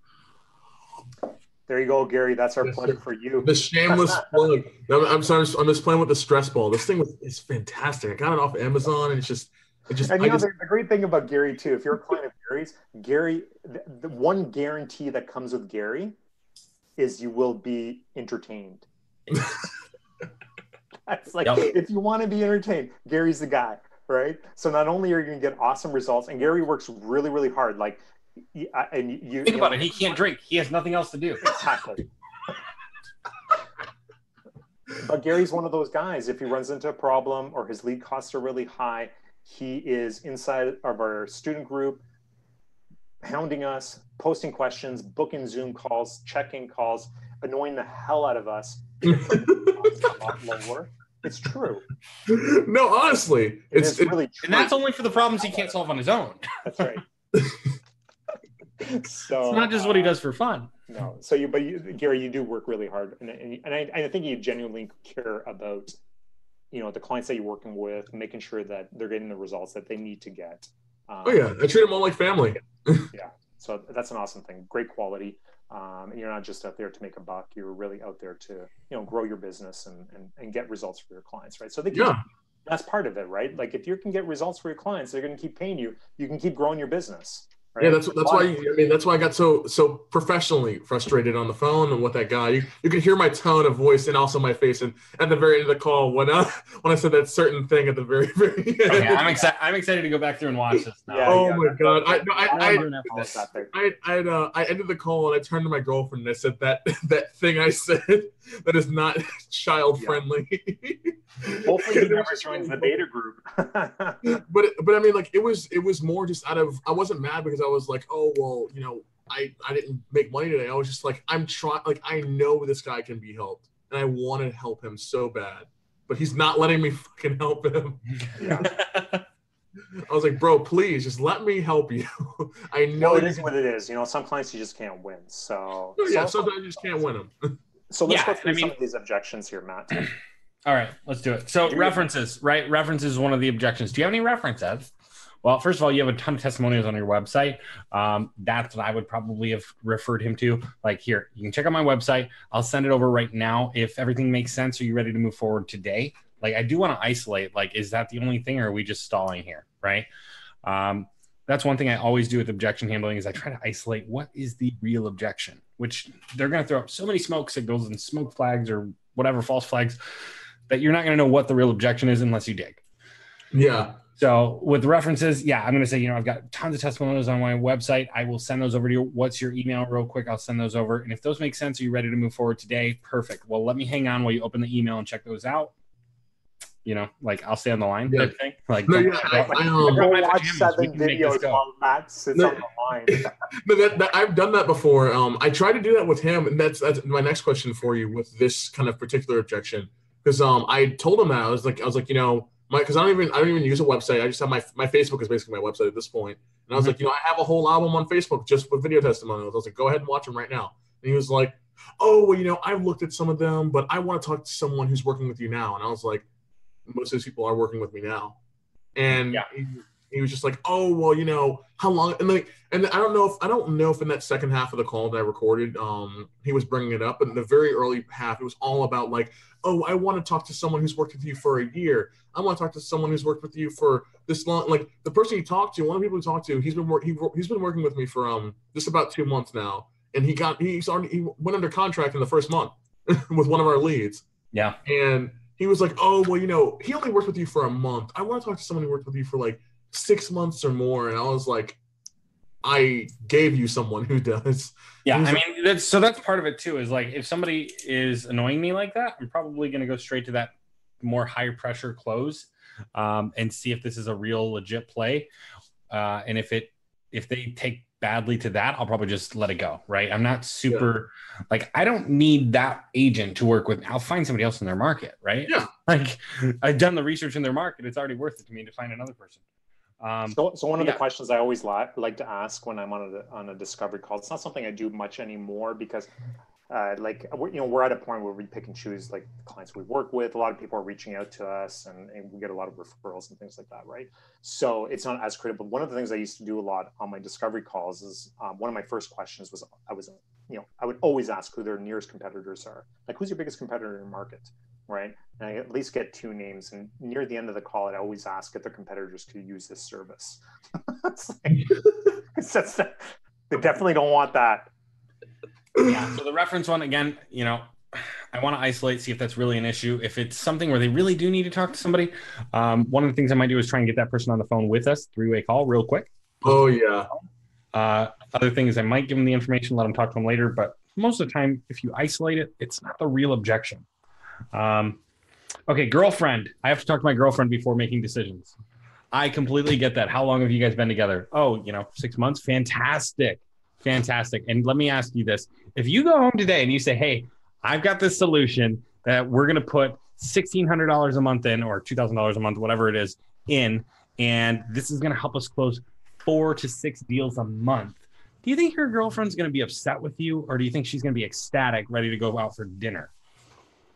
there you go, Gary. That's our plug for you. The shameless plug. I'm sorry. I'm just playing with the stress ball. This thing is fantastic. I got it off Amazon, and it just. And the great thing about Gary too, if you're a client of Gary's, the one guarantee that comes with Gary is you will be entertained. That's like, if you want to be entertained, Gary's the guy. Right. So not only are you going to get awesome results, and Gary works really, really hard. Like, and you think about it. He can't drink. He has nothing else to do. Exactly. But Gary's one of those guys. If he runs into a problem or his lead costs are really high, he is inside of our student group, hounding us, posting questions, booking Zoom calls, checking calls, annoying the hell out of us. A lot lower. It's true. No, honestly, it's really true. And that's only for the problems he can't solve on his own. That's right. So it's not just what he does for fun. No. So Gary, you do work really hard, and I think you genuinely care about, the clients that you're working with, making sure that they're getting the results that they need to get. Oh yeah, I treat them all like family. Yeah. So that's an awesome thing. Great quality. And you're not just out there to make a buck. You're really out there to, grow your business and get results for your clients, right? So that's part of it, right? Like if you can get results for your clients, they're going to keep paying you. You can keep growing your business. Right? Yeah, that's why. That's why I got so professionally frustrated on the phone and with that guy. You could hear my tone of voice and also my face. And at the very end of the call, when I said that certain thing at the very end. Okay, I'm excited to go back through and watch this now. Yeah, my god! I ended the call and I turned to my girlfriend and I said that thing I said that is not child friendly. Hopefully he never joins the beta group. but I mean, like it was more just out of, I wasn't mad because I was like, oh well, I didn't make money today. I was just like, I'm trying, like I know this guy can be helped and I want to help him so bad, but he's not letting me fucking help him. Yeah. I was like, bro, please just let me help you. I know it is what it is. Some clients you just can't win. So sometimes you just can't win them. So let's go through some of these objections here, Matt. All right, let's do it. So references, right? References is one of the objections. Do you have any references? Well, first of all, you have a ton of testimonials on your website. That's what I would probably have referred him to. Like here, you can check out my website. I'll send it over right now. If everything makes sense, are you ready to move forward today? Like I do want to isolate, like, is that the only thing or are we just stalling here, right? That's one thing I always do with objection handling is I try to isolate what is the real objection, which they're going to throw up so many smoke signals and smoke flags or whatever, false flags, that you're not going to know what the real objection is unless you dig. Yeah. So with references, I'm going to say, I've got tons of testimonials on my website. I will send those over to you. What's your email real quick? I'll send those over. And if those make sense, are you ready to move forward today? Perfect. Well, let me hang on while you open the email and check those out. Like I'll stay on the line type thing. Like, no, I watch 7 videos while Matt sits on the line. I've done that before. I tried to do that with him, and that's my next question for you with this kind of particular objection. Because I told him that I was like, because I don't even use a website. I just have my Facebook is basically my website at this point. And I was like, I have a whole album on Facebook just with video testimonials. I was like, go ahead and watch them right now. And he was like, oh, well, I've looked at some of them, but I want to talk to someone who's working with you now. And I was like, most of these people are working with me now. And he was just like, oh, well, how long? And I don't know if in that second half of the call that I recorded, he was bringing it up. But in the very early half, it was all about like, oh, I want to talk to someone who's worked with you for a year. I want to talk to someone who's worked with you for this long. Like the person you talked to, one of the people you talked to, he's been working with me for just about 2 months now. And he went under contract in the first month with one of our leads. Yeah. And he was like, oh, well, you know, he only worked with you for a month. I want to talk to someone who worked with you for like 6 months or more. And I was like, I gave you someone who does. Yeah, I mean, that's part of it too, is like, if somebody is annoying me like that, I'm probably going to go straight to that more high pressure close and see if this is a real legit play. And if they take badly to that, I'll probably just let it go, right? I'm not super like, I don't need that agent to work with. I'll find somebody else in their market, right? Yeah. Like, I've done the research in their market. It's already worth it to me to find another person. So one of the questions I always like to ask when I'm on a discovery call, it's not something I do much anymore because we're at a point where we pick and choose like the clients we work with. A lot of people are reaching out to us and we get a lot of referrals and things like that, right? So it's not as critical. One of the things I used to do a lot on my discovery calls is one of my first questions was I would always ask who their nearest competitors are. Like, who's your biggest competitor in your market, right? And I at least get 2 names. And near the end of the call, I'd always ask if their competitors could use this service. They definitely don't want that. Yeah. So the reference one, again, you know, I want to isolate, see if that's really an issue. If it's something where they really do need to talk to somebody, one of the things I might do is try and get that person on the phone with us, 3-way call real quick. Oh, yeah. Other things, I might give them the information, let them talk to them later. But most of the time, if you isolate it, it's not the real objection. Okay, girlfriend. I have to talk to my girlfriend before making decisions. I completely get that. How long have you guys been together? Oh, 6 months. Fantastic. And let me ask you this. If you go home today and you say, hey, I've got this solution that we're going to put $1,600 a month in, or $2,000 a month, whatever it is, in, and this is going to help us close 4 to 6 deals a month. Do you think your girlfriend's going to be upset with you, or do you think she's going to be ecstatic, ready to go out for dinner?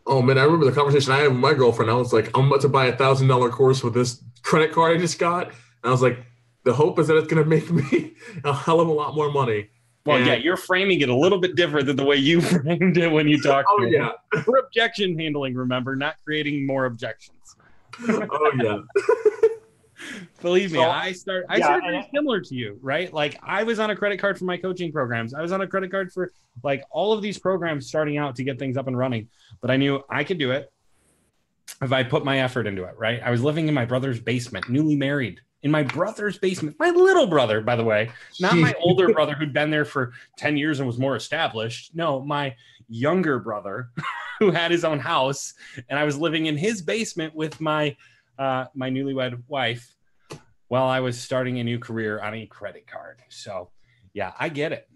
Oh, man, I remember the conversation I had with my girlfriend. I was like, I'm about to buy $1,000 course with this credit card I just got. And I was like, the hope is that it's going to make me a hell of a lot more money. Well, yeah, you're framing it a little bit different than the way you framed it when you talked to yeah. We're objection handling, remember, not creating more objections. Oh, yeah. Believe me, I started very similar to you, right? Like, I was on a credit card for my coaching programs. I was on a credit card for like all of these programs starting out to get things up and running. But I knew I could do it if I put my effort into it, right? I was living in my brother's basement, newly married, in my brother's basement. My little brother, by the way, not my older brother who'd been there for 10 years and was more established. No, my younger brother who had his own house, and I was living in his basement with my my newlywed wife while I was starting a new career on a credit card. So, yeah, I get it.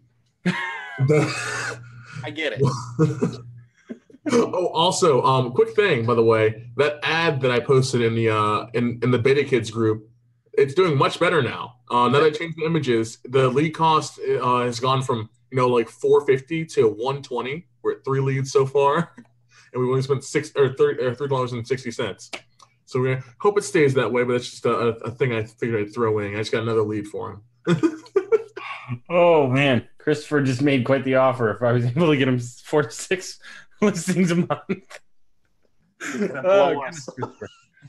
I get it. Oh, also, quick thing, by the way, that ad that I posted in the in the Beta Kids group, it's doing much better now. Now that I changed the images, the lead cost has gone from like $4.50 to $120. We're at 3 leads so far, and we only spent $3.60. So we hope it stays that way, but it's just a thing I figured I'd throw in. I just got another lead for him. Oh man, Christopher just made quite the offer. If I was able to get him 4 to 6 listings a month. Oh,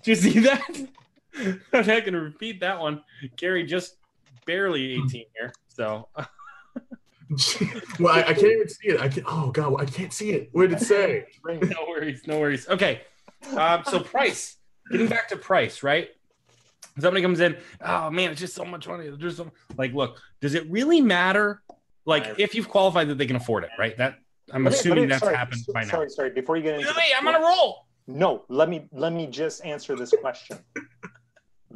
did you see that? I'm not going to repeat that one. Gary just barely 18 here, so. Well, I can't even see it. Oh God, I can't see it. What did it say? No worries. Okay, so price. Getting back to price, right? Somebody comes in. Oh man, it's just so much money. There's look. Does it really matter? Like, if you've qualified that they can afford it, right? That I'm assuming that's happened by now. Sorry. Before you get into wait, I'm on a roll. No, let me just answer this question.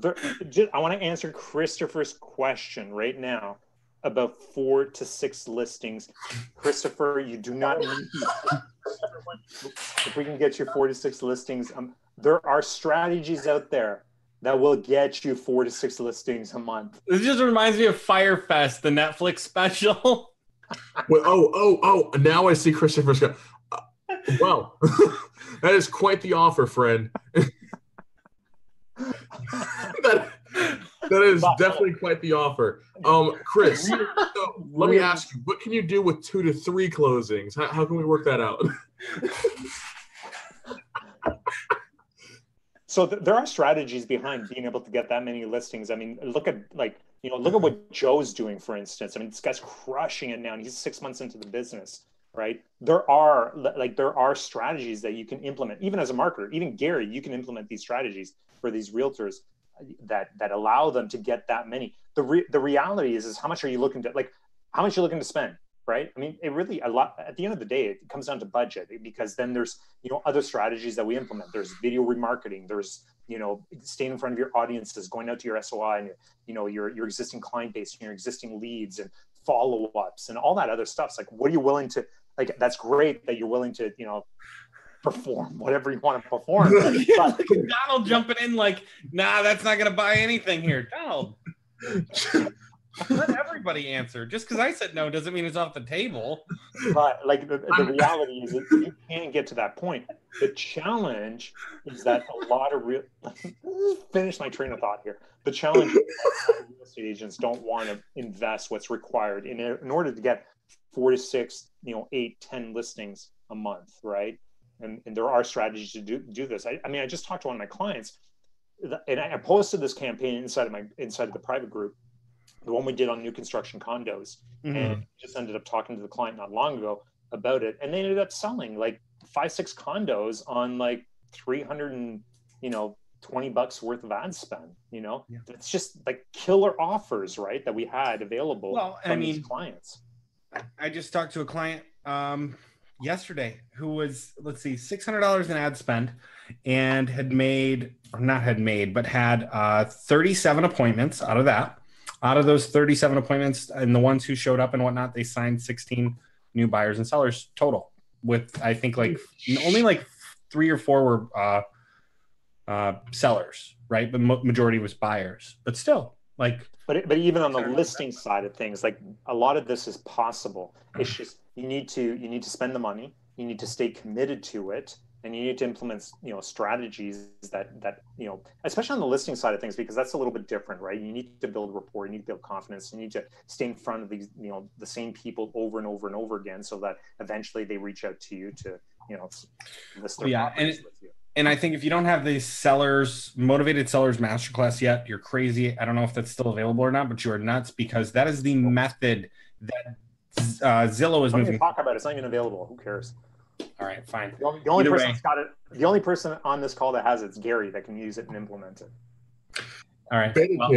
I want to answer Christopher's question right now about 4 to 6 listings. Christopher, you do not need. If we can get you 4 to 6 listings, there are strategies out there that will get you 4 to 6 listings a month. This just reminds me of Fire Fest, the Netflix special. Well, oh! Now I see Christopher's. Wow, that is quite the offer, friend. That is definitely quite the offer. Chris, so let me ask you, what can you do with 2 to 3 closings? How can we work that out? So there are strategies behind being able to get that many listings. I mean, look at what Joe's doing, for instance. I mean, this guy's crushing it now, and he's 6 months into the business. right? There are strategies that you can implement, even as a marketer. Even Gary, you can implement these strategies for these realtors that allow them to get that many. The reality is how much are you looking to, like, how much are you looking to spend, right? I mean, it really, a lot, at the end of the day, it comes down to budget, because then there's, other strategies that we implement. There's video remarketing. There's, staying in front of your audiences, going out to your SOI and, your existing client base, and your existing leads and follow-ups and all that other stuff. It's like, what are you willing to, like, that's great that you're willing to, perform whatever you want to perform. But Donald jumping in like, nah, that's not going to buy anything here. Donald, let everybody answer. Just because I said no doesn't mean it's off the table. But like the reality is that you can't get to that point. The challenge is that a lot of finish my train of thought here. The challenge is that real estate agents don't want to invest what's required in order to get 4 to 6, 8, 10 listings a month, right? And there are strategies to do this. I mean, I just talked to one of my clients, and I posted this campaign inside of the private group, the one we did on new construction condos, and just ended up talking to the client not long ago about it, and they ended up selling like 5-6 condos on like $320 worth of ad spend. It's just like killer offers, right, that we had available from these clients. I just talked to a client yesterday who was, $600 in ad spend, and had 37 appointments out of that. Out of those 37 appointments, and the ones who showed up and whatnot, they signed 16 new buyers and sellers total, with I think like only like 3 or 4 were sellers, right? But majority was buyers, but still like. But even on the listing side of things, like, a lot of this is possible. It's just you need to spend the money, you need to stay committed to it, and you need to implement strategies that especially on the listing side of things, because that's a little bit different, right? You need to build rapport, you need to build confidence, you need to stay in front of these the same people over and over and over again, so that eventually they reach out to you to list their properties with you. And I think if you don't have the motivated sellers masterclass yet, you're crazy. I don't know if that's still available or not, but you are nuts, because that is the method that Zillow is moving. Talk about it. It's not even available. Who cares? All right, fine. The only person that's got it, the only person on this call that has it's Gary that can use it and implement it. All right. Well,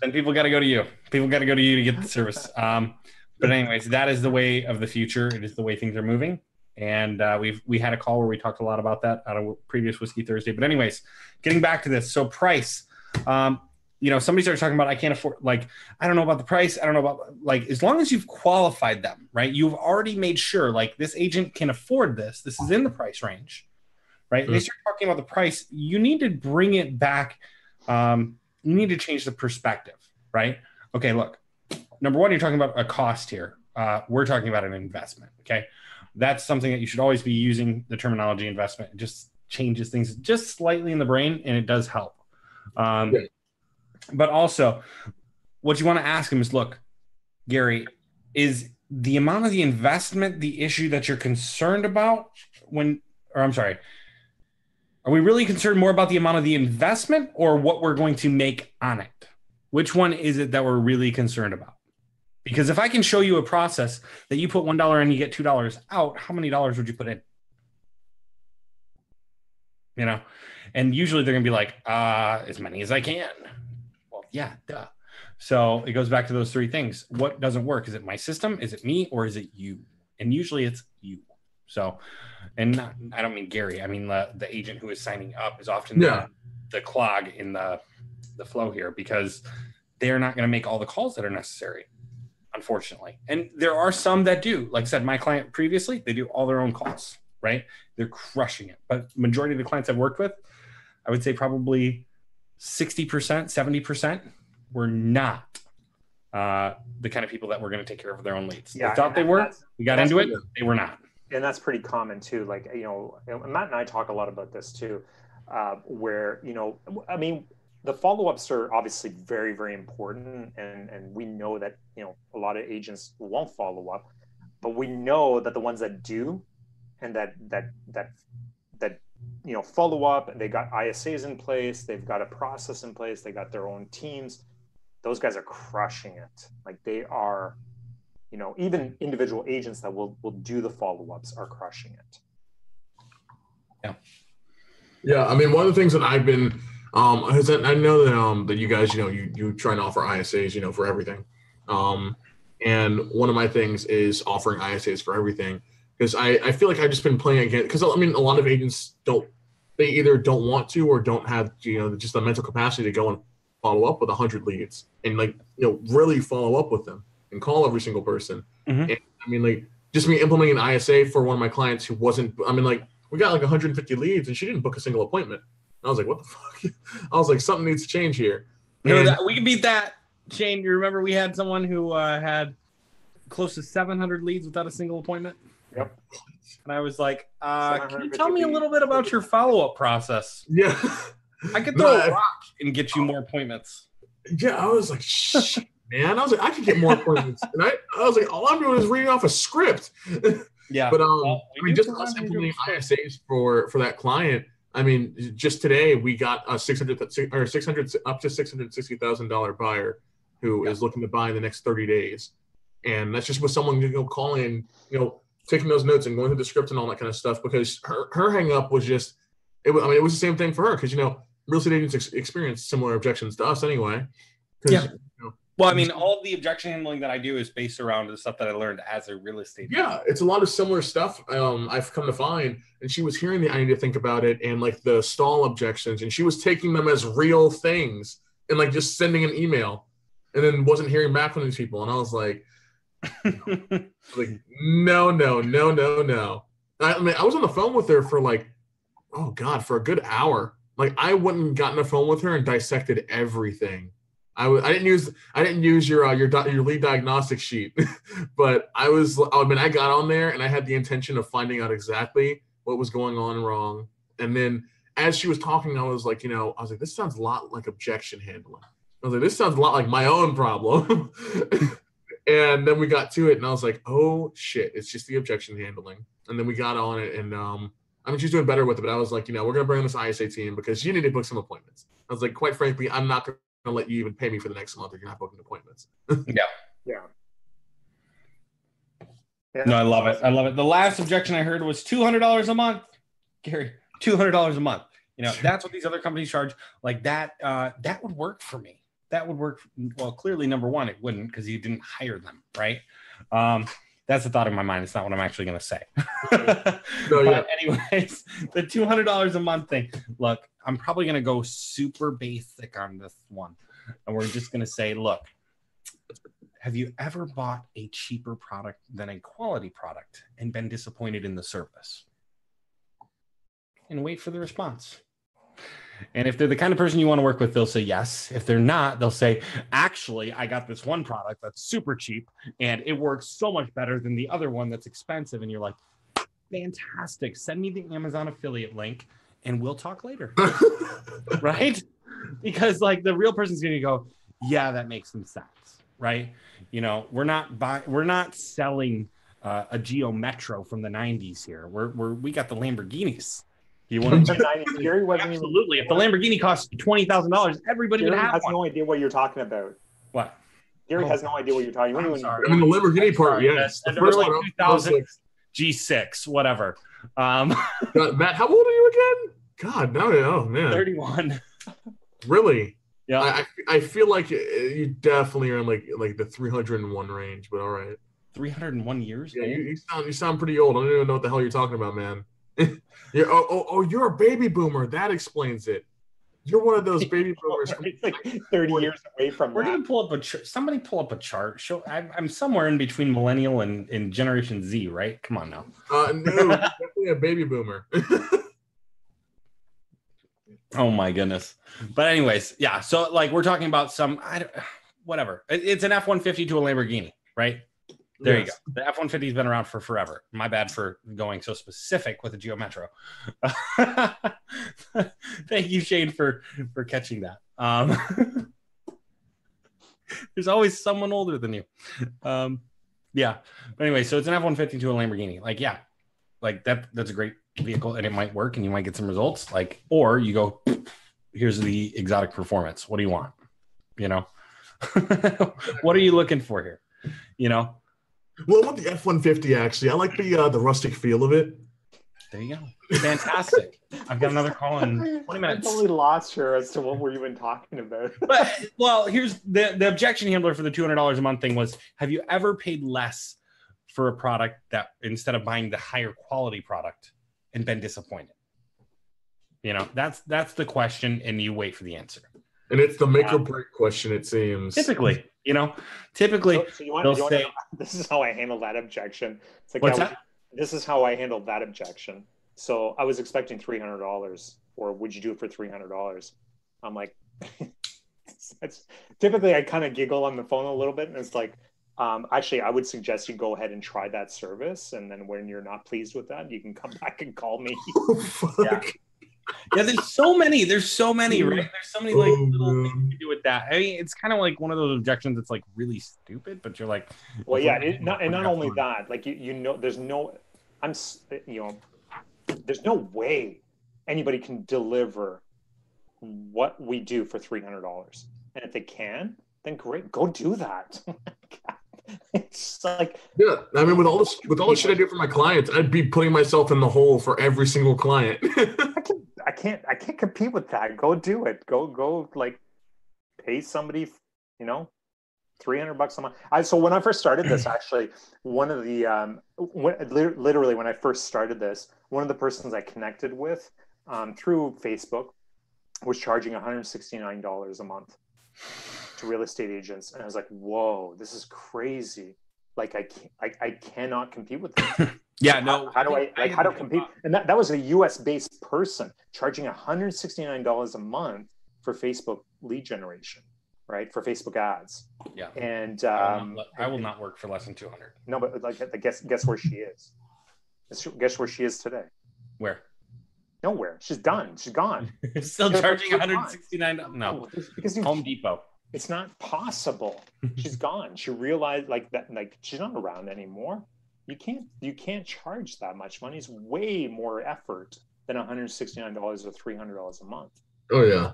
then people got to go to you. People got to go to you to get the service. But anyways, that is the way of the future. It is the way things are moving. And we had a call where we talked a lot about that on a previous Whiskey Thursday. But anyways, getting back to this. So price, somebody started talking about, I can't afford, like, I don't know about the price. I don't know about, like, as long as you've qualified them, right? You've already made sure, like, this agent can afford this. This is in the price range, right? They start talking about the price. You need to bring it back. You need to change the perspective, right? Okay, look, number one, you're talking about a cost here. We're talking about an investment, okay? That's something that you should always be using, the terminology investment. It just changes things just slightly in the brain, and it does help. But also, what you want to ask him is, look, Gary, is the amount of the investment the issue that you're concerned about are we really concerned more about the amount of the investment or what we're going to make on it? Which one is it that we're really concerned about? Because if I can show you a process that you put $1 in, you get $2 out, how many dollars would you put in? And usually they're going to be like, as many as I can. Well, yeah, duh. So it goes back to those 3 things. What doesn't work? Is it my system? Is it me? Or is it you? And usually it's you. So, I don't mean Gary. I mean the agent who is signing up is often the clog in the flow here, because they're not going to make all the calls that are necessary, unfortunately. And there are some that do. Like I said, my client previously, they do all their own calls, right? They're crushing it. But majority of the clients I've worked with, I would say probably 60%, 70% were not the kind of people that were going to take care of their own leads. They thought they were. We got into it. They were not. And that's pretty common too. Like, Matt and I talk a lot about this too, where, I mean, the follow-ups are obviously very, very important. And we know that, a lot of agents won't follow up, but we know that the ones that do, and that follow up, and they got ISAs in place, they've got a process in place, they got their own teams. Those guys are crushing it. Like, they are even individual agents that will do the follow-ups are crushing it. Yeah. Yeah. I mean, one of the things that I've been, I know that you guys, you try and offer ISAs, for everything. And one of my things is offering ISAs for everything, because I feel like I've just been playing again. Because I mean, a lot of agents they either don't want to or don't have, just the mental capacity to go and follow up with 100 leads and really follow up with them and call every single person. Mm-hmm. And I mean, just me implementing an ISA for one of my clients who wasn't, we got 150 leads and she didn't book a single appointment. And I was like, what the fuck? I was like, something needs to change here. We can beat that. Shane, you remember we had someone who had close to 700 leads without a single appointment? Yep. And I was like, can you tell me a little bit about your follow-up process? Yeah. I could throw a rock and get you more appointments. Yeah, I was like, shit, man. I was like, I could get more appointments. And I was like, all I'm doing is reading off a script. Yeah. But just us implementing ISAs for that client. I mean, just today we got a $600 up to $660,000 buyer who is looking to buy in the next 30 days. And that's just with someone calling, taking those notes and going through the script and all that kind of stuff, because her hang up was just, it was the same thing for her, because, real estate agents experience similar objections to us anyway. Yeah. Well, I mean, all of the objection handling that I do is based around the stuff that I learned as a real estate agent. Yeah, it's a lot of similar stuff I've come to find. And she was hearing the I need to think about it and the stall objections, and she was taking them as real things and just sending an email and then wasn't hearing back from these people. And I was like, no. I mean, I was on the phone with her for for a good hour. I went and got on the phone with her and dissected everything. I didn't use your lead diagnostic sheet, but I got on there and I had the intention of finding out exactly what was going on wrong. And then as she was talking, I was like, this sounds a lot like objection handling. I was like, this sounds a lot like my own problem. And then we got to it and I was like, oh shit, it's just the objection handling. And then we got on it and, she's doing better with it, but I was like, we're going to bring this ISA team because you need to book some appointments. I was like, quite frankly, I'm not going to let you even pay me for the next month if you're not booking appointments. Yeah. No, I love it. I love it. The last objection I heard was $200 a month. Gary, $200 a month. That's what these other companies charge. That would work for me. That would work. Well, clearly, number one, it wouldn't, because you didn't hire them, right? That's the thought in my mind. It's not what I'm actually going to say. But anyways, the $200 a month thing. Look, I'm probably going to go super basic on this one. And we're just going to say, look, have you ever bought a cheaper product than a quality product and been disappointed in the service? And wait for the response. And if they're the kind of person you want to work with, they'll say yes. If they're not, they'll say, actually, I got this one product that's super cheap and it works so much better than the other one that's expensive. And you're like, fantastic. Send me the Amazon affiliate link and we'll talk later. Right? Because the real person's going to go, yeah, that makes some sense. Right? We're not selling a Geo Metro from the 90s here. We got the Lamborghinis. You want to Gary wasn't absolutely. If the Lamborghini costs $20,000, everybody would have has one. No idea what you're talking about. What? Gary has no idea what you're talking about. I'm sorry. The Lamborghini part, yes. The first 2000 G6, whatever. Matt, how old are you again? God, no, oh man. 31. Really? Yeah. I feel like you definitely are in like the 301 range, but all right. 301 years? Yeah, you sound pretty old. I don't even know what the hell you're talking about, man. You're a baby boomer. That explains it. You're one of those baby boomers. It's 30 years away from We're going to pull up somebody pull up a chart. I'm somewhere in between millennial and Generation Z, right? Come on now. No, definitely a baby boomer. Oh my goodness. But anyways, yeah. So we're talking about whatever. It's an F-150 to a Lamborghini, right? There you go. The F-150 has been around for forever. My bad for going so specific with the Geo Metro. Thank you, Shane, for catching that. There's always someone older than you. Yeah. But anyway, so it's an F-150 to a Lamborghini. That's a great vehicle and it might work and you might get some results. Or you go, here's the exotic performance. What do you want? What are you looking for here? Well, I want the F-150 actually. I like the rustic feel of it. There you go. Fantastic. I've got another call in 20 minutes. I totally lost her as to what we're even talking about. But well, here's the objection handler for the $200 a month thing was: have you ever paid less for a product that instead of buying the higher quality product and been disappointed? You know, that's the question, and you wait for the answer. And it's the make or break question, it seems. Typically, so they'll say, this is how I handle that objection. It's like, what's that? This is how I handled that objection. So I was expecting $300, or would you do it for $300? I'm like, typically I kind of giggle on the phone a little bit, and it's like, actually, I would suggest you go ahead and try that service, and then when you're not pleased with that, you can come back and call me. Oh, fuck. Yeah, there's so many, right? There's so many little things you do with that. I mean, it's kind of like one of those objections that's like really stupid, but you're like, well, yeah, not only that, like there's no way anybody can deliver what we do for $300, and if they can, then great, go do that. It's like, yeah, I mean, with all the shit I do for my clients, I'd be putting myself in the hole for every single client. I can't compete with that. Go do it. Go like pay somebody, $300 a month. So when I first started this, actually, one of the literally when I first started this, one of the persons I connected with through Facebook was charging $169 a month to real estate agents, and I was like, whoa, this is crazy. Like I cannot compete with this. Yeah, no. How do I compete? And that was a US based person charging $169 a month for Facebook lead generation, right? For Facebook ads. Yeah. And I will not work for less than 200. No, but like guess where she is. Guess where she is today. Where? Nowhere. She's done. She's gone. Still charging $169. No. Because Home Depot. It's not possible. She's gone. She realized like she's not around anymore. You can't charge that much money. It's way more effort than $169 or $300 a month. Oh yeah.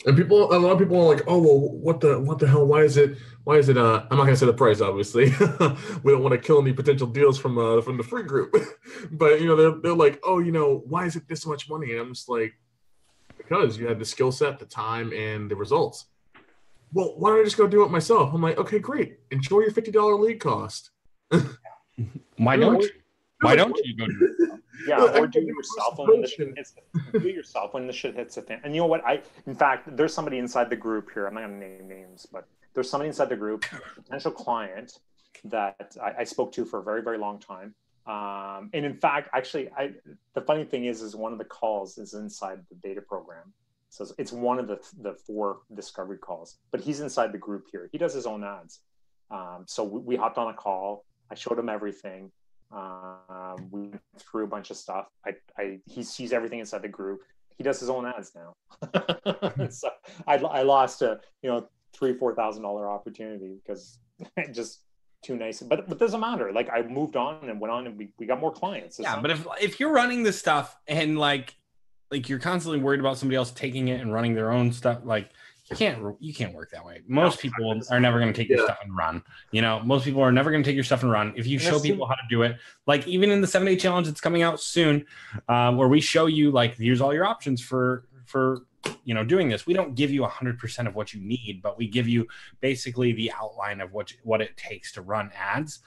And a lot of people are like, oh well, what the hell? Why is it? I'm not gonna say the price, obviously. We don't want to kill any potential deals from the free group. But they're like, oh, why is it this much money? And I'm just like, because you had the skill set, the time, and the results. Well, why don't I just go do it myself? I'm like, okay, great. Enjoy your $50 lead cost. Why don't you? Why don't you go do it? Yeah, or do it yourself when the shit hits. Do it yourself when the shit hits the fan. And you know what? In fact, there's somebody inside the group here. I'm not going to name names, but there's somebody inside the group, a potential client that I spoke to for a very, very long time. And in fact, actually, the funny thing is one of the calls is inside the beta program. So it's one of the 4 discovery calls, but he's inside the group here. He does his own ads. So we hopped on a call. I showed him everything. We went through a bunch of stuff. He sees everything inside the group. He does his own ads now. So I lost a $3,000-$4,000 opportunity because just too nice. But it doesn't matter. Like I moved on and went on, and we got more clients. Yeah, but if you're running this stuff and like you're constantly worried about somebody else taking it and running their own stuff, like you can't work that way. Most people are never going to take your stuff and run. Most people are never going to take your stuff and run. If you show people how to do it, like even in the 7-day challenge that's coming out soon, where we show you like here's all your options for doing this. We don't give you 100% of what you need, but we give you basically the outline of what it takes to run ads.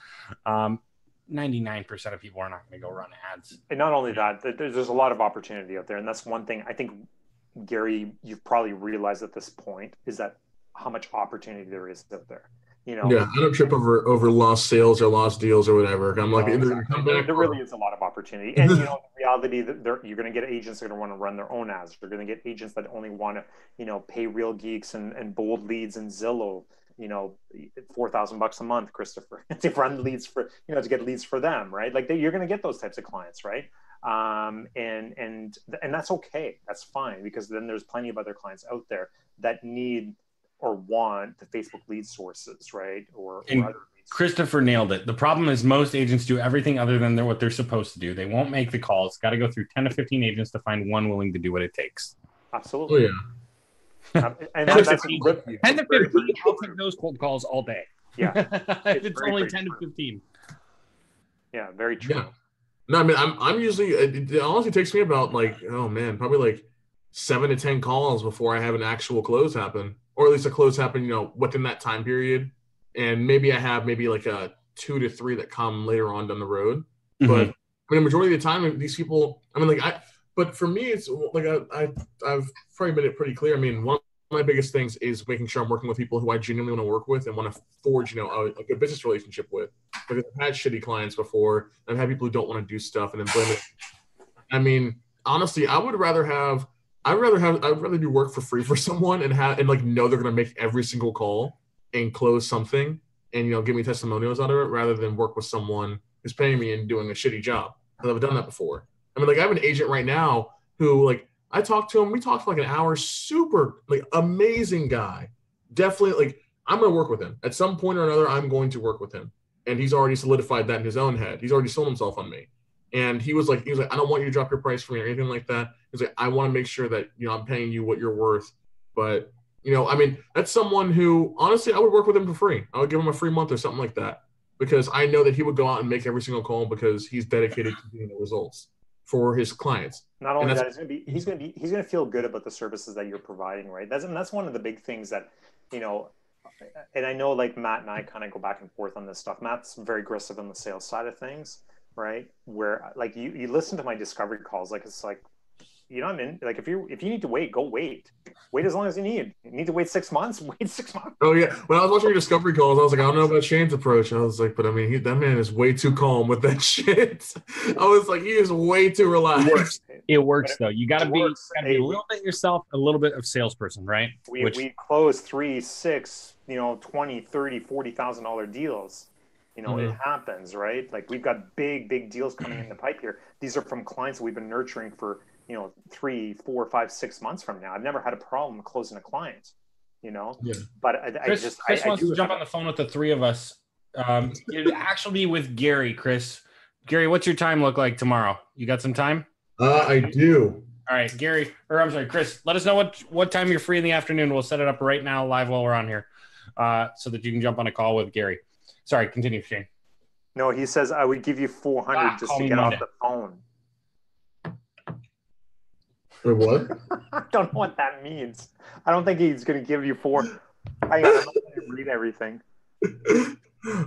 99% of people are not going to go run ads. And not only that, there's a lot of opportunity out there, and that's one thing I think, Gary, you've probably realized at this point is that how much opportunity there is out there. Yeah, I don't trip over lost sales or lost deals or whatever. I'm like, there really is a lot of opportunity, and the reality that you're going to get agents that are going to want to run their own ads. You're going to get agents that only want to, pay Real Geeks and Bold Leads and Zillow, $4,000 a month, Christopher, to run leads for, to get leads for them, right? Like you're going to get those types of clients, right? And that's okay. That's fine, because then there's plenty of other clients out there that need or want the Facebook lead sources, right? Or other leads. Christopher nailed it. The problem is most agents do everything other than what they're supposed to do. They won't make the calls. Got to go through 10 to 15 agents to find one willing to do what it takes. Absolutely. Oh, yeah. And 10 to 15. 10 to 15. I'll take those cold calls all day. Yeah. It's only 10 to 15. Yeah, very true. Yeah. No, I mean, I'm usually, it honestly takes me about like, oh man, probably like 7 to 10 calls before I have an actual close happen, or at least a close happen, within that time period. And maybe I have like a 2 to 3 that come later on down the road. Mm-hmm. But I mean, the majority of the time, these people, I mean, like but for me, it's like I've probably made it pretty clear. I mean, one of my biggest things is making sure I'm working with people who I genuinely want to work with and want to forge, a good business relationship with. Because I've had shitty clients before. I've had people who don't want to do stuff and then blame it. I mean, honestly, I'd rather do work for free for someone and know they're gonna make every single call and close something and give me testimonials out of it rather than work with someone who's paying me and doing a shitty job. Because I've done that before. I mean, like I have an agent right now who I talked to him. We talked for like an hour. Super amazing guy. Definitely I'm gonna work with him at some point or another. I'm going to work with him, and he's already solidified that in his own head. He's already sold himself on me. And he was like, I don't want you to drop your price for me or anything like that. He's like, I want to make sure that, I'm paying you what you're worth. But, I mean, that's someone who, honestly, I would work with him for free. I would give him a free month or something like that because I know that he would go out and make every single call because he's dedicated to getting the results for his clients. Not only that, he's going to feel good about the services that you're providing, right? That's one of the big things that, and I know like Matt and I kind of go back and forth on this stuff. Matt's very aggressive on the sales side of things. Right, where like you listen to my discovery calls, like it's like I'm in. Like if you need to wait, go wait as long as you need. You need to wait 6 months, wait 6 months. Oh yeah, when I was watching your discovery calls, I was like, I don't know about Shane's approach. I was like, but I mean, that man is way too calm with that shit. I was like, he is way too relaxed. It works though. You got to be a little bit yourself, a little bit of salesperson, right? We close 3, 6, $20,000, $30,000, $40,000 deals. It happens, right? Like we've got big deals coming in the pipe here. These are from clients that we've been nurturing for, 3, 4, 5, 6 months from now. I've never had a problem closing a client, Yeah. But Chris wants to jump on the phone with the three of us. It'd actually be with Gary, Chris. Gary, what's your time look like tomorrow? You got some time? I do. All right, Chris, let us know what time you're free in the afternoon. We'll set it up right now live while we're on here so that you can jump on a call with Gary. Sorry, continue, Shane. No, he says I would give you 400 just to get off the phone. Wait, what? I don't know what that means. I don't think he's going to give you 4. I'm not going to read everything.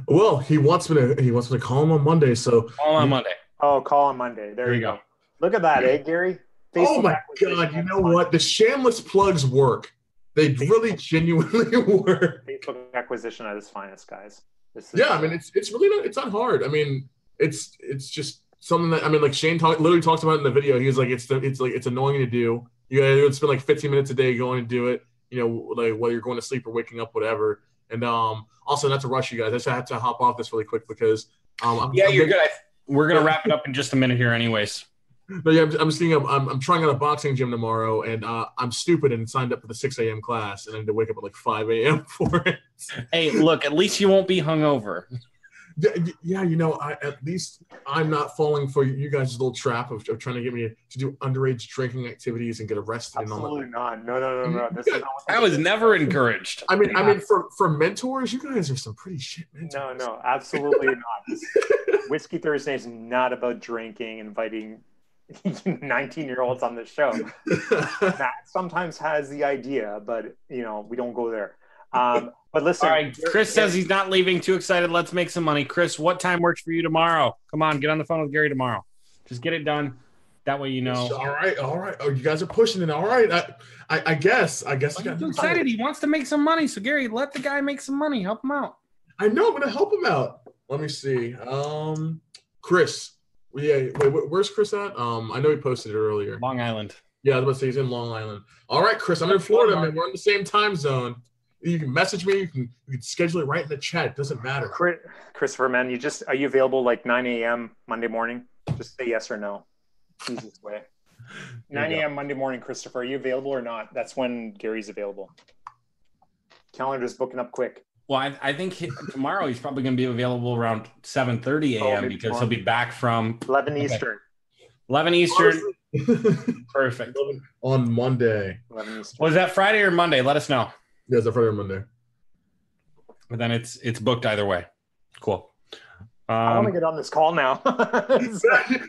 Well, he wants me to call him on Monday. So call on Monday. Oh, call on Monday. There you go. Look at that, Gary? Facebook oh my God! You know what? The shameless plugs work. They really genuinely work. Facebook acquisition at its finest, guys. I mean, it's really it's not hard. I mean, it's just something that like Shane literally talks about it in the video. He was like, it's annoying to do. You gotta spend like 15 minutes a day going to do it. Like whether you're going to sleep or waking up, whatever. And also not to rush you guys. I just have to hop off this really quick because you're good. We're gonna wrap it up in just a minute here, anyways. But yeah, I'm trying out a boxing gym tomorrow, and I'm stupid and signed up for the 6 a.m. class, and I need to wake up at like 5 a.m. for it. Hey, look, at least you won't be hungover. Yeah, at least I'm not falling for you guys' little trap of trying to get me to do underage drinking activities and get arrested. Absolutely and all that. No. This is not I was never encouraged. I mean, for mentors, you guys are some pretty shit mentors. No, absolutely not. Whiskey Thursday is not about drinking, inviting 19-year-olds on the show. Matt sometimes has the idea, but we don't go there. But listen, all right, Chris says he's not leaving. Too excited. Let's make some money. Chris, what time works for you tomorrow? Come on, get on the phone with Gary tomorrow. Just get it done. That way you know. All right. Oh, you guys are pushing it. All right. I guess. I got too excited. He wants to make some money. So Gary, let the guy make some money. Help him out. I know. I'm gonna help him out. Let me see. Chris. Yeah. Wait. Where's Chris at? I know he posted it earlier. Long Island. Yeah, I was about to say he's in Long Island. All right, Chris. I'm in Florida, man. We're in the same time zone. You can message me. You can schedule it right in the chat. It doesn't matter. Christopher, man, are you available like 9 a.m. Monday morning? Just say yes or no. Easiest way. 9 a.m. Monday morning, Christopher. Are you available or not? That's when Gary's available. Calendar's booking up quick. Well, I think tomorrow he's probably going to be available around 7:30 a.m. because he'll be back from 11 Eastern. 11 Eastern. Perfect. On Monday. 11 Eastern. Was that Friday or Monday? Let us know. Yeah, it's a Friday or Monday. But then it's booked either way. Cool. I want to get on this call now.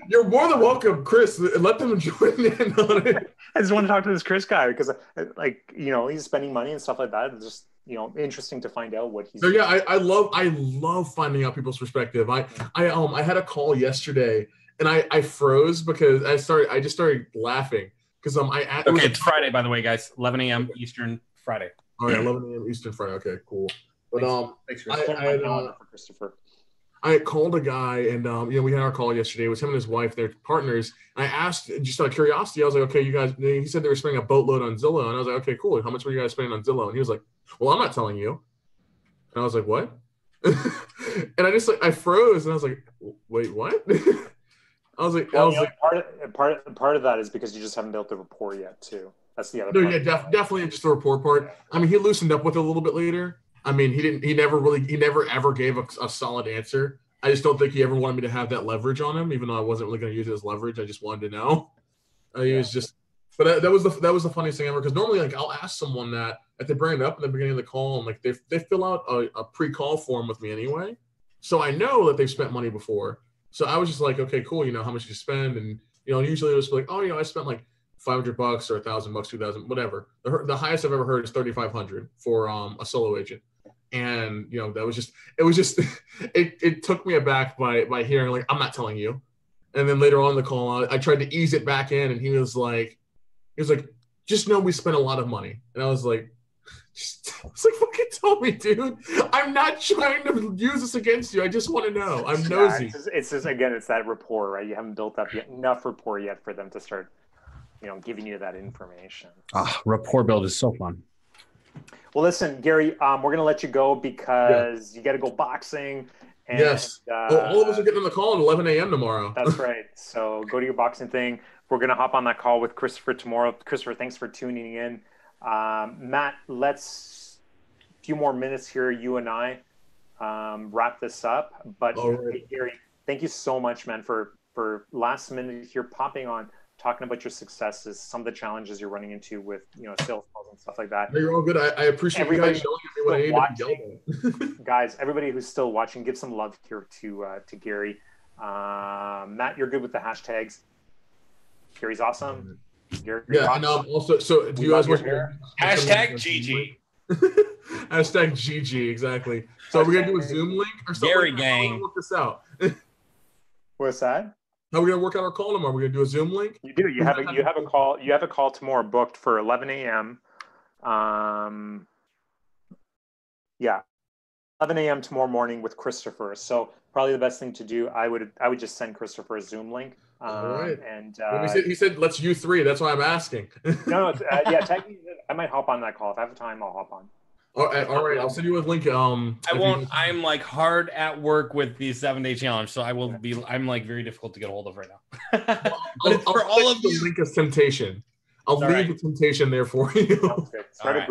You're more than welcome, Chris. Let them join in on it. I just want to talk to this Chris guy because, like, you know, he's spending money and stuff like that. It's just, you know, interesting to find out what he's. So yeah, I love finding out people's perspective. I had a call yesterday and I froze because I just started laughing because it's Friday, by the way, guys. 11 a.m. Eastern Friday. All right, 11 a.m. Eastern Friday. Okay, cool. But thanks for Christopher. I called a guy and you know, we had our call yesterday. It was him and his wife, they're partners. And I asked just out of curiosity, I was like, okay, you guys, he said they were spending a boatload on Zillow. And I was like, okay, cool. How much were you guys spending on Zillow? And he was like, well, I'm not telling you. And I was like, what? And I froze and I was like, wait, what? I was like, part of that is because you just haven't built the rapport yet too. That's the other part. Yeah, definitely just the rapport part. I mean, he loosened up with it a little bit later. I mean, he never ever gave a solid answer. I just don't think he ever wanted me to have that leverage on him, even though I wasn't really going to use it as leverage. I just wanted to know. He was just, but that was the funniest thing ever. Because normally, like, I'll ask someone that if they bring it up in the beginning of the call, and like they fill out a pre-call form with me anyway, so I know that they've spent money before. So I was just like, okay, cool. You know, how much you spend, and you know, usually it was like, oh, you know, I spent like $500 or $1,000, 2,000, whatever. The highest I've ever heard is $3,500 for a solo agent. And you know, it took me aback by hearing like, I'm not telling you. And then later on in the call, I tried to ease it back in, and he was like, just know we spent a lot of money. And I was like, fucking tell me, dude. I'm not trying to use this against you. I just want to know. I'm nosy. It's just again, it's that rapport, right? You haven't built up enough rapport yet for them to start, you know, giving you that information. Rapport build is so fun. Well, listen, Gary, we're going to let you go because you got to go boxing. And, yes. All of us are getting on the call at 11 a.m. tomorrow. That's right. So go to your boxing thing. We're going to hop on that call with Christopher tomorrow. Christopher, thanks for tuning in. Matt, let's a few more minutes here, you and I, wrap this up. But hey, Gary, thank you so much, man, for last minute here popping on, talking about your successes, some of the challenges you're running into with, you know, sales calls and stuff like that. You're all good. I appreciate you guys showing me what I need to be yelled. Guys, everybody who's still watching, give some love here to Gary. Matt, you're good with the hashtags. Gary's awesome. Gary's and also, so do you guys want to hashtag GG? Hashtag GG, exactly. So we're gonna do a Zoom link or something. Gary gang. Work this out. What's that? How are we gonna work out our call tomorrow? We're gonna do a Zoom link. You do. You have a call. You have a call tomorrow booked for 11 a.m. 11 a.m. tomorrow morning with Christopher. So probably the best thing to do, I would just send Christopher a Zoom link. All right. And he said let's you three. That's why I'm asking. No, technically, I might hop on that call if I have time. I'll hop on. All right. I'll send you a link. I won't. I'm like hard at work with the 7-day challenge, so I will be. I'm like very difficult to get a hold of right now. But I'll for all of you. The link is temptation. I'll leave the temptation there for you. Start a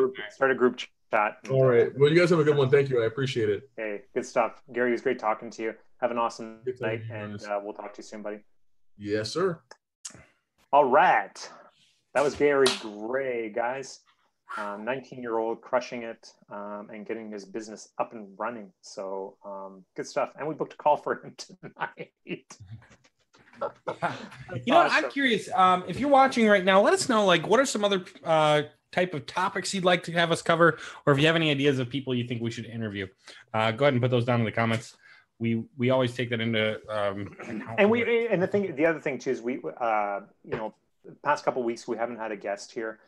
group chat. All right. Well, you guys have a good one. Thank you. I appreciate it. Hey, good stuff, Gary. It was great talking to you. Have an awesome night, and we'll talk to you soon, buddy. Yes, sir. All right. That was Gary Gray, guys. 19-year-old crushing it and getting his business up and running. So good stuff. And we booked a call for him tonight. You know, I'm curious. If you're watching right now, let us know, like, what are some other type of topics you'd like to have us cover, or if you have any ideas of people you think we should interview, go ahead and put those down in the comments. We always take that into the other thing too is we you know, the past couple of weeks we haven't had a guest here.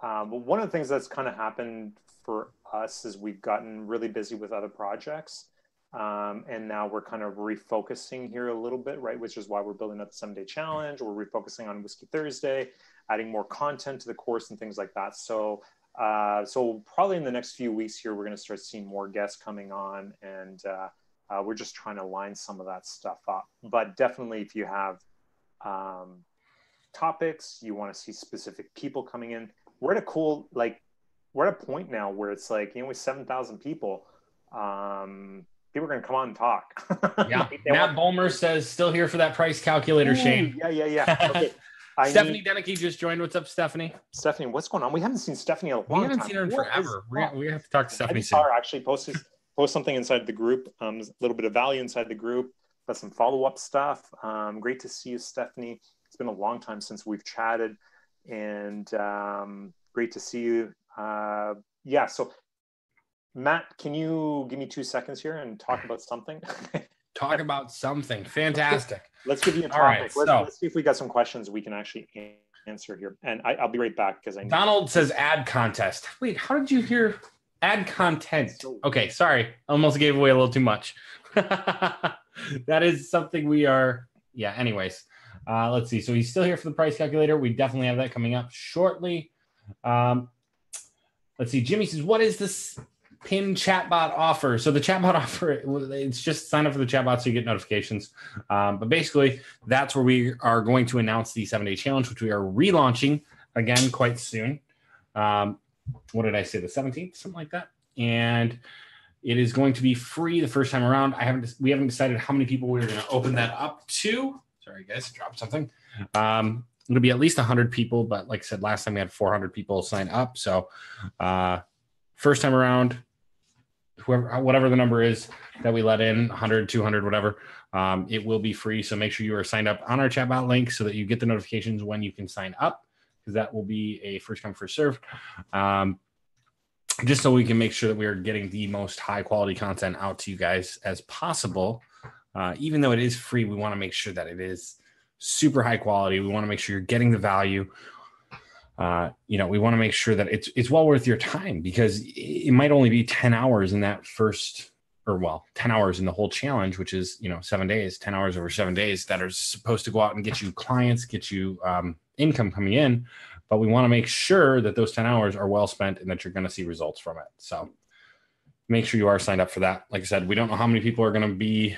But one of the things that's kind of happened for us is we've gotten really busy with other projects. And now we're kind of refocusing here a little bit, right? Which is why we're building up the 7-day challenge. We're refocusing on Whiskey Thursday, adding more content to the course and things like that. So probably in the next few weeks here, we're going to start seeing more guests coming on, and we're just trying to line some of that stuff up. But definitely if you have topics, you want to see specific people coming in, we're at a point now where it's like, you know, with 7,000 people, people are going to come on and talk. Yeah. Matt Bulmer says, still here for that price calculator, Shane. Yeah. Okay. Stephanie Deneke just joined. What's up, Stephanie? Stephanie, what's going on? We haven't seen Stephanie in a long time. We haven't seen her in forever. We have to talk to Stephanie soon. Actually posted. post something inside the group. A little bit of value inside the group. Got some follow-up stuff. Great to see you, Stephanie. It's been a long time since we've chatted, and great to see you. Yeah, so Matt, can you give me 2 seconds here and talk about something? Talk about something. Fantastic. Let's give you a topic. All right, let's see if we got some questions we can actually answer here. And I'll be right back because Donald says ad contest. Wait, how did you hear ad content? Okay, sorry. Almost gave away a little too much. That is something we are. Yeah, anyways. Let's see. So he's still here for the price calculator. We definitely have that coming up shortly. Let's see. Jimmy says, what is this pin chatbot offer? So the chatbot offer, it's just sign up for the chatbot so you get notifications. But basically, that's where we are going to announce the 7-day challenge, which we are relaunching again quite soon. What did I say? The 17th, something like that. And it is going to be free the first time around. We haven't decided how many people we're going to open that up to. Sorry, guys, dropped something. It'll be at least 100 people, but like I said, last time we had 400 people sign up. So first time around, whatever the number is that we let in, 100, 200, whatever, it will be free. So make sure you are signed up on our chatbot link so that you get the notifications when you can sign up, because that will be a first come, first serve. Just so we can make sure that we are getting the most high quality content out to you guys as possible. Even though it is free, we want to make sure that it is super high quality. We want to make sure you're getting the value. We want to make sure that it's well worth your time, because it might only be 10 hours in that first, 10 hours in the whole challenge, which is, 7 days, 10 hours over 7 days that are supposed to go out and get you clients, get you income coming in. But we want to make sure that those 10 hours are well spent and that you're going to see results from it. So make sure you are signed up for that. Like I said, we don't know how many people are going to be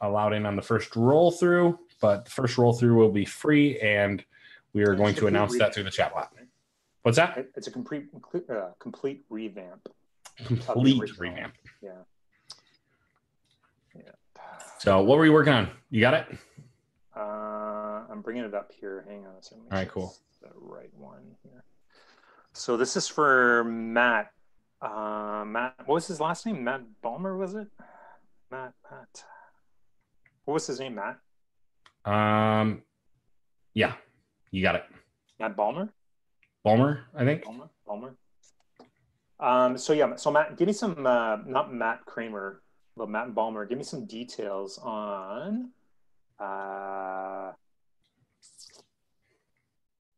allowed in on the first roll through, but the first roll through will be free, and we are going to announce that through the chat bot. What's that? It's a complete revamp. Complete revamp. Yeah. So what were you working on? You got it? I'm bringing it up here. Hang on a second. All right, cool. The right one here. So this is for Matt. Matt, what was his last name? Matt Balmer, was it? Matt. What was his name, Matt? Yeah, you got it. Matt Balmer? Balmer, I think. Balmer. So Matt, give me some, not Matt Kramer, but Matt Balmer, give me some details on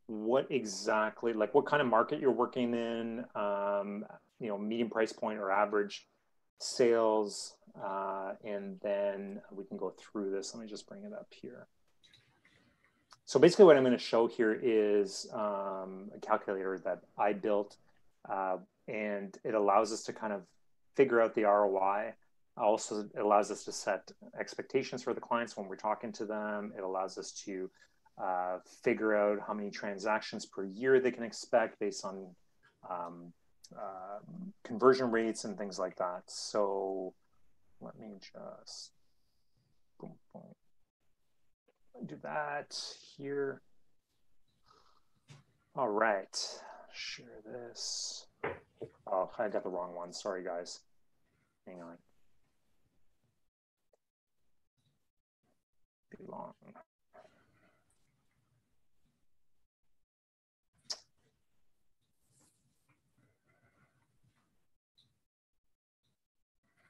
what exactly, like what kind of market you're working in, medium price point or average sales, and then we can go through this. Let me just bring it up here. So basically what I'm going to show here is a calculator that I built, and it allows us to kind of figure out the ROI. Also, it allows us to set expectations for the clients when we're talking to them. It allows us to figure out how many transactions per year they can expect based on conversion rates and things like that. So let me just do that here. All right, share this. Oh, I got the wrong one. Sorry, guys. Hang on. Belong.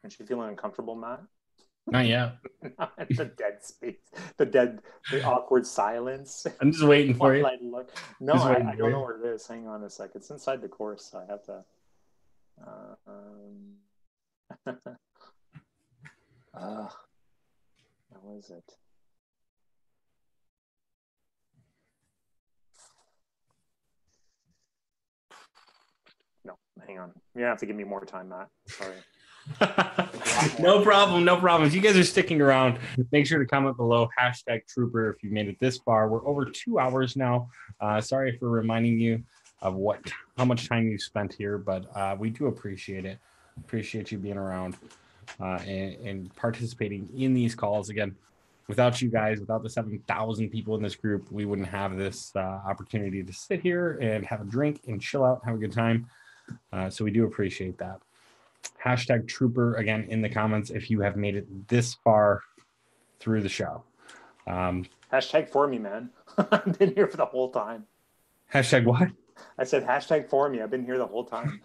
Aren't you feeling uncomfortable, Matt? Not yet. The dead space, the awkward silence. I'm just waiting for you. Look. No, I don't know where it is. Hang on a sec. It's inside the course. So I have to. How is it? No, hang on. You're gonna have to give me more time, Matt. Sorry. No problem. If you guys are sticking around, make sure to comment below #Trooper if you made it this far. We're over 2 hours now. Sorry for reminding you of how much time you spent here, but we do appreciate it. Appreciate you being around and participating in these calls. Again, without you guys, without the 7,000 people in this group, we wouldn't have this opportunity to sit here and have a drink and chill out, have a good time. So we do appreciate that. Hashtag Trooper again in the comments if you have made it this far through the show. Hashtag for me, man. I've been here for the whole time. Hashtag what? I said hashtag for me. I've been here the whole time.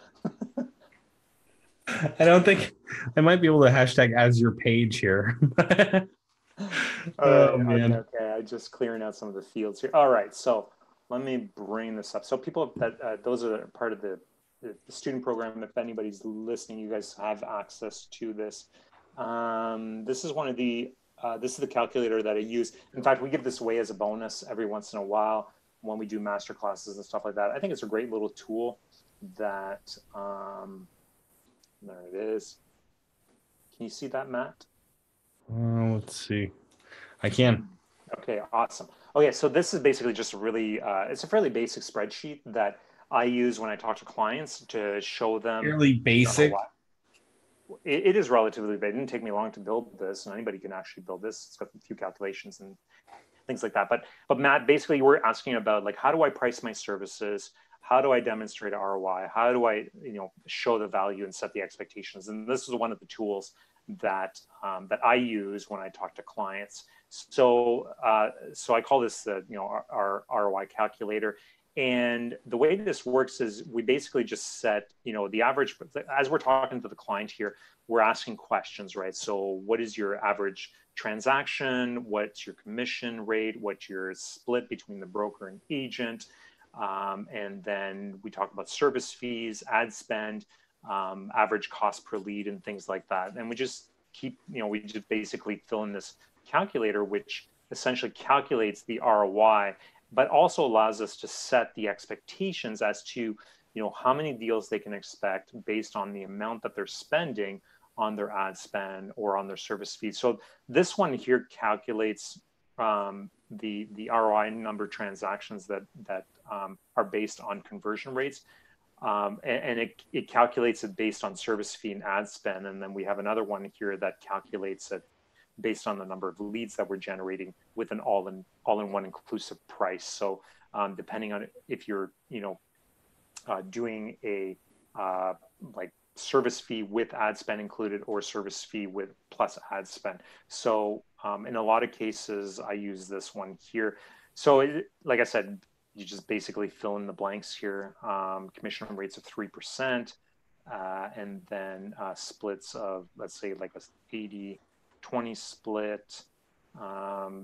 I don't think I might be able to hashtag as your page here. Oh, man. Okay. I'm just clearing out some of the fields here. All right. So let me bring this up. So people that those are part of the student program. If anybody's listening, you guys have access to this. This is one of the this is the calculator that I use. In fact, we give this away as a bonus every once in a while when we do master classes and stuff like that. I think it's a great little tool that there it is. Can you see that, Matt? Let's see. I can. Okay, awesome. Okay, so this is basically just a really, it's a fairly basic spreadsheet that I use when I talk to clients to show them. Fairly basic? It is relatively basic. It didn't take me long to build this, and anybody can actually build this. It's got a few calculations and things like that. But Matt, basically we're asking about like, how do I price my services? How do I demonstrate ROI? How do I, show the value and set the expectations? And this is one of the tools that that I use when I talk to clients. So so I call this the our ROI calculator. And the way this works is we basically just set the average, as we're talking to the client here, we're asking questions, right? So what is your average transaction? What's your commission rate? What's your split between the broker and agent? And then we talk about service fees, ad spend, average cost per lead, and things like that. And we just keep, we just basically fill in this calculator, which essentially calculates the ROI, but also allows us to set the expectations as to, how many deals they can expect based on the amount that they're spending on their ad spend or on their service fees. So this one here calculates the ROI number of transactions that are based on conversion rates. And it calculates it based on service fee and ad spend. And then we have another one here that calculates it based on the number of leads that we're generating with an all-in-one inclusive price. So depending on if you're, doing a like service fee with ad spend included or service fee with plus ad spend. So in a lot of cases, I use this one here. So like I said, you just basically fill in the blanks here. Commission rates of 3%, and then splits of, let's say, like a 80-20 split.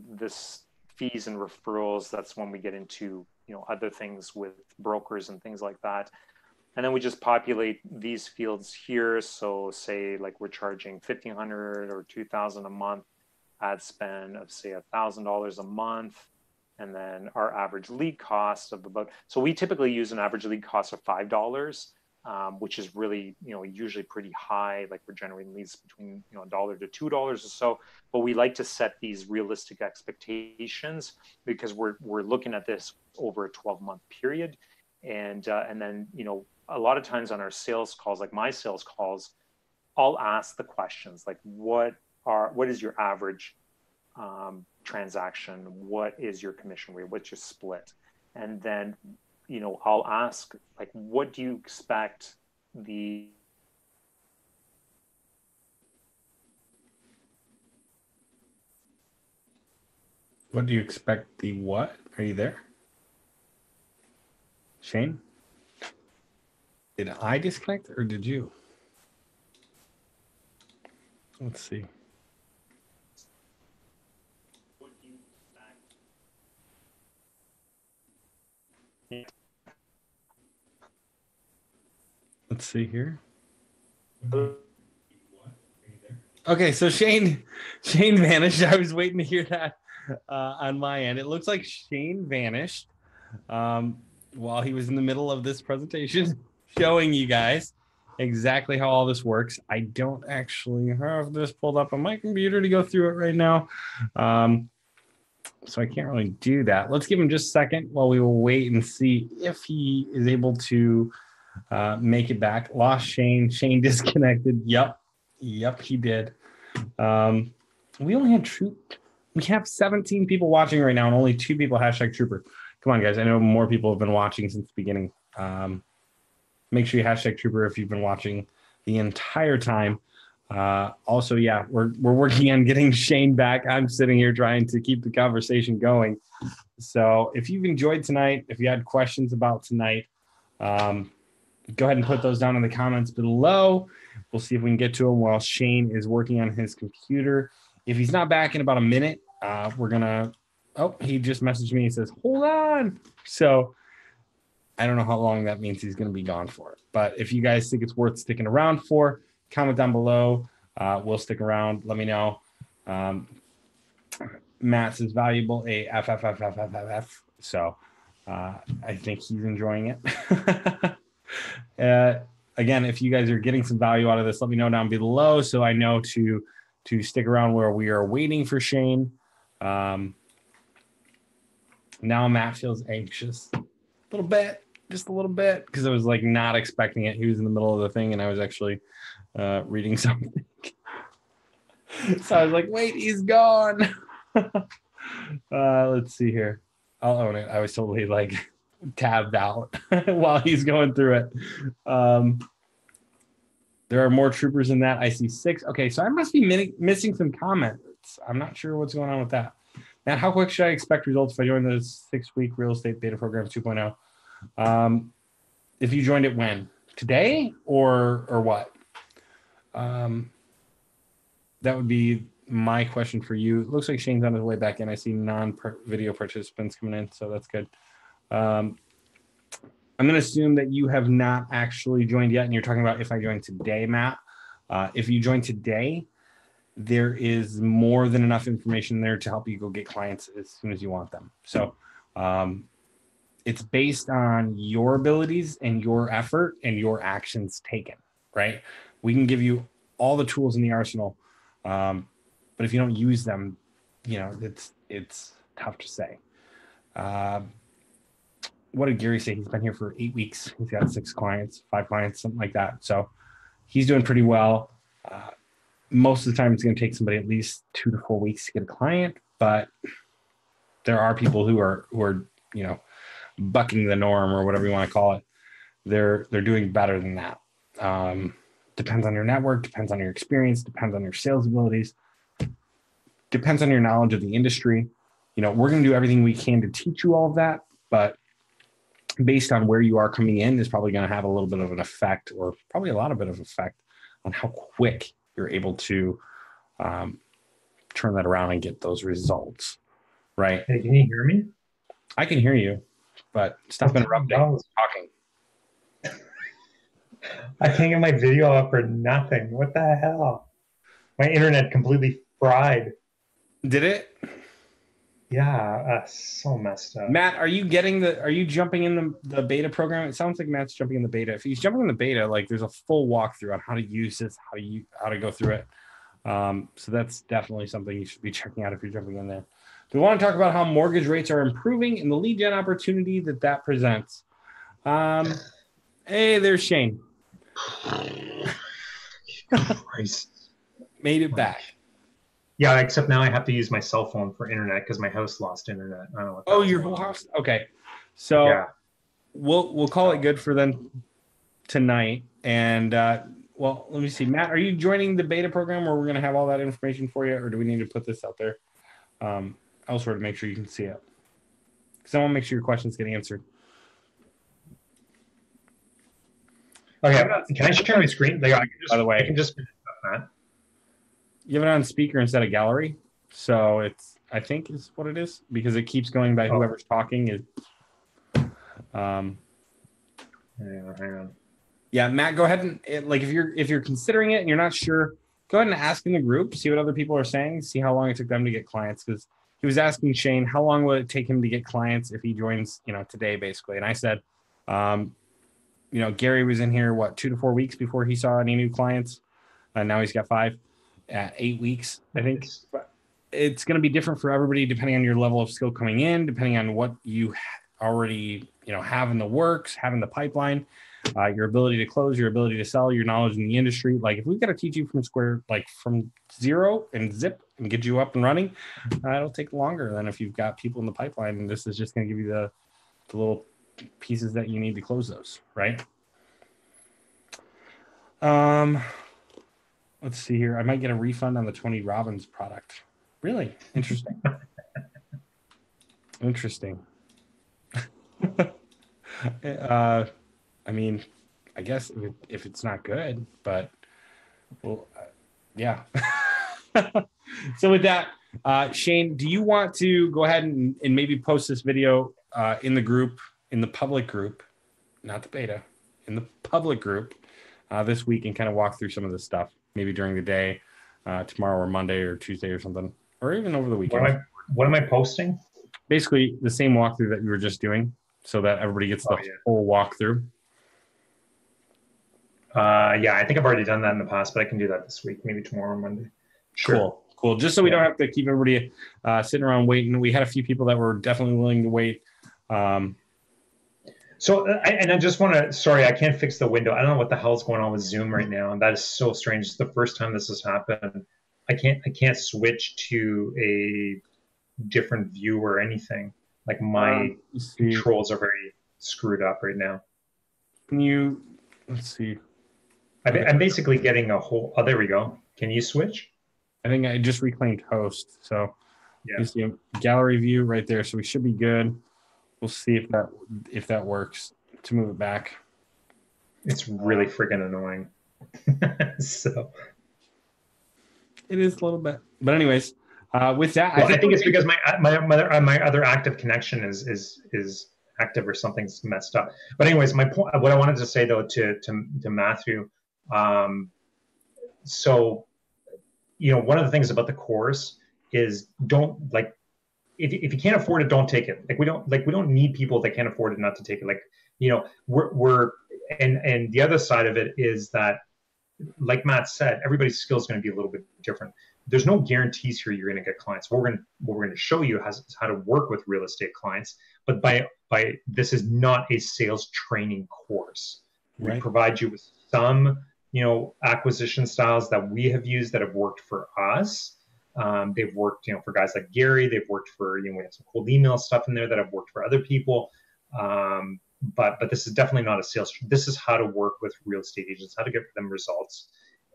This fees and referrals, that's when we get into other things with brokers and things like that. And then we just populate these fields here. So say like we're charging $1,500 or $2,000 a month, ad spend of say $1,000 a month. And then our average lead cost of about, so we typically use an average lead cost of $5, which is really, usually pretty high. Like we're generating leads between, $1 to $2 or so, but we like to set these realistic expectations because we're looking at this over a 12-month period. And then, a lot of times on our sales calls, like my sales calls, I'll ask the questions like, what is your average transaction? What is your commission rate? What's your split? And then, I'll ask like, what do you expect What do you expect the what? Are you there? Shane? Did I disconnect or did you? Let's see. Let's see here. Okay, so Shane vanished. I was waiting to hear that on my end. It looks like Shane vanished while he was in the middle of this presentation, showing you guys exactly how all this works. I don't actually have this pulled up on my computer to go through it right now. So I can't really do that. Let's give him just a second while we will wait and see if he is able to make it back. Lost Shane. Shane disconnected. Yep, he did. We only had we have 17 people watching right now and only 2 people hashtag Trooper. Come on, guys. I know more people have been watching since the beginning. Make sure you hashtag Trooper if you've been watching the entire time. Also, yeah, we're working on getting Shane back. I'm sitting here trying to keep the conversation going. So if you've enjoyed tonight, if you had questions about tonight, go ahead and put those down in the comments below. We'll see if we can get to them while Shane is working on his computer. If he's not back in about a minute, we're going to, oh, he just messaged me. He says, hold on. So I don't know how long that means he's going to be gone for. But if you guys think it's worth sticking around for, comment down below. We'll stick around. Let me know. Matt's is valuable, AFFFFFF. So I think he's enjoying it. Again, if you guys are getting some value out of this, let me know down below so I know to stick around where we are waiting for Shane. Now Matt feels anxious a little bit, just a little bit, because I was like not expecting it. He was in the middle of the thing and I was actually reading something. So I was like, wait, he's gone. Let's see here. I'll own it. I was totally like tabbed out while he's going through it. There are more troopers in that. I see 6. Okay, so I must be missing some comments. I'm not sure what's going on with that. Matt, how quick should I expect results if I join the 6-week real estate beta program 2.0? If you joined it when? Today or what? That would be my question for you. It looks like Shane's on his way back in. I see non-video participants coming in, so that's good. I'm going to assume that you have not actually joined yet, and you're talking about if I joined today, Matt. If you join today, there is more than enough information there to help you go get clients as soon as you want them. So it's based on your abilities and your effort and your actions taken, right? We can give you all the tools in the arsenal, but if you don't use them, you know, it's tough to say. What did Gary say? He's been here for 8 weeks. He's got 5 clients, something like that. So he's doing pretty well. Most of the time, it's going to take somebody at least 2 to 4 weeks to get a client, but there are people who are you know, bucking the norm or whatever you want to call it. They're doing better than that. Depends on your network, depends on your experience, depends on your sales abilities, depends on your knowledge of the industry. You know, we're going to do everything we can to teach you all of that, but based on where you are coming in is probably going to have a little bit of an effect, or probably a lot of bit of effect on how quick you're able to turn that around and get those results, right? Hey, can you hear me? I can hear you, but stop interrupting. Talking. I can't get my video up or nothing. What the hell? My internet completely fried. Did it? Yeah, so messed up. Matt, are you jumping in the beta program? It sounds like Matt's jumping in the beta. If he's jumping in the beta, like there's a full walkthrough on how to use this, how to go through it. So that's definitely something you should be checking out if you're jumping in there. We want to talk about how mortgage rates are improving and the lead gen opportunity that presents. Hey, there's Shane. Christ. Made it back. Yeah, except now I have to use my cell phone for internet because my house lost internet. I don't know what your whole house? Okay. So yeah. We'll call it good for them tonight. And well, let me see. Matt, are you joining the beta program where we're going to have all that information for you, or do we need to put this out there elsewhere to make sure you can see it? Because I want to make sure your questions get answered. Okay, can I share my screen? By the way, I can just that. You have it on speaker instead of gallery, so I think is what it is, because it keeps going by whoever's talking. Hang on. Yeah, Matt, go ahead and if you're considering it and you're not sure, go ahead and ask in the group, see what other people are saying, see how long it took them to get clients. Because he was asking Shane how long would it take him to get clients if he joins, today basically, and I said, Gary was in here 2 to 4 weeks before he saw any new clients, and now he's got 5 at 8 weeks, I think. It's going to be different for everybody depending on your level of skill coming in, depending on what you already have in the works, have in the pipeline, your ability to close, your ability to sell, your knowledge in the industry. Like if we've got to teach you from zero and zip and get you up and running, it'll take longer than if you've got people in the pipeline, and this is just going to give you the little pieces that you need to close those, right? Let's see here. I might get a refund on the Tony Robbins product. Really interesting. Interesting. I mean, I guess if it's not good, but well, yeah. So with that, Shane, do you want to go ahead and maybe post this video in the group, in the public group, not the beta, in the public group this week, and kind of walk through some of this stuff, maybe during the day, tomorrow or Monday or Tuesday or something, or even over the weekend. What am I posting? Basically the same walkthrough that we were just doing, so that everybody gets the whole walkthrough. Yeah, I think I've already done that in the past, but I can do that this week, maybe tomorrow or Monday. Sure. Cool. Just so we don't have to keep everybody sitting around waiting. We had a few people that were definitely willing to wait. So, I just want to, sorry, I can't fix the window. I don't know what the hell's going on with Zoom right now. And that is so strange. It's the first time this has happened. I can't switch to a different view or anything. Like my controls are very screwed up right now. Let's see. I'm basically getting a whole, oh, there we go. Can you switch? I think I just reclaimed host. So you see a gallery view right there. So we should be good. We'll see if that works to move it back. It's really freaking annoying. So it is a little bit, but anyways, with that, I think it's because my other active connection is active or something's messed up. But anyways, my point, what I wanted to say though to Matthew, so one of the things about the course is don't like. If you can't afford it, don't take it. We don't need people that can't afford it not to take it. We're and the other side of it is that, like Matt said, everybody's skill is going to be a little bit different. There's no guarantees here you're going to get clients. What we're going to show you how to work with real estate clients, but by this is not a sales training course. Right. We provide you with some acquisition styles that we have used that have worked for us. They've worked, for guys like Gary. They've worked for, we have some cold email stuff in there that have worked for other people. But this is definitely not a sales. This is how to work with real estate agents, how to get them results,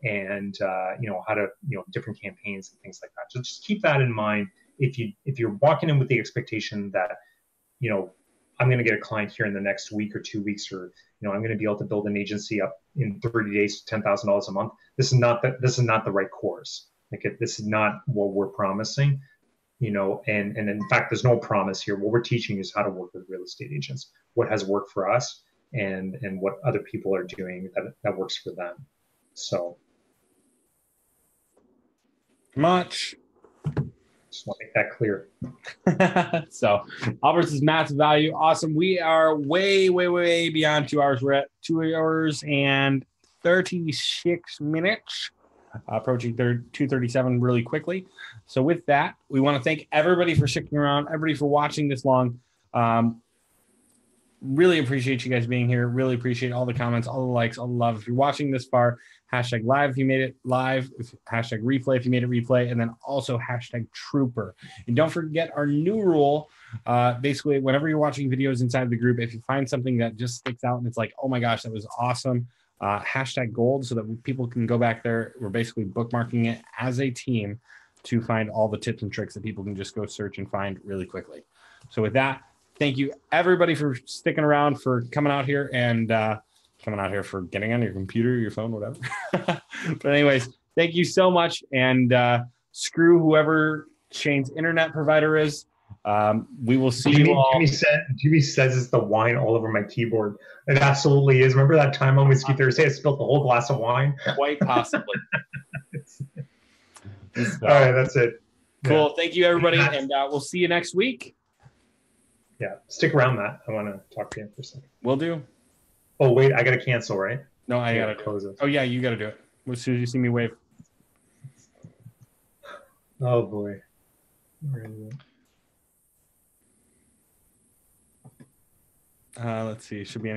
and how to different campaigns and things like that. So just keep that in mind. If you're walking in with the expectation that I'm going to get a client here in the next week or 2 weeks, or I'm going to be able to build an agency up in 30 days, $10,000 a month. This is not the right course. This is not what we're promising, and in fact, there's no promise here. What we're teaching is how to work with real estate agents, what has worked for us, and what other people are doing that works for them. So much. Just want to make that clear. So Albert's is massive value. Awesome. We are way, way, way beyond 2 hours. We're at 2 hours and 36 minutes. Approaching 2:37 really quickly. So with that, we want to thank everybody for sticking around, everybody for watching this long. Really appreciate you guys being here. Really appreciate all the comments, all the likes, all the love. If you're watching this far, #live if you made it live, #replay if you made it replay, and then also #trooper. And don't forget our new rule. Basically, whenever you're watching videos inside the group, if you find something that just sticks out and it's like, oh my gosh, that was awesome, #gold, so that people can go back there. We're basically bookmarking it as a team to find all the tips and tricks that people can just go search and find really quickly. So with that, thank you everybody for sticking around, for coming out here and for getting on your computer, your phone, whatever. But anyways, thank you so much, and screw whoever Shane's internet provider is. We will see you all. Jimmy says it's the wine all over my keyboard. It absolutely is. Remember that time on Whiskey Thursday I spilled the whole glass of wine? Quite possibly. All right, that's it. Cool. Yeah. Thank you, everybody, and we'll see you next week. Yeah, stick around, Matt. I want to talk to you for a second. Will do. Oh, wait, I got to cancel, right? No, I got to close it. Oh, yeah, you got to do it. As soon as you see me wave. Oh, boy. Where is it? Let's see. Should be any